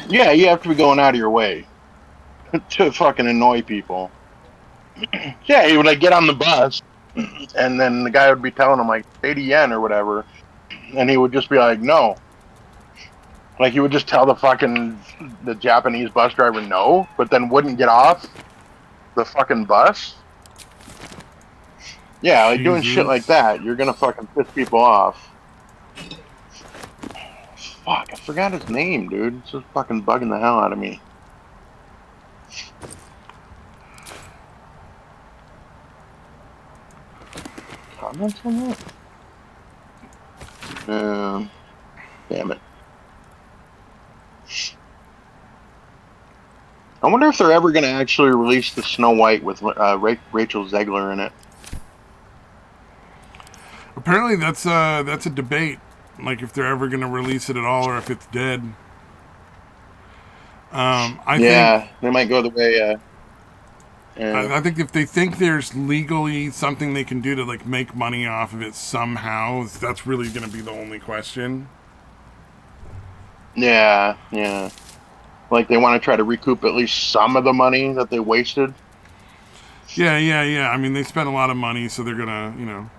Yeah, you have to be going out of your way to fucking annoy people. Yeah, he would like get on the bus, and then the guy would be telling him like 80 yen or whatever, and he would just be like, no. Like he would just tell the Japanese bus driver no, but then wouldn't get off the fucking bus. Yeah, like doing shit like that, you're gonna fucking piss people off. Fuck, I forgot his name, dude. It's just fucking bugging the hell out of me. Comments on that? Damn it. I wonder if they're ever going to actually release the Snow White with Rachel Zegler in it. Apparently, that's a debate. Like if they're ever going to release it at all, or if it's dead. I think They might go the way. I think if they think there's legally something they can do to like make money off of it somehow, that's really going to be the only question. Yeah. Like they want to try to recoup at least some of the money that they wasted. Yeah. I mean, they spent a lot of money, so they're gonna,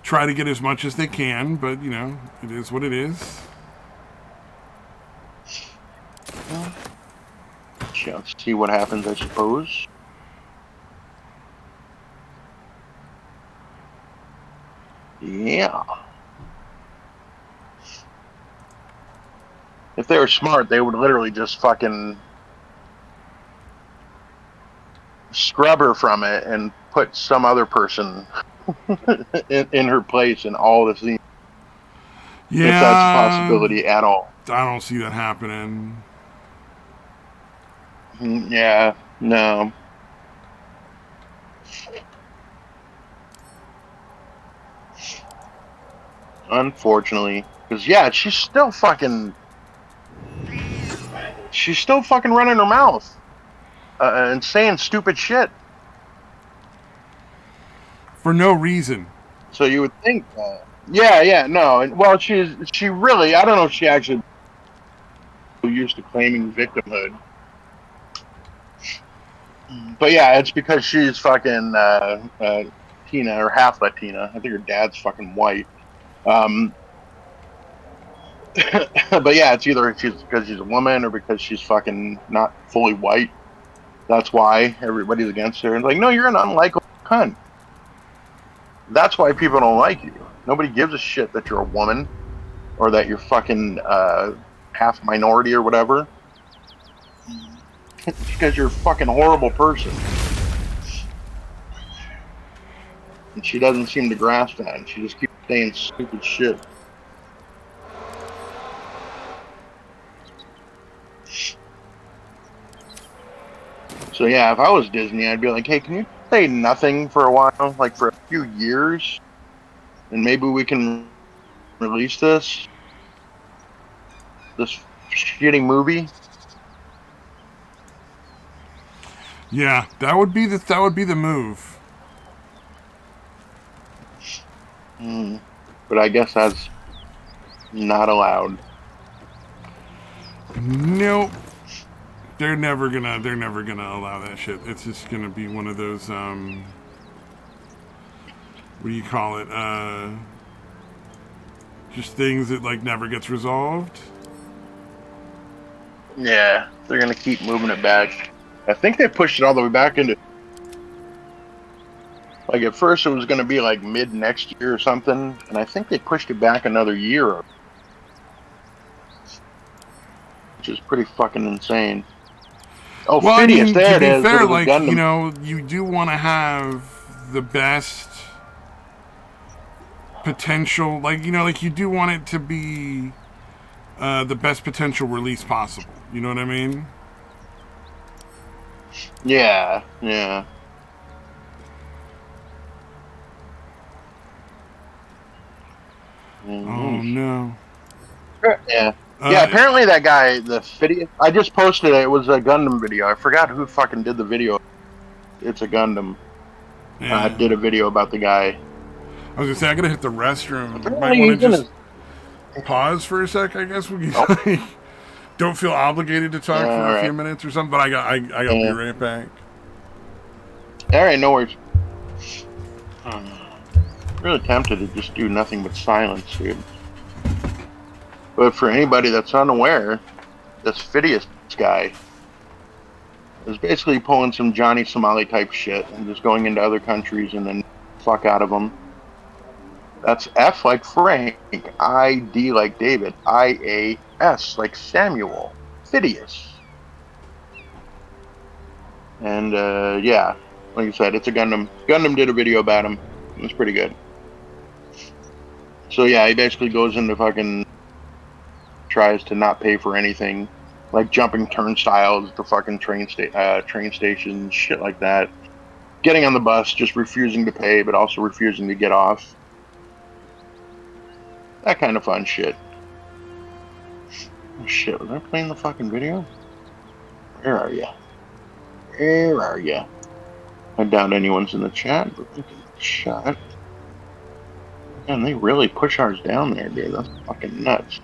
try to get as much as they can. But it is what it is. Well, let's see what happens, I suppose. Yeah. If they were smart, they would literally just fucking scrub her from it and put some other person in her place in all the scenes. Yeah, if that's a possibility at all. I don't see that happening. Yeah, no. Unfortunately, because she's still fucking running her mouth and saying stupid shit For no reason. So you would think, no. Well, she really, I don't know if she actually used to claiming victimhood. But yeah, it's because she's fucking Tina, or half Latina. I think her dad's fucking white. But yeah, it's either because she's a woman or because she's fucking not fully white. That's why everybody's against her. And it's like, no, you're an unlikable cunt. That's why people don't like you. Nobody gives a shit that you're a woman or that you're fucking half minority or whatever. It's because you're a fucking horrible person. And she doesn't seem to grasp that. And she just keeps saying stupid shit. So yeah, if I was Disney, I'd be like, hey, can you say nothing for a while? Like for a few years? And maybe we can release this shitty movie. Yeah, that would be the move. But I guess that's not allowed. Nope. They're never gonna allow that shit. It's just gonna be one of those what do you call it? Just things that like never gets resolved. Yeah, they're gonna keep moving it back. I think they pushed it all the way back into, like, at first it was gonna be like mid next year or something, and I think they pushed it back another year, which is pretty fucking insane. Oh, well, Phineas, I mean, there to it be is. fair, Look like, at the Gundam. you do want to have the best potential, like, like you do want it to be the best potential release possible. You know what I mean? Yeah. Oh no. Yeah. Yeah, apparently that guy, the video, I just posted it. It was a Gundam video. I forgot who fucking did the video. It's a Gundam. Yeah. Did a video about the guy. I was gonna say, I gotta hit the restroom. Apparently Might want to he's in just pause for a sec, I guess. We don't feel obligated to talk for a few minutes or something, but I got be right back. All right, no worries. Really tempted to just do nothing but silence, dude. But for anybody that's unaware, this Phineas guy is basically pulling some Johnny Somali type shit and just going into other countries and then fuck out of them. That's F like Frank, I-D like David, I-A-S like Samuel, Phineas. And yeah, like I said, it's a Gundam. Gundam did a video about him. It was pretty good. So yeah, he basically goes into fucking, tries to not pay for anything like jumping turnstiles, the fucking train stations, shit like that. Getting on the bus, just refusing to pay, but also refusing to get off. That kind of fun shit. Oh, shit, was I playing the fucking video? Where are you? Where are you? I doubt anyone's in the chat, but we can shot. Man, they really push ours down there, dude. That's fucking nuts.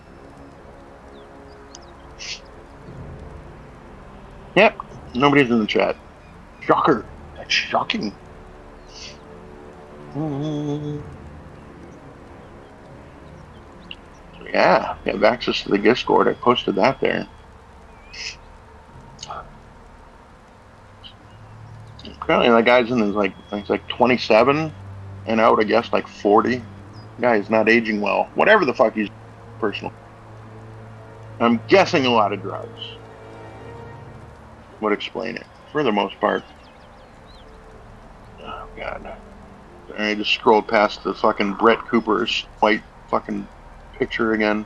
Yep, nobody's in the chat. Shocker. That's shocking. Yeah, you have access to the Discord. I posted that there. Apparently, that guy's in his he's like 27, and I would have guessed like 40. The guy is not aging well. Whatever the fuck he's personal. I'm guessing a lot of drugs would explain it for the most part. Oh god. I just scrolled past the fucking Brett Cooper's white fucking picture again.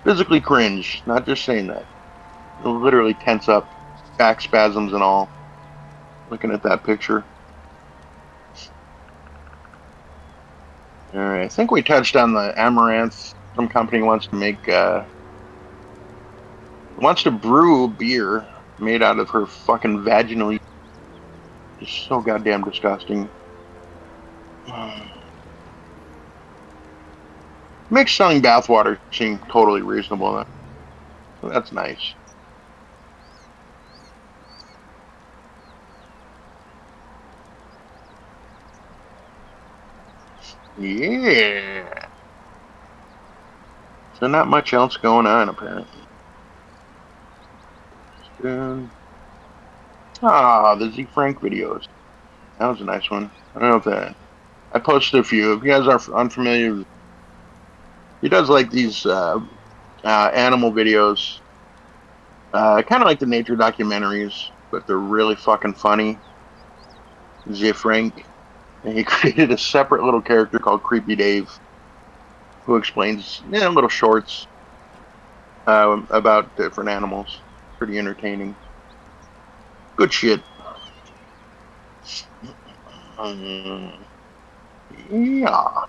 Physically cringe, not just saying that. It'll literally tense up, back spasms and all. Looking at that picture. Alright, I think we touched on the amaranth. Some company wants to make, wants to brew beer made out of her fucking vaginal. Just so goddamn disgusting. Makes selling bathwater seem totally reasonable, then. So that's nice. Yeah. So not much else going on, apparently. The Z Frank videos. That was a nice one. I don't know if that. I posted a few. If you guys are unfamiliar, he does like these animal videos, kind of like the nature documentaries, but they're really fucking funny. Z Frank. And he created a separate little character called Creepy Dave, who explains little shorts about different animals. Pretty entertaining. Good shit. Yeah.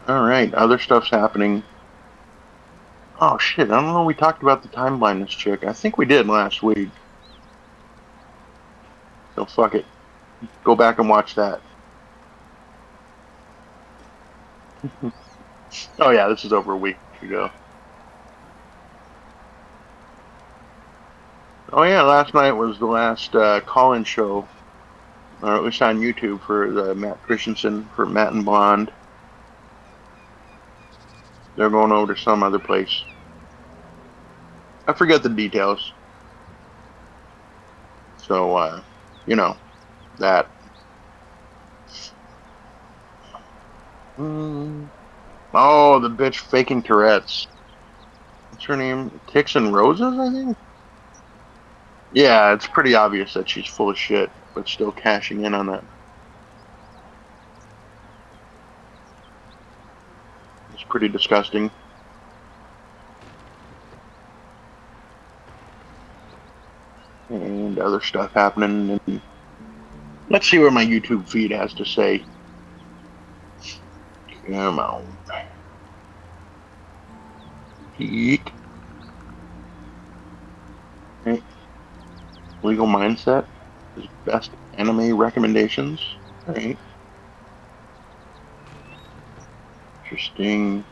All right, other stuff's happening. Oh shit, I don't know. We talked about the time blindness chick. I think we did last week. So fuck it. Go back and watch that. Oh yeah, this is over a week ago. Oh yeah, last night was the last call-in show, or at least on YouTube, for the Matt Christensen, for Matt and Blonde. They're going over to some other place. I forget the details. So, you know, that. Oh, the bitch faking Tourette's. What's her name? Kicks and Roses, I think? Yeah, it's pretty obvious that she's full of shit, but still cashing in on that. It's pretty disgusting. And other stuff happening. And let's see what my YouTube feed has to say. Come on. Peek. Okay. Legal Mindset. His best anime recommendations. Alright. Interesting.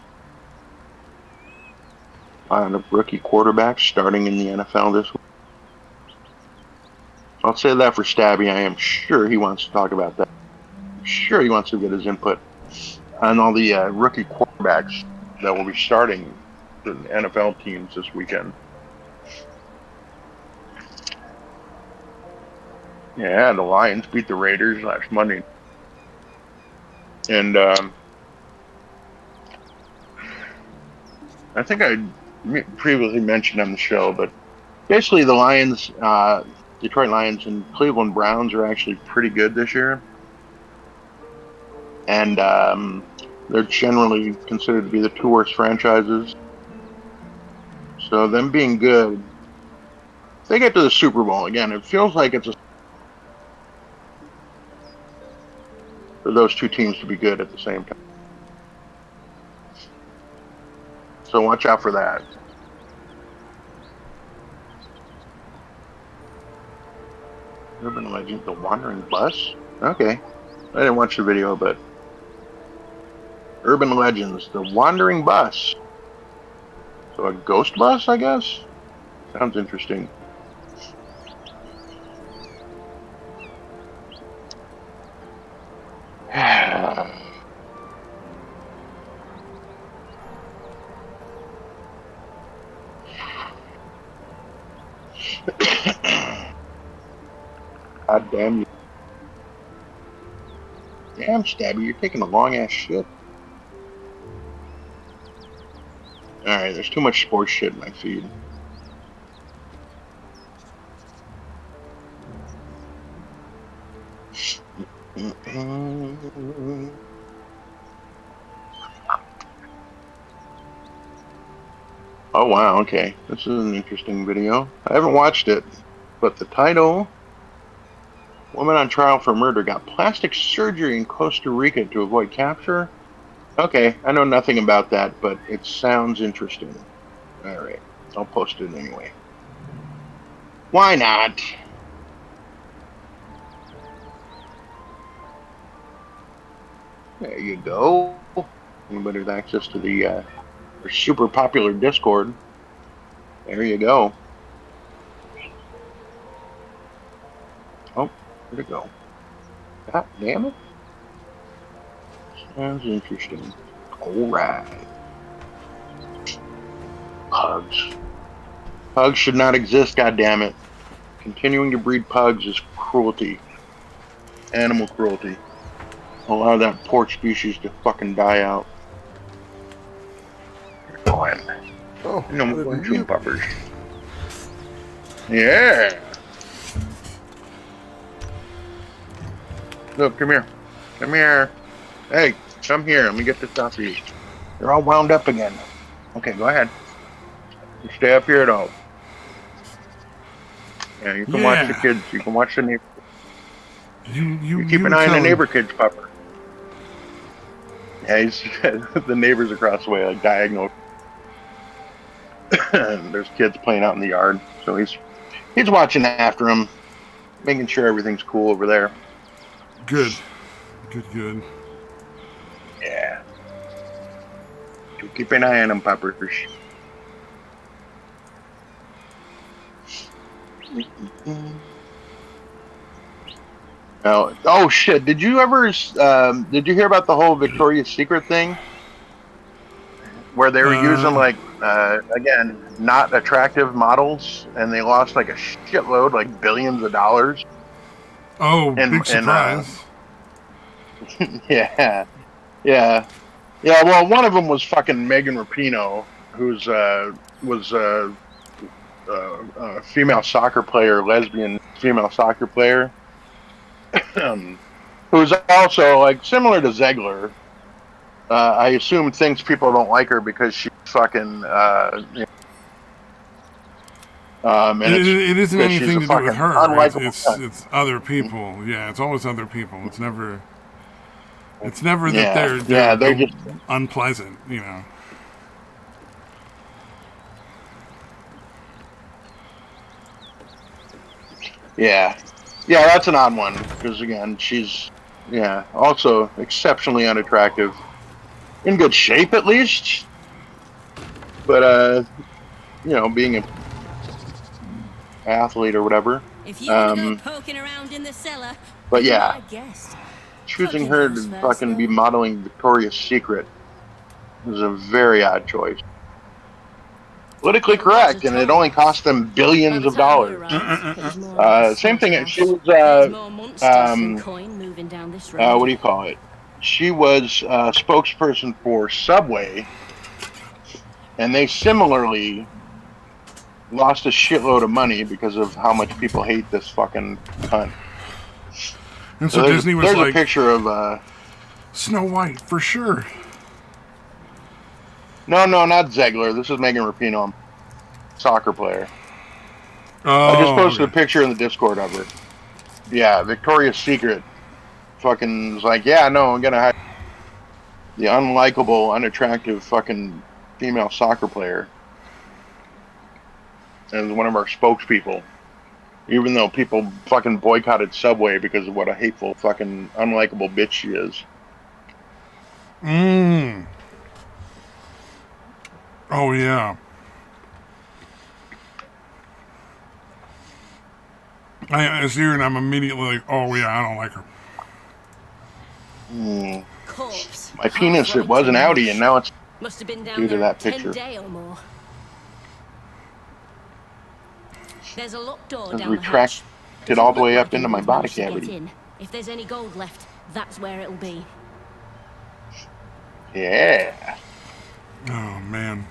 On a rookie quarterback starting in the NFL this week. I'll say that for Stabby. I am sure he wants to talk about that. I'm sure he wants to get his input on all the rookie quarterbacks that will be starting the NFL teams this weekend. Yeah, the Lions beat the Raiders last Monday. And I think I previously mentioned on the show, but basically the Lions Detroit Lions and Cleveland Browns are actually pretty good this year. And they're generally considered to be the two worst franchises. So them being good, if they get to the Super Bowl again, it feels like it's for those two teams to be good at the same time. So watch out for that. Urban Legend, The Wandering Bus? Okay. I didn't watch the video, but Urban Legends, The Wandering Bus. So a ghost bus, I guess? Sounds interesting. God damn you. Damn, Stabby, you're taking a long ass shit. Alright, there's too much sports shit in my feed. Oh wow, okay. This is an interesting video. I haven't watched it, but the title, Woman on Trial for Murder got plastic surgery in Costa Rica to avoid capture. Okay, I know nothing about that, but it sounds interesting. Alright, I'll post it anyway. Why not? There you go. Anybody with access to the super popular Discord, there you go. Oh, where'd it go? God damn it. Sounds interesting. Alright. Pugs. Pugs should not exist, goddammit. Continuing to breed pugs is cruelty. Animal cruelty. Allow that poor species to fucking die out. Go on. Oh, No more puppers. Yeah. Look, come here. Come here. Hey, come here. Let me get this off of you. You're all wound up again. Okay, go ahead. You stay up here at all. Yeah, you can watch the kids. You can watch the neighbor. You keep an eye on the neighbor kids, pupper. Yeah, he's the neighbors across the way, like diagonal. There's kids playing out in the yard, so he's watching after them, making sure everything's cool over there. Good. Good. Yeah. So keep an eye on them, puppers. Oh shit! Did you hear about the whole Victoria's Secret thing, where they were using like again not attractive models, and they lost like a shitload, like billions of dollars. Oh, big surprise! Yeah. Well, one of them was fucking Megan Rapinoe, who's was a female soccer player, lesbian female soccer player. Who's also like similar to Zegler. I assume thinks people don't like her because she's fucking. And it isn't anything to do with her. It's other people. Yeah, it's always other people. It's never that they're just unpleasant. You know. Yeah, that's an odd one because again, she's also exceptionally unattractive, in good shape at least, but being an athlete or whatever. If you want to go poking around in the cellar, but yeah, choosing her to fucking be modeling Victoria's Secret is a very odd choice. Politically correct, and it only cost them billions of dollars. Same thing. She was what do you call it? She was a spokesperson for Subway, and they similarly lost a shitload of money because of how much people hate this fucking cunt. And so Disney was there's like, a picture of Snow White for sure. no, not Zegler. This is Megan Rapinoe, soccer player. Oh, I just posted okay. a picture in the Discord of her. Yeah, Victoria's Secret fucking was like, yeah, no, I'm gonna hire the unlikable, unattractive fucking female soccer player as one of our spokespeople. Even though people fucking boycotted Subway because of what a hateful fucking unlikable bitch she is. Oh yeah. I see her and I'm immediately like, oh yeah, I don't like her. Corpse. My penis, it was an Audi, and now it's Must have been down due to there that 10 picture. day or more. There's a locked door It's down the retracted hatch. all the way up Doesn't into look my like body anyone's managed to get cavity. in. If there's any gold left, that's where it'll be. Yeah. Oh man.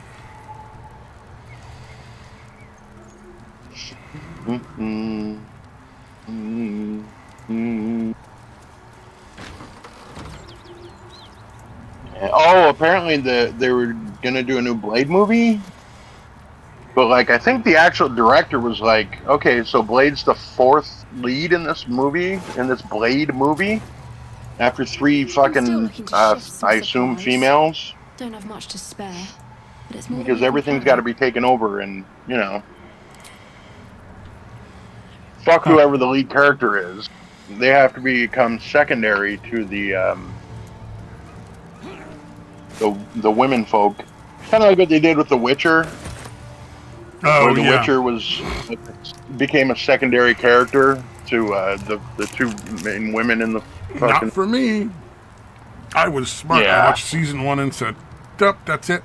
Mm-mm. Mm-mm. Oh, apparently they were gonna do a new Blade movie, but like I think the actual director was like, okay, so Blade's the fourth lead in this movie, in this Blade movie, after three I'm still fucking, looking to shift some I assume supplies. females, Don't have much to spare, but it's more than because we can everything's carry. got to be taken over, and you know, fuck whoever the lead character is, they have to become secondary to the women folk, kind of like what they did with The Witcher. Oh where the yeah. Witcher became a secondary character to the two main women in the fucking. Not for me. I was smart. Yeah. I watched season 1 and said, "Yup, that's it."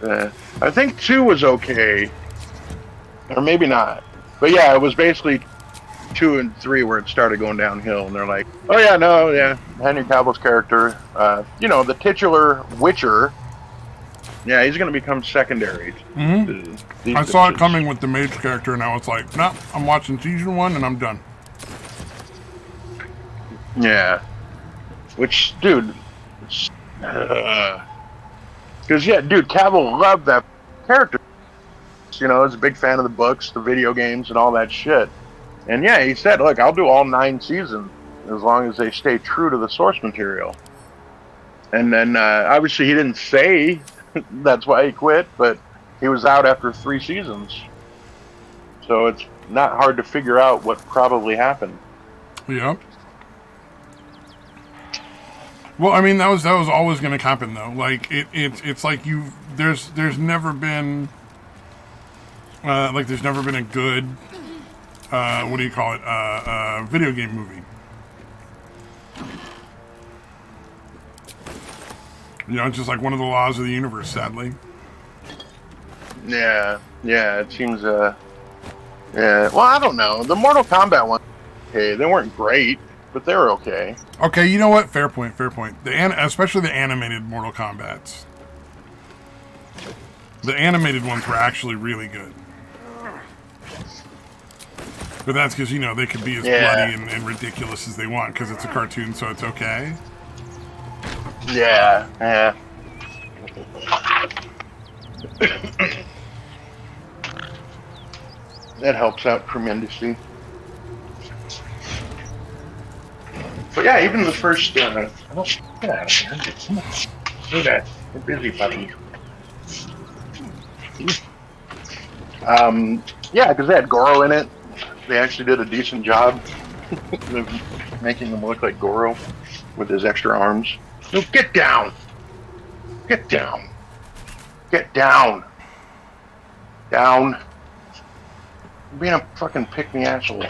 I think 2 was okay, or maybe not. But yeah, it was basically 2 and 3 where it started going downhill, and they're like, "Oh yeah, no, yeah, Henry Cavill's character, the titular Witcher, yeah, he's going to become secondary." I saw it coming with the mage character, and I was like, "No, I'm watching season 1, and I'm done." Yeah. Which, dude, because yeah, dude, Cavill loved that character. You know, he's a big fan of the books, the video games, and all that shit. And yeah, he said, "Look, I'll do all 9 seasons as long as they stay true to the source material." And then obviously he didn't say that's why he quit, but he was out after 3 seasons. So it's not hard to figure out what probably happened. Yep. Well, I mean, that was always going to happen, though. Like it's like there's never been there's never been a good what do you call it video game movie. You know, it's just like one of the laws of the universe, sadly. Yeah, it seems yeah. Well, I don't know. The Mortal Kombat ones, okay, they weren't great, but they were okay. Okay, you know what? Fair point. Especially the animated Mortal Kombats. The animated ones were actually really good. But that's because, you know, they could be as bloody and ridiculous as they want because it's a cartoon, so it's okay. Yeah. That helps out tremendously. But yeah, even the first. Get out of here. Come on. Do that. We're busy, puppy. Yeah, because they had Goro in it. They actually did a decent job of making him look like Goro with his extra arms. No, get down! Get down! Get down! Down! You're being a fucking pick-me asshole.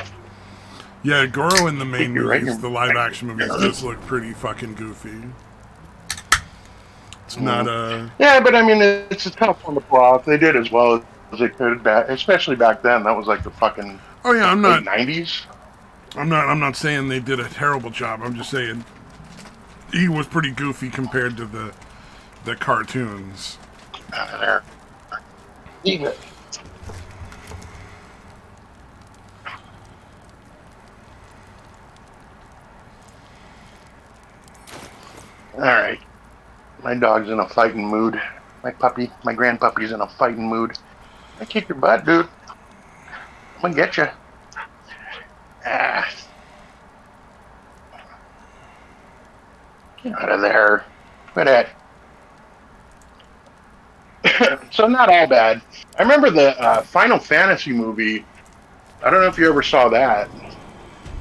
Yeah, Goro in the main You're movies, right. the live-action movies, does look pretty fucking goofy. It's not a... Yeah, but I mean, it's a tough one to pull off. They did as well as they could, especially back then. That was like the fucking Oh yeah, I'm not... 90s. I'm not saying they did a terrible job. I'm just saying he was pretty goofy compared to the cartoons. There. Leave it. All right. My dog's in a fighting mood. My grandpuppy's in a fighting mood. I kick your butt, dude. I'm gonna get you. Ah, get out of there. Quit it. So not all bad. I remember the Final Fantasy movie. I don't know if you ever saw that.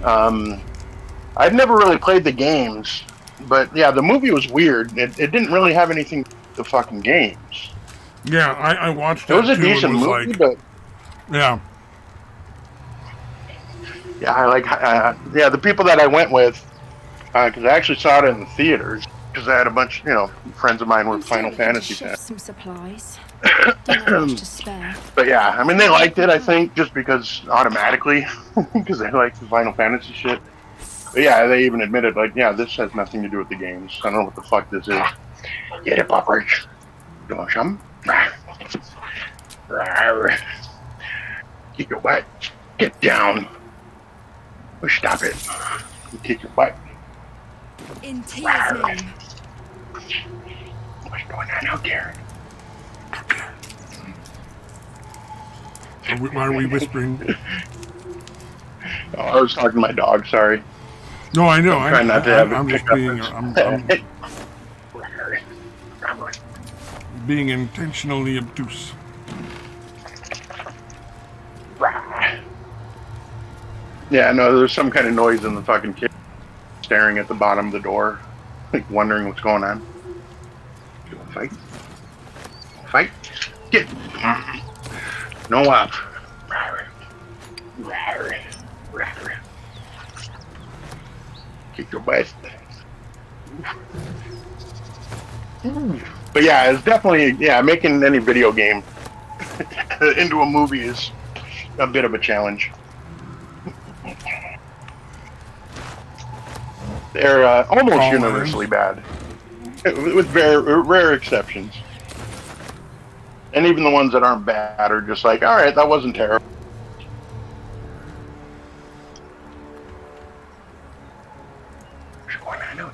I'd never really played the games, but yeah, the movie was weird. It didn't really have anything to do with the fucking games. Yeah, I watched It that was a too and decent was movie, like, but yeah. yeah, I like yeah, the people that I went with, because I actually saw it in the theaters, because I had a bunch, friends of mine were I'm still Final looking to Fantasy shift fans. some supplies. Don't have much to spare. But yeah, I mean, they liked it, I think, just because automatically, because they like the Final Fantasy shit. But yeah, they even admitted, like, yeah, this has nothing to do with the games. I don't know what the fuck this is. Get it, Pupper. You want some? Kick your butt. Get down. Or stop it. You kick your butt. In Tia's name. What's going on out there? Why are we whispering? Oh, I was talking to my dog, sorry. No, I know. I'm trying not to have I'm it just pick up being. its- I'm being intentionally obtuse. Yeah, no, there's some kind of noise in the fucking kid staring at the bottom of the door, like wondering what's going on. You want to fight? Fight? Get! No up. Kick your butt. But yeah, it's definitely, making any video game into a movie is a bit of a challenge. They're almost universally bad, with very rare exceptions. And even the ones that aren't bad are just like, all right, that wasn't terrible.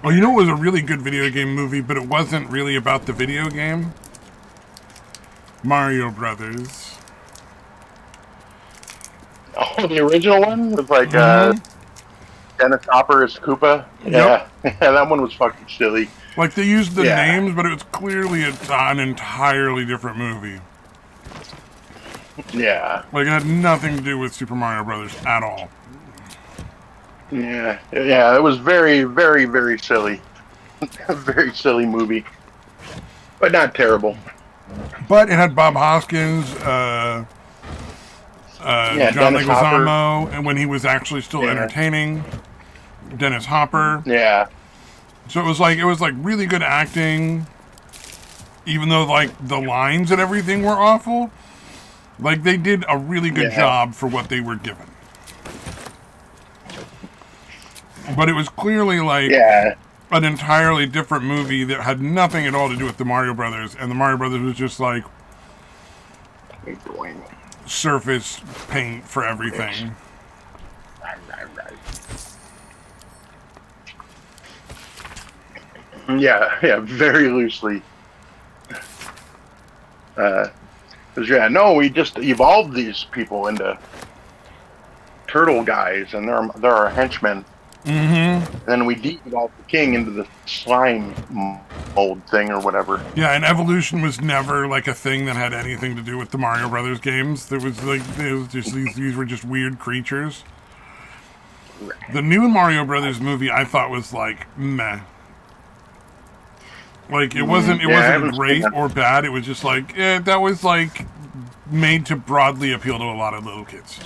Oh, you know, it was a really good video game movie, but it wasn't really about the video game. Mario Brothers. Oh, the original one with like Dennis Hopper as Koopa. Yep. Yeah, that one was fucking silly. Like, they used the Yeah. names, but it was clearly an entirely different movie. Yeah, Like, it had nothing to do with Super Mario Brothers at all. yeah. It was very, very, very silly. A very silly movie, but not terrible. But it had Bob Hoskins, John Dennis Hopper. Leguizamo, and when he was actually still entertaining, Dennis Hopper. Yeah, So it was like really good acting, even though like the lines and everything were awful. Like, they did a really good job for what they were given. But it was clearly like an entirely different movie that had nothing at all to do with the Mario Brothers, and the Mario Brothers was just like surface paint for everything. Yeah, very loosely. Because we just evolved these people into turtle guys, and they're our henchmen. Mm-hmm. And then we de-evolved the king into the slime mold thing or whatever. Yeah, and evolution was never like a thing that had anything to do with the Mario Brothers games. It was just these were just weird creatures. The new Mario Brothers movie I thought was like meh. Like, it wasn't great or bad. It was just like, that was like made to broadly appeal to a lot of little kids.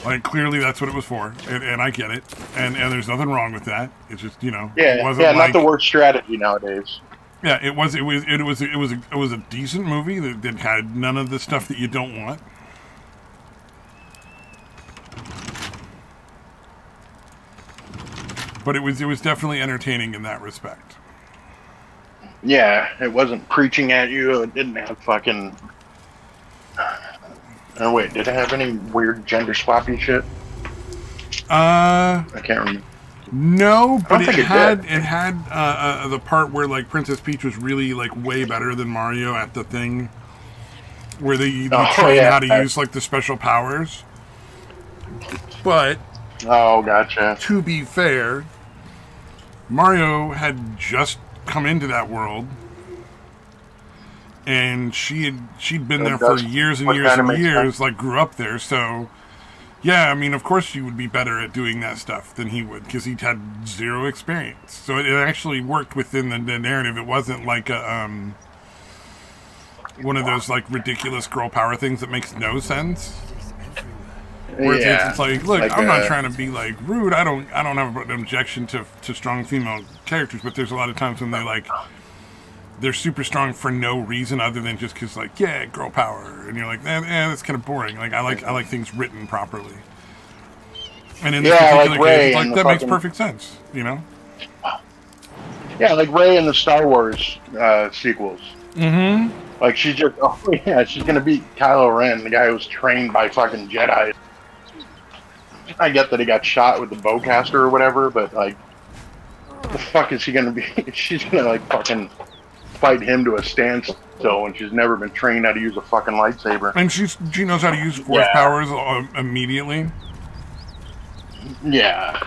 Like, clearly that's what it was for, and I get it, and there's nothing wrong with that. It's just, it wasn't not the worst strategy nowadays. Yeah, it was a decent movie that had none of the stuff that you don't want. But it was definitely entertaining in that respect. Yeah, it wasn't preaching at you. It didn't have fucking. Oh wait, did it have any weird gender swappy shit? I can't remember. No, but think it had did. the part where like Princess Peach was really like way better than Mario at the thing where you Oh train yeah. how to use like the special powers. But Oh, gotcha. to be fair, Mario had just come into that world, and she'd been there for That's years and what years kind of and makes years, sense. like grew up there. So, yeah, I mean, of course she would be better at doing that stuff than he would because he'd had zero experience. So it actually worked within the narrative. It wasn't like a one of those like ridiculous girl power things that makes no sense. Where Yeah. it's like, look, Like, I'm not trying to be like rude. I don't have an objection to strong female characters, but there's a lot of times when they're super strong for no reason other than just because like, yeah, girl power, and you're like, that's kind of boring. Like I like things written properly. And in this Yeah, particular like case, Rey it's like and the that makes fucking perfect sense, you know? yeah, like Rey in the Star Wars sequels. Mm-hmm. Like she's just she's gonna beat Kylo Ren, the guy who was trained by fucking Jedi. I get that he got shot with the bowcaster or whatever, but like, the fuck is she gonna be? She's gonna like fucking fight him to a standstill when she's never been trained how to use a fucking lightsaber. And she knows how to use force Yeah. powers immediately. Yeah.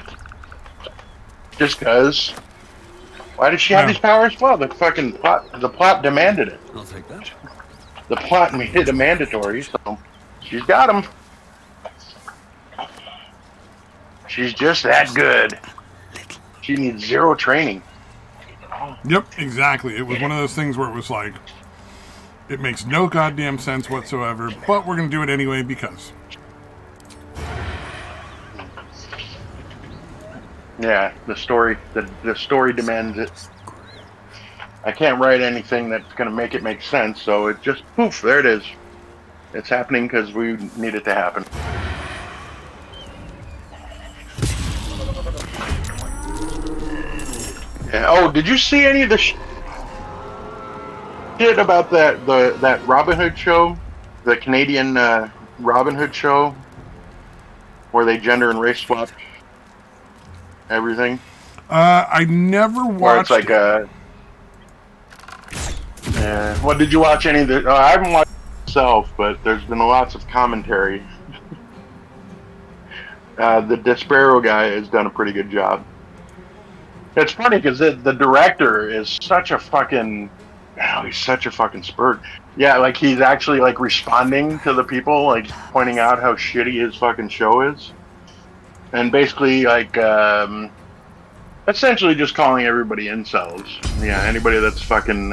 Just cause. Why did she have Yeah. these powers? Well, the plot demanded it. I'll take that. The plot made it mandatory, so she's got them. She's just that good. She needs zero training. Yep, exactly. It was one of those things where it was like, it makes no goddamn sense whatsoever, but we're gonna do it anyway because. Yeah, the story demands it. I can't write anything that's gonna make it make sense, so it just poof, there it is. It's happening because we need it to happen. Yeah. Oh, did you see any of the shit about that Robin Hood show, the Canadian Robin Hood show, where they gender and race swap everything? I never Where it's watched like yeah. Well, did you watch any of the? I haven't watched it myself, but there's been lots of commentary. The Despero guy has done a pretty good job. It's funny because the director is such a fucking. Oh, he's such a fucking spurt. Yeah, like he's actually like responding to the people, like pointing out how shitty his fucking show is, and basically like essentially just calling everybody incels. Yeah, anybody that's fucking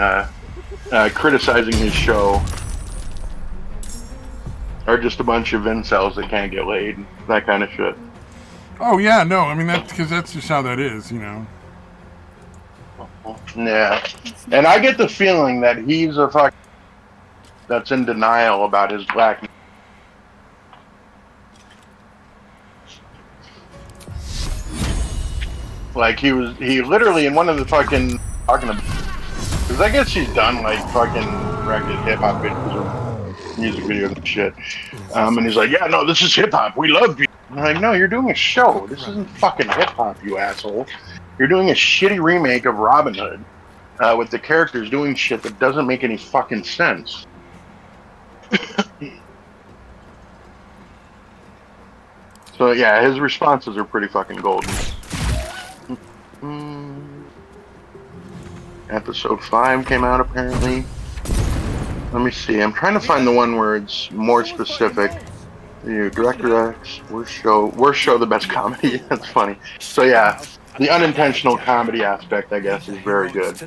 criticizing his show are just a bunch of incels that can't get laid. That kind of shit. Oh yeah, no, I mean that's because that's just how that is, you know. Yeah, and I get the feeling that he's a fuck that's in denial about his black. Like he literally in one of the fucking talking about, because I guess she's done like fucking directed hip hop videos or music videos and shit. And he's like, yeah, no, this is hip hop. We love you. I'm like, no, you're doing a show. This isn't fucking hip hop, you asshole. You're doing a shitty remake of Robin Hood with the characters doing shit that doesn't make any fucking sense. So yeah, his responses are pretty fucking golden. Episode 5 came out apparently. Let me see. I'm trying to find the one where it's more specific. Director X, worst show, the best comedy. That's funny. So yeah, the unintentional comedy aspect, I guess, is very good.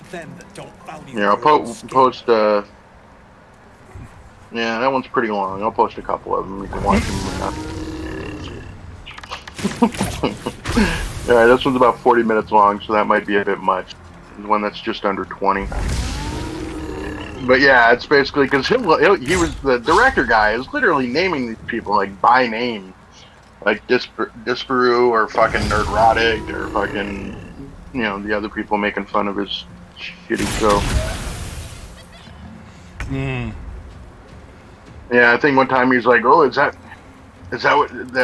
Yeah, I'll post. Yeah, that one's pretty long. I'll post a couple of them. You can watch them. Alright, this one's about 40 minutes long, so that might be a bit much. The one that's just under 20. But yeah, it's basically because he was the director guy is literally naming these people like by name, like Disparu or fucking Nerdrotic or fucking the other people making fun of his shitty show. Yeah, I think one time he was like, "Oh, is that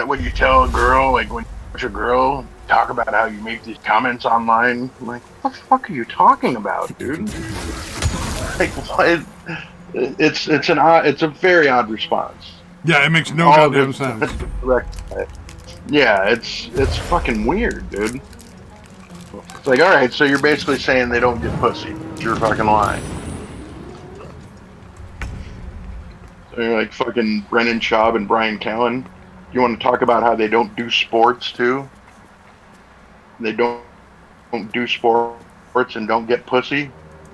what you tell a girl like when a girl talk about how you make these comments online. I'm like, what the fuck are you talking about, dude? Like, what? It's a very odd response. Yeah, it makes no All goddamn this- sense. Yeah, it's fucking weird, dude. It's like, all right, so you're basically saying they don't get pussy. You're fucking lying. So you're like fucking Brennan Schaub and Brian Callen. You want to talk about how they don't do sports too? They don't do sports and don't get pussy,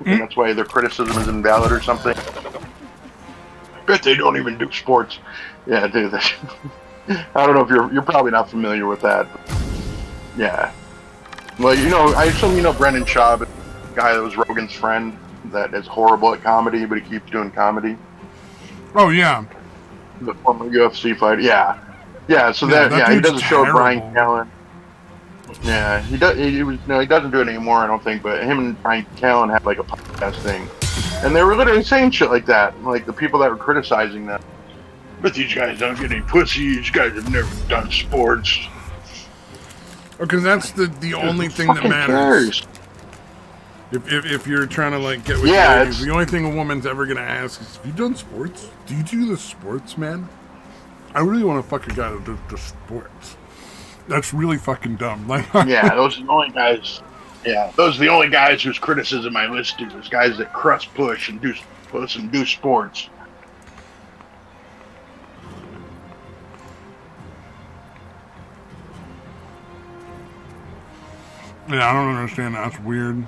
and that's why their criticism is invalid or something. I bet they don't even do sports. Yeah, dude. I don't know if you're probably not familiar with that. But yeah. Well, I assume you know Brennan Schaub, the guy that was Rogan's friend, that is horrible at comedy, but he keeps doing comedy. Oh yeah. The former UFC fighter. Yeah. Yeah. So Yeah, that he does a show with Brian terrible. Callen. Yeah, he does. He doesn't do it anymore, I don't think. But him and Brian Callen had like a podcast thing, and they were literally saying shit like that. Like the people that were criticizing them. But these guys don't get any pussy. These guys have never done sports. Because that's the only thing that Fucking matters. cares? If you're trying to like get with Yeah, ladies, the only thing a woman's ever gonna ask is, "Have you done sports? Do you do the sports, man? I really want to fuck a guy that does the sports." That's really fucking dumb. Like, Yeah, those are the only guys. Yeah, those are the only guys whose criticism I listen to. Is guys that crust push and do sports. yeah, I don't understand that. That's weird.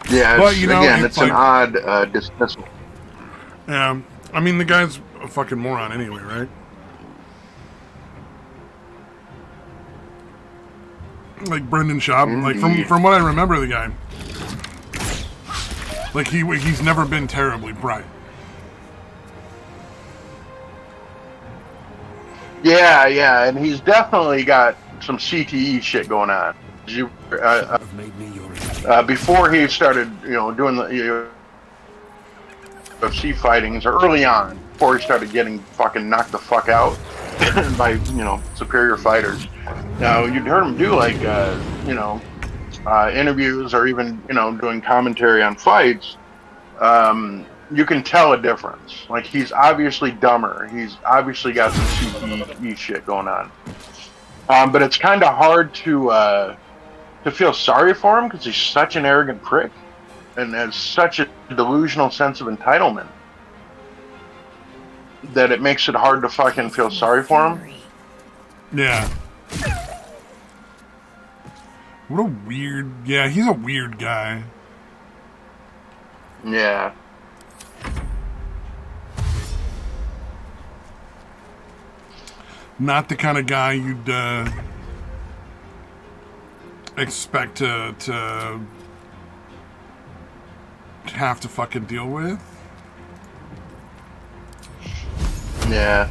Yeah, But, it's, you know, again, it's it's an like- odd dismissal. Yeah, I mean the guy's a fucking moron anyway, right? Like Brendan Schaub, like from what I remember, the guy, like he's never been terribly bright. Yeah, and he's definitely got some CTE shit going on. Have made me your Before he started, doing the UFC fightings, or early on, before he started getting fucking knocked the fuck out by, superior fighters. Now, you'd heard him do like, interviews or even, doing commentary on fights. You can tell a difference. Like, he's obviously dumber. He's obviously got some CTE shit going on. But it's kind of hard to feel sorry for him because he's such an arrogant prick and has such a delusional sense of entitlement that it makes it hard to fucking feel sorry for him. Yeah. What a weird. Yeah, he's a weird guy. Yeah. Not the kind of guy you'd expect to have to fucking deal with. Yeah.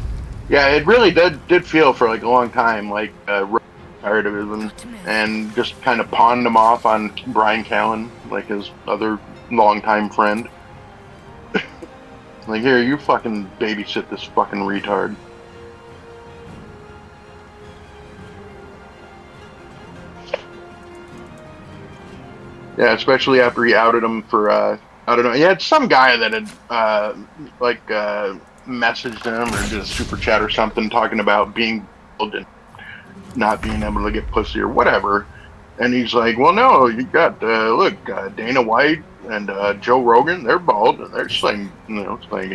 Yeah, it really did feel for like a long time like tired of him and just kind of pawned him off on Brian Callen, like his other longtime friend. Like, here, you fucking babysit this fucking retard. Yeah, especially after he outed him for, I don't know, he had some guy that had, messaged him or did a super chat or something talking about being bald and not being able to get pussy or whatever. And he's like, well, no, you got, Dana White and Joe Rogan, they're bald and they're slanging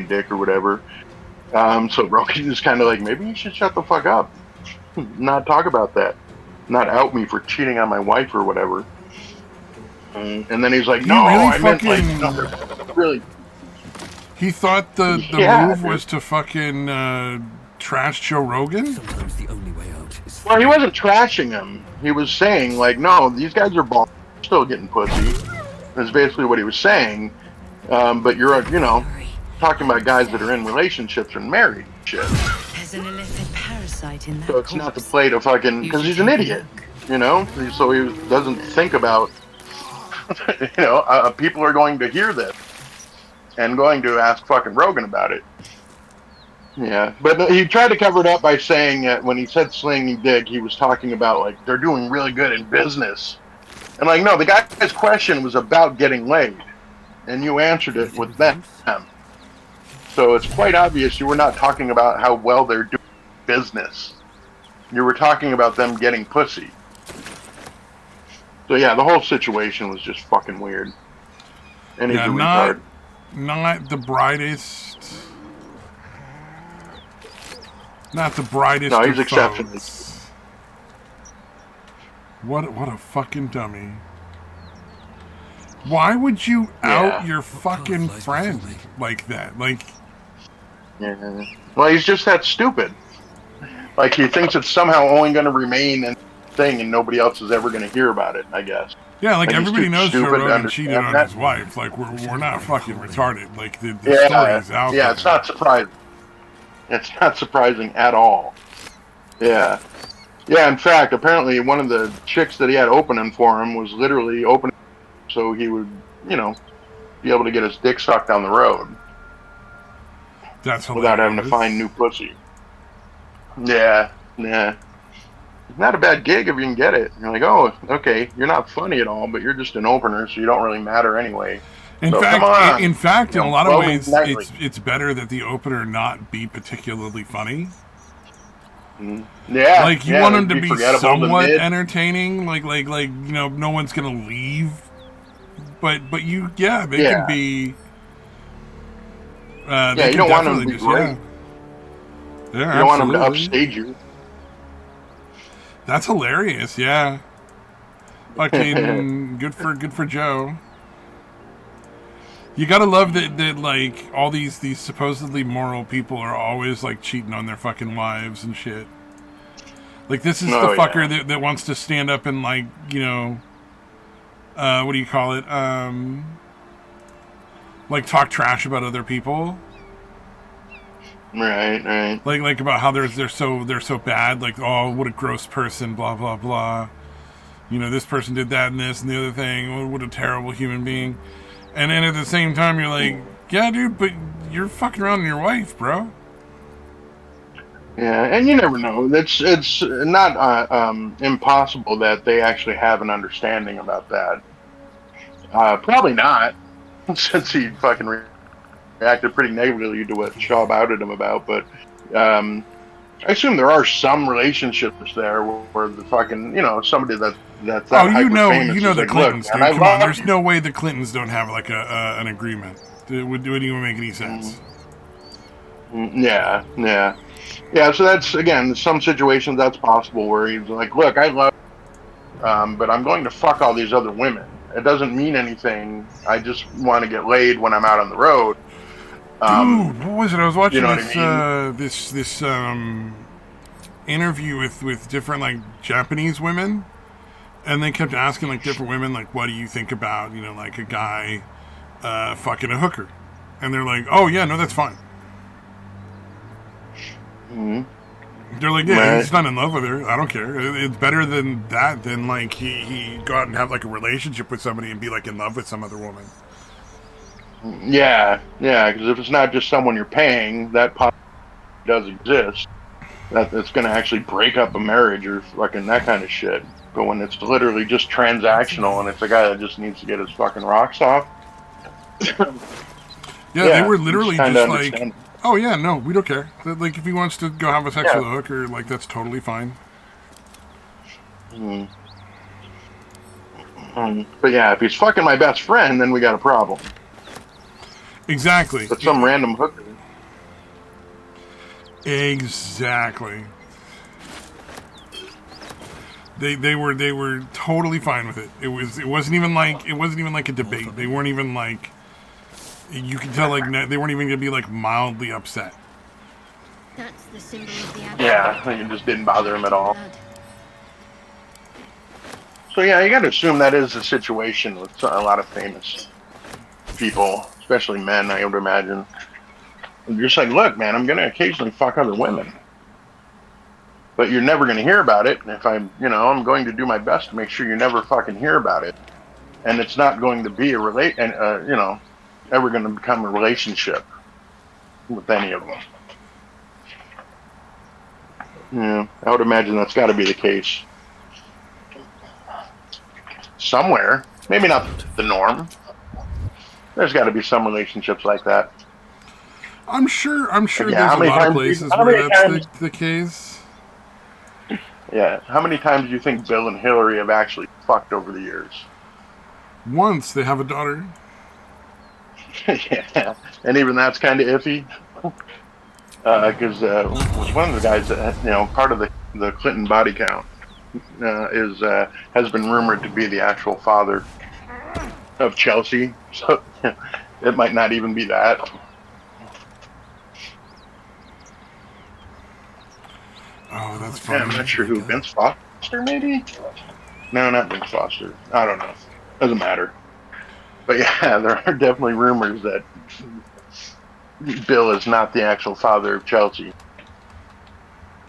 dick or whatever. So Rogan is kind of like, maybe you should shut the fuck up. Not talk about that. Not out me for cheating on my wife or whatever. And then he's like, no, really I meant like, fucking- no, really. He thought the Yeah, move dude. was to fucking trash Joe Rogan? Sometimes the only way out is Well, he wasn't trashing him. He was saying, like, no, these guys are bald, still getting pussy. That's basically what he was saying. But you're, talking about guys that are in relationships and married and shit. There's an illicit parasite in that So it's not the corpse. play to fucking, because he's an idiot. you know, so he doesn't think about, people are going to hear this and going to ask fucking Rogan about it. Yeah, but he tried to cover it up by saying that when he said slinging dick, he was talking about like they're doing really good in business, and like no, the guy's question was about getting laid, and you answered it with them. So it's quite obvious you were not talking about how well they're doing business. You were talking about them getting pussy. So yeah, the whole situation was just fucking weird. And he's a retard. Not the brightest. Not the brightest. No, he's exceptional. What a fucking dummy. Why would you out your fucking friend like that? Like, yeah. Well, he's just that stupid. Like he thinks it's somehow only going to remain a thing, and nobody else is ever going to hear about it. I guess. Yeah, like everybody knows Joe Rogan cheated on his wife. Like we're not fucking retarded. Like the story's out there. Yeah, it's not surprising. It's not surprising at all. Yeah. Yeah, in fact, apparently one of the chicks that he had opening for him was literally opening so he would, be able to get his dick sucked down the road. That's hilarious. Without having to find new pussy. Yeah. It's not a bad gig if you can get it. You're like, oh, okay, you're not funny at all, but you're just an opener, so you don't really matter anyway. In fact, in a lot of ways, it's better that the opener not be particularly funny. Yeah, like you want him to be somewhat entertaining. Like no one's gonna leave. But they can be. You don't want them to be great. Yeah, you don't want them to upstage you. That's hilarious. Yeah, fucking good for Joe. You gotta love that like all these supposedly moral people are always like cheating on their fucking wives and shit. Like this is the fucker that wants to stand up and like, what do you call it? Like talk trash about other people. Right. Like about how they're so bad, like, oh, what a gross person, blah blah blah. This person did that and this and the other thing. What a terrible human being. And then at the same time, you're like, yeah, dude, but you're fucking around with your wife, bro. Yeah, and you never know. It's not impossible that they actually have an understanding about that. Probably not, since he fucking reacted pretty negatively to what Shaw outed him about. But I assume there are some relationships there where the fucking somebody that's the Clintons, dude. Come on, there's no way the Clintons don't have like an agreement. It wouldn't even make any sense. Yeah. So that's again some situations that's possible where he's like, look, I love, but I'm going to fuck all these other women. It doesn't mean anything. I just want to get laid when I'm out on the road. Dude, what was it? I was watching this interview with different like Japanese women. And they kept asking like different women, like, what do you think about, like a guy fucking a hooker? And they're like, oh yeah, no, that's fine. Mm-hmm. They're like, yeah, he's not in love with her. I don't care. It's better than that than like he go out and have like a relationship with somebody and be like in love with some other woman. Yeah, because if it's not just someone you're paying, that possibility does exist. That's going to actually break up a marriage or fucking that kind of shit. But when it's literally just transactional and it's a guy that just needs to get his fucking rocks off. They were literally just like, oh yeah, no, we don't care. Like if he wants to go have a sex with a hooker, like that's totally fine. But yeah, if he's fucking my best friend, then we got a problem. Exactly. But some random hooker. Exactly. They were totally fine with it. It wasn't even like a debate. They weren't even like, you could tell like they weren't even gonna be like mildly upset. That's the symbol of the yeah, it just didn't bother him at all. So yeah, you got to assume that is the situation with a lot of famous people, especially men. I would imagine. You're just like, look, man, I'm gonna occasionally fuck other women. but you're never going to hear about it. And if I'm going to do my best to make sure you never fucking hear about it. And it's not going to be ever going to become a relationship with any of them. Yeah, I would imagine that's got to be the case. Somewhere, maybe not the norm. There's got to be some relationships like that. I'm sure there's a how many lot of times places how where many that's times- the case. Yeah, how many times do you think Bill and Hillary have actually fucked over the years? Once they have a daughter. Yeah, and even that's kind of iffy. Because one of the guys that part of the Clinton body count has been rumored to be the actual father of Chelsea, so it might not even be that. Oh, that's funny. Yeah, I'm not sure who. Vince Foster, maybe? No, not Vince Foster. I don't know. Doesn't matter. But yeah, there are definitely rumors that Bill is not the actual father of Chelsea.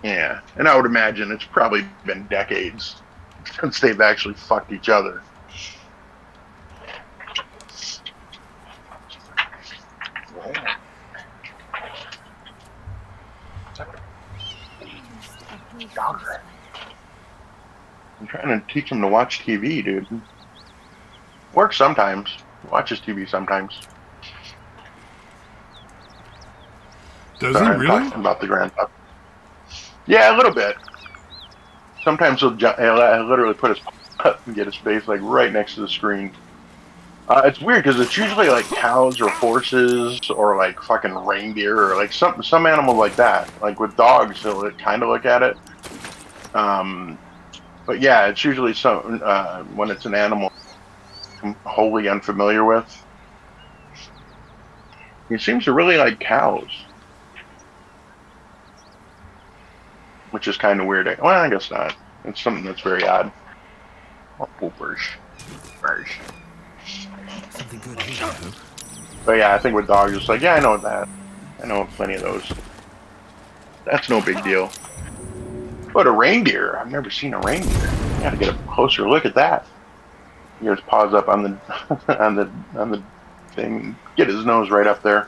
Yeah, and I would imagine it's probably been decades since they've actually fucked each other. I'm trying to teach him to watch TV, dude. Works sometimes. Watches TV sometimes. Does Sorry, he I'm really? talking about the grandpa. Yeah, a little bit. Sometimes he'll literally put his up and get his face like right next to the screen. It's weird because it's usually like cows or horses or like fucking reindeer or like some animal like that. Like with dogs, he'll kind of look at it. But yeah, it's usually when it's an animal I'm wholly unfamiliar with. He seems to really like cows, which is kind of weird. Well, I guess not. It's something that's very odd. Oh, poopers. Something good here, I hope. But yeah, I think with dogs, it's like, yeah, I know that. I know plenty of those. That's no big deal. But a reindeer, I've never seen a reindeer. You gotta get a closer look at that. He his paws up on the on the thing. Get his nose right up there.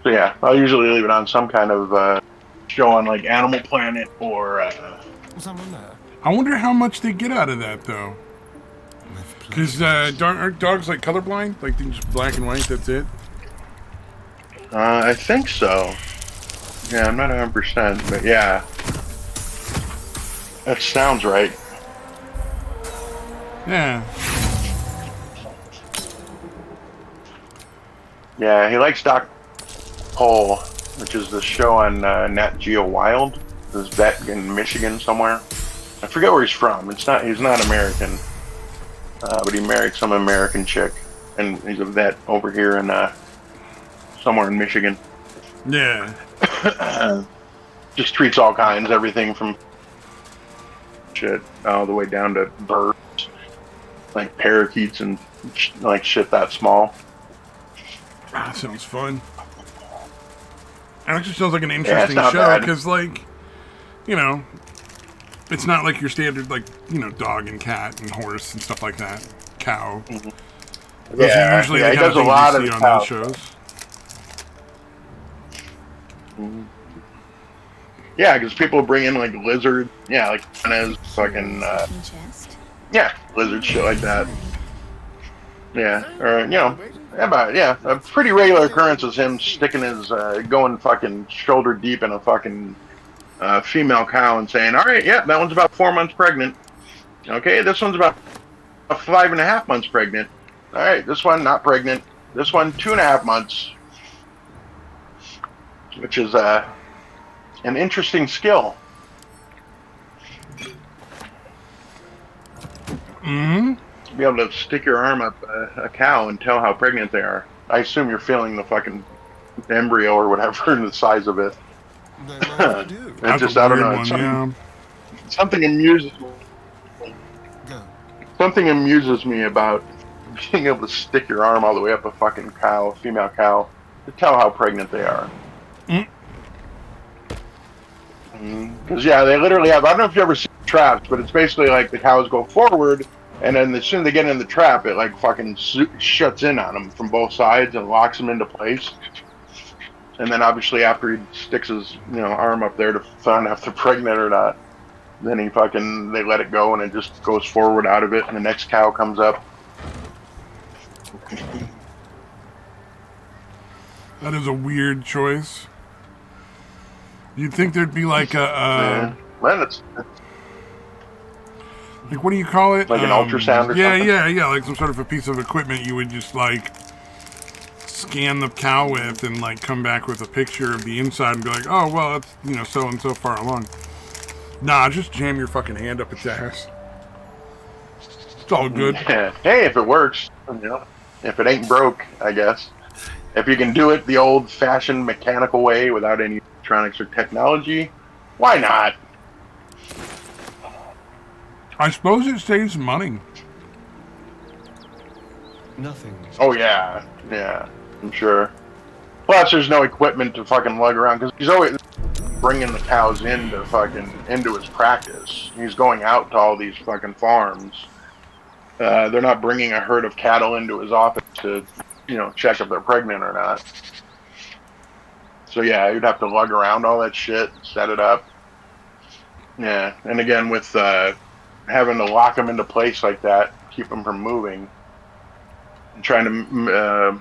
So yeah, I'll usually leave it on some kind of show on like Animal Planet or. Someone there? I wonder how much they get out of that though. Because aren't dogs like colorblind? Like they're just black and white. That's it. I think so. Yeah, I'm not 100%, but yeah, that sounds right. Yeah. Yeah, he likes Doc Cole, which is the show on Nat Geo Wild. This vet in Michigan somewhere. I forget where he's from. He's not American, but he married some American chick, and he's a vet over here in somewhere in Michigan. Yeah. Just treats all kinds, everything from shit all the way down to birds, like parakeets and like shit that small. That sounds fun. It actually sounds like an interesting show because, like, it's not like your standard, like, dog and cat and horse and stuff like that. Cow. Mm-hmm. Those are usually the he kind of does a things lot you of see on cows. those shows. Mm-hmm. Yeah, because people bring in like lizard, like fucking lizard shit like that. Yeah, or a pretty regular occurrence is him sticking his going fucking shoulder deep in a fucking female cow and saying, "All right, yeah, that one's about 4 months pregnant. Okay, this one's about 5.5 months pregnant. All right, this one not pregnant. This one 2.5 months." Which is an interesting skill. Mm-hmm. To be able to stick your arm up a cow and tell how pregnant they are. I assume you're feeling the fucking embryo or whatever and the size of it. It's just, I don't know. Something amuses me. Something amuses me about being able to stick your arm all the way up a fucking cow, female cow, to tell how pregnant they are. Because yeah, they literally have. I don't know if you ever seen traps, but it's basically like the cows go forward, and then as soon as they get in the trap, it like fucking shuts in on them from both sides and locks them into place. And then obviously after he sticks his arm up there to find out if they're pregnant or not, then they let it go and it just goes forward out of it, and the next cow comes up. That is a weird choice. You'd think there'd be like Yeah. Well, it's like, what do you call it? like an ultrasound or something? Yeah, like some sort of a piece of equipment you would just like scan the cow with and like come back with a picture of the inside and be like, oh, well, it's, so and so far along. Nah, just jam your fucking hand up its ass. It's all good. Yeah. Hey, if it works, if it ain't broke, I guess. If you can do it the old-fashioned mechanical way without any electronics or technology, why not? I suppose it saves money. Nothing. Oh, yeah, I'm sure. Plus, there's no equipment to fucking lug around, because he's always bringing the cows into his practice. He's going out to all these fucking farms. They're not bringing a herd of cattle into his office to, check if they're pregnant or not. So yeah, you'd have to lug around all that shit, set it up. Yeah, and again with having to lock them into place like that, keep them from moving, and trying to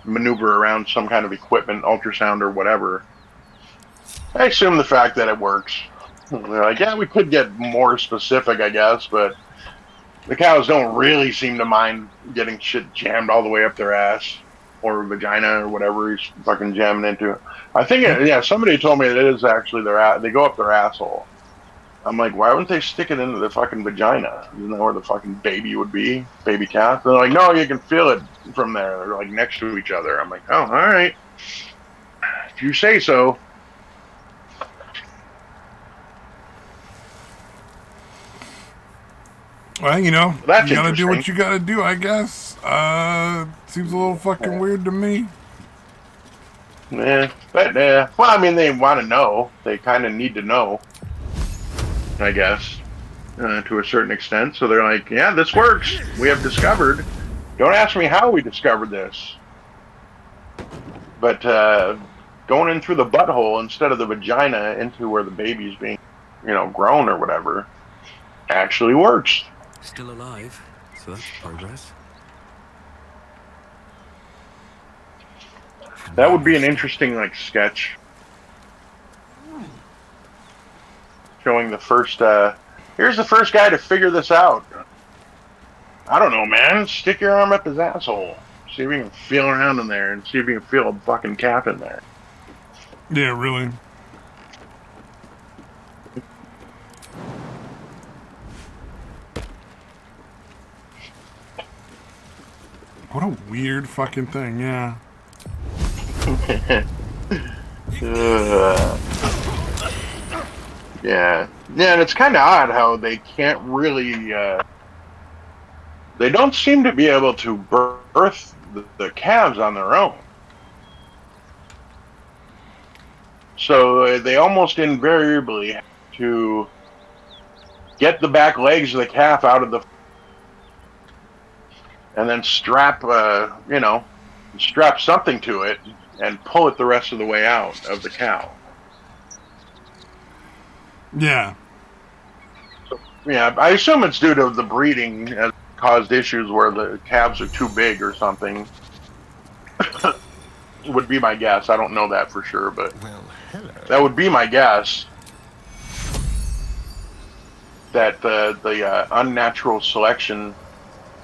maneuver around some kind of equipment, ultrasound or whatever. I assume the fact that it works. They're like, yeah, we could get more specific, I guess, but the cows don't really seem to mind getting shit jammed all the way up their ass or vagina or whatever he's fucking jamming into. I think, somebody told me it is actually they go up their asshole. I'm like, why wouldn't they stick it into the fucking vagina? Isn't that where the fucking baby would be? Baby calf? They're like, no, you can feel it from there. They're like next to each other. I'm like, oh, all right. If you say so. Well, you That's gotta do what you gotta do, I guess. Seems a little fucking weird to me. Yeah, but well, I mean, they want to know. They kind of need to know, I guess, to a certain extent. So they're like, yeah, this works. We have discovered. Don't ask me how we discovered this. But going in through the butthole instead of the vagina into where the baby's being, grown or whatever, actually works. Still alive, so that's progress. That would be an interesting, sketch. Showing the first, here's the first guy to figure this out. I don't know, man. Stick your arm up his asshole. See if you can feel around in there and see if you can feel a fucking calf in there. Yeah, really. What a weird fucking thing, yeah. Yeah, and it's kind of odd how they can't really, they don't seem to be able to birth the calves on their own. So they almost invariably have to get the back legs of the calf out of the, and then strap something to it and pull it the rest of the way out of the cow. Yeah. So, yeah, I assume it's due to the breeding has caused issues where the calves are too big or something. Would be my guess. I don't know that for sure, but that would be my guess. That the unnatural selection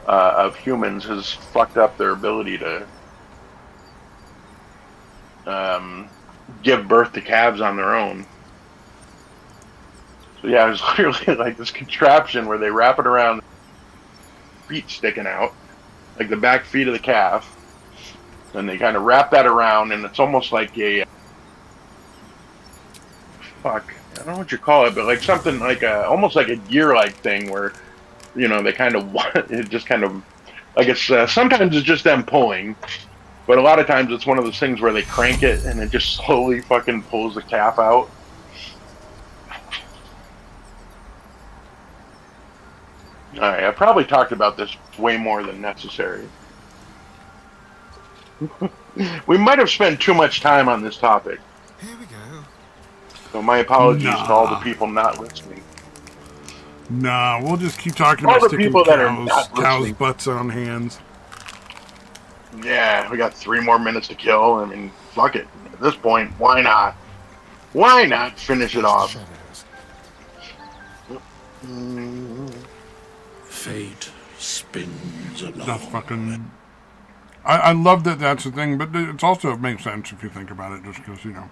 of humans has fucked up their ability to give birth to calves on their own. So yeah, it's literally like this contraption where they wrap it around, feet sticking out, like the back feet of the calf, and they kind of wrap that around, and it's almost like a I don't know what you call it, but like something like almost like a gear-like thing where, they kind of it just kind of Like it's sometimes it's just them pulling, but a lot of times it's one of those things where they crank it and it just slowly fucking pulls the calf out. All right, I probably talked about this way more than necessary. We might have spent too much time on this topic. Here we go. So my apologies to all the people not listening. Nah, we'll just keep talking All about the sticking people that are cows' not listening. butts on hands. Yeah, we got 3 more minutes to kill. I mean, fuck it. At this point, why not? Why not finish it off? Fate spins along. That's fucking... I love that that's the thing, but it's also, it makes sense if you think about it, just because, you know.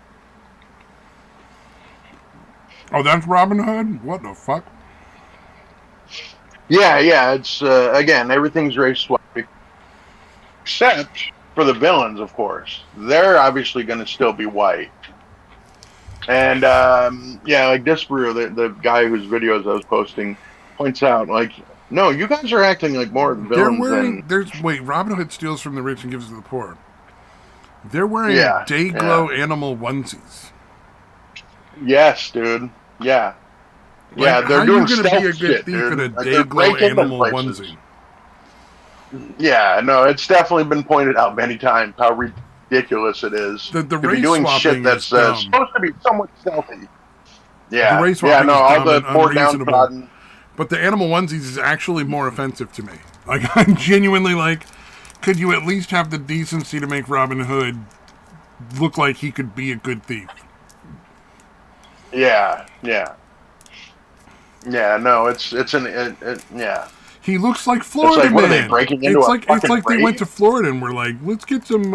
Oh, that's Robin Hood? What the fuck? Yeah, it's, again, everything's race swapping. Except for the villains, of course. They're obviously going to still be white. And, yeah, like Disparu, the guy whose videos I was posting, points out, like, no, you guys are acting like more villains than... Wait, Robin Hood steals from the rich and gives to the poor. They're wearing day-glow animal onesies. Yes, dude. Yeah. Like, yeah, they're doing stealth be a good shit, thief dude. In a like, day-glow animal onesie? Yeah, no, it's definitely been pointed out many times how ridiculous it is The to race be doing swapping shit that's is dumb. supposed to be somewhat stealthy. Yeah, The race yeah, swapping no, is all dumb the and poor unreasonable. downtrodden. But the animal onesies is actually more offensive to me. Like, I'm genuinely like, could you at least have the decency to make Robin Hood look like he could be a good thief? Yeah. No, it's yeah. He looks like Florida like, what Man. are they breaking into it's a like fucking they went rave? to Florida and were like, let's get some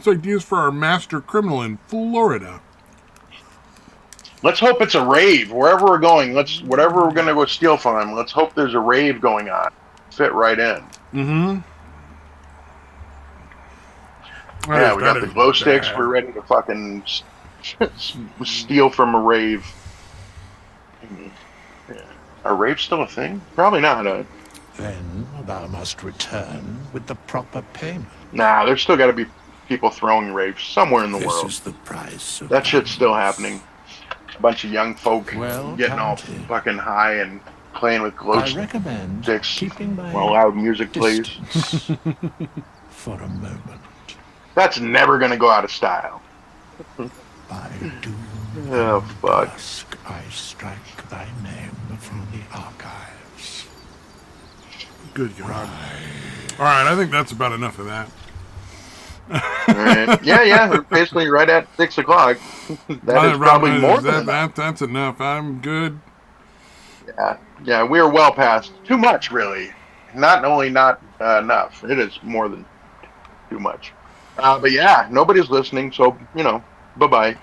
ideas for our master criminal in Florida. Let's hope it's a rave wherever we're going. Whatever we're gonna go steal from him. Let's hope there's a rave going on. Fit right in. Mm-hmm. Yeah, we got the glow sticks. We're ready to fucking steal from a rave. Yeah. Are raves still a thing? Probably not. Then thou must return with the proper payment. Nah, there's still got to be people throwing raves somewhere in the This world. is the price of That shit's still abundance. happening. A bunch of young folk Well getting all counted. fucking high and playing with glow I recommend sticks keeping my while loud music plays. distance for a moment. That's never gonna go out of style. By doom Oh fuck. dusk, I strike thy name from the archives. Good God. All right, I think that's about enough of that. Right. Yeah, we're basically right at 6 o'clock. That is probably more than enough. That's enough. I'm good. Yeah, we are well past too much, really. Not only not enough, it is more than too much. But yeah, nobody's listening, so, bye-bye.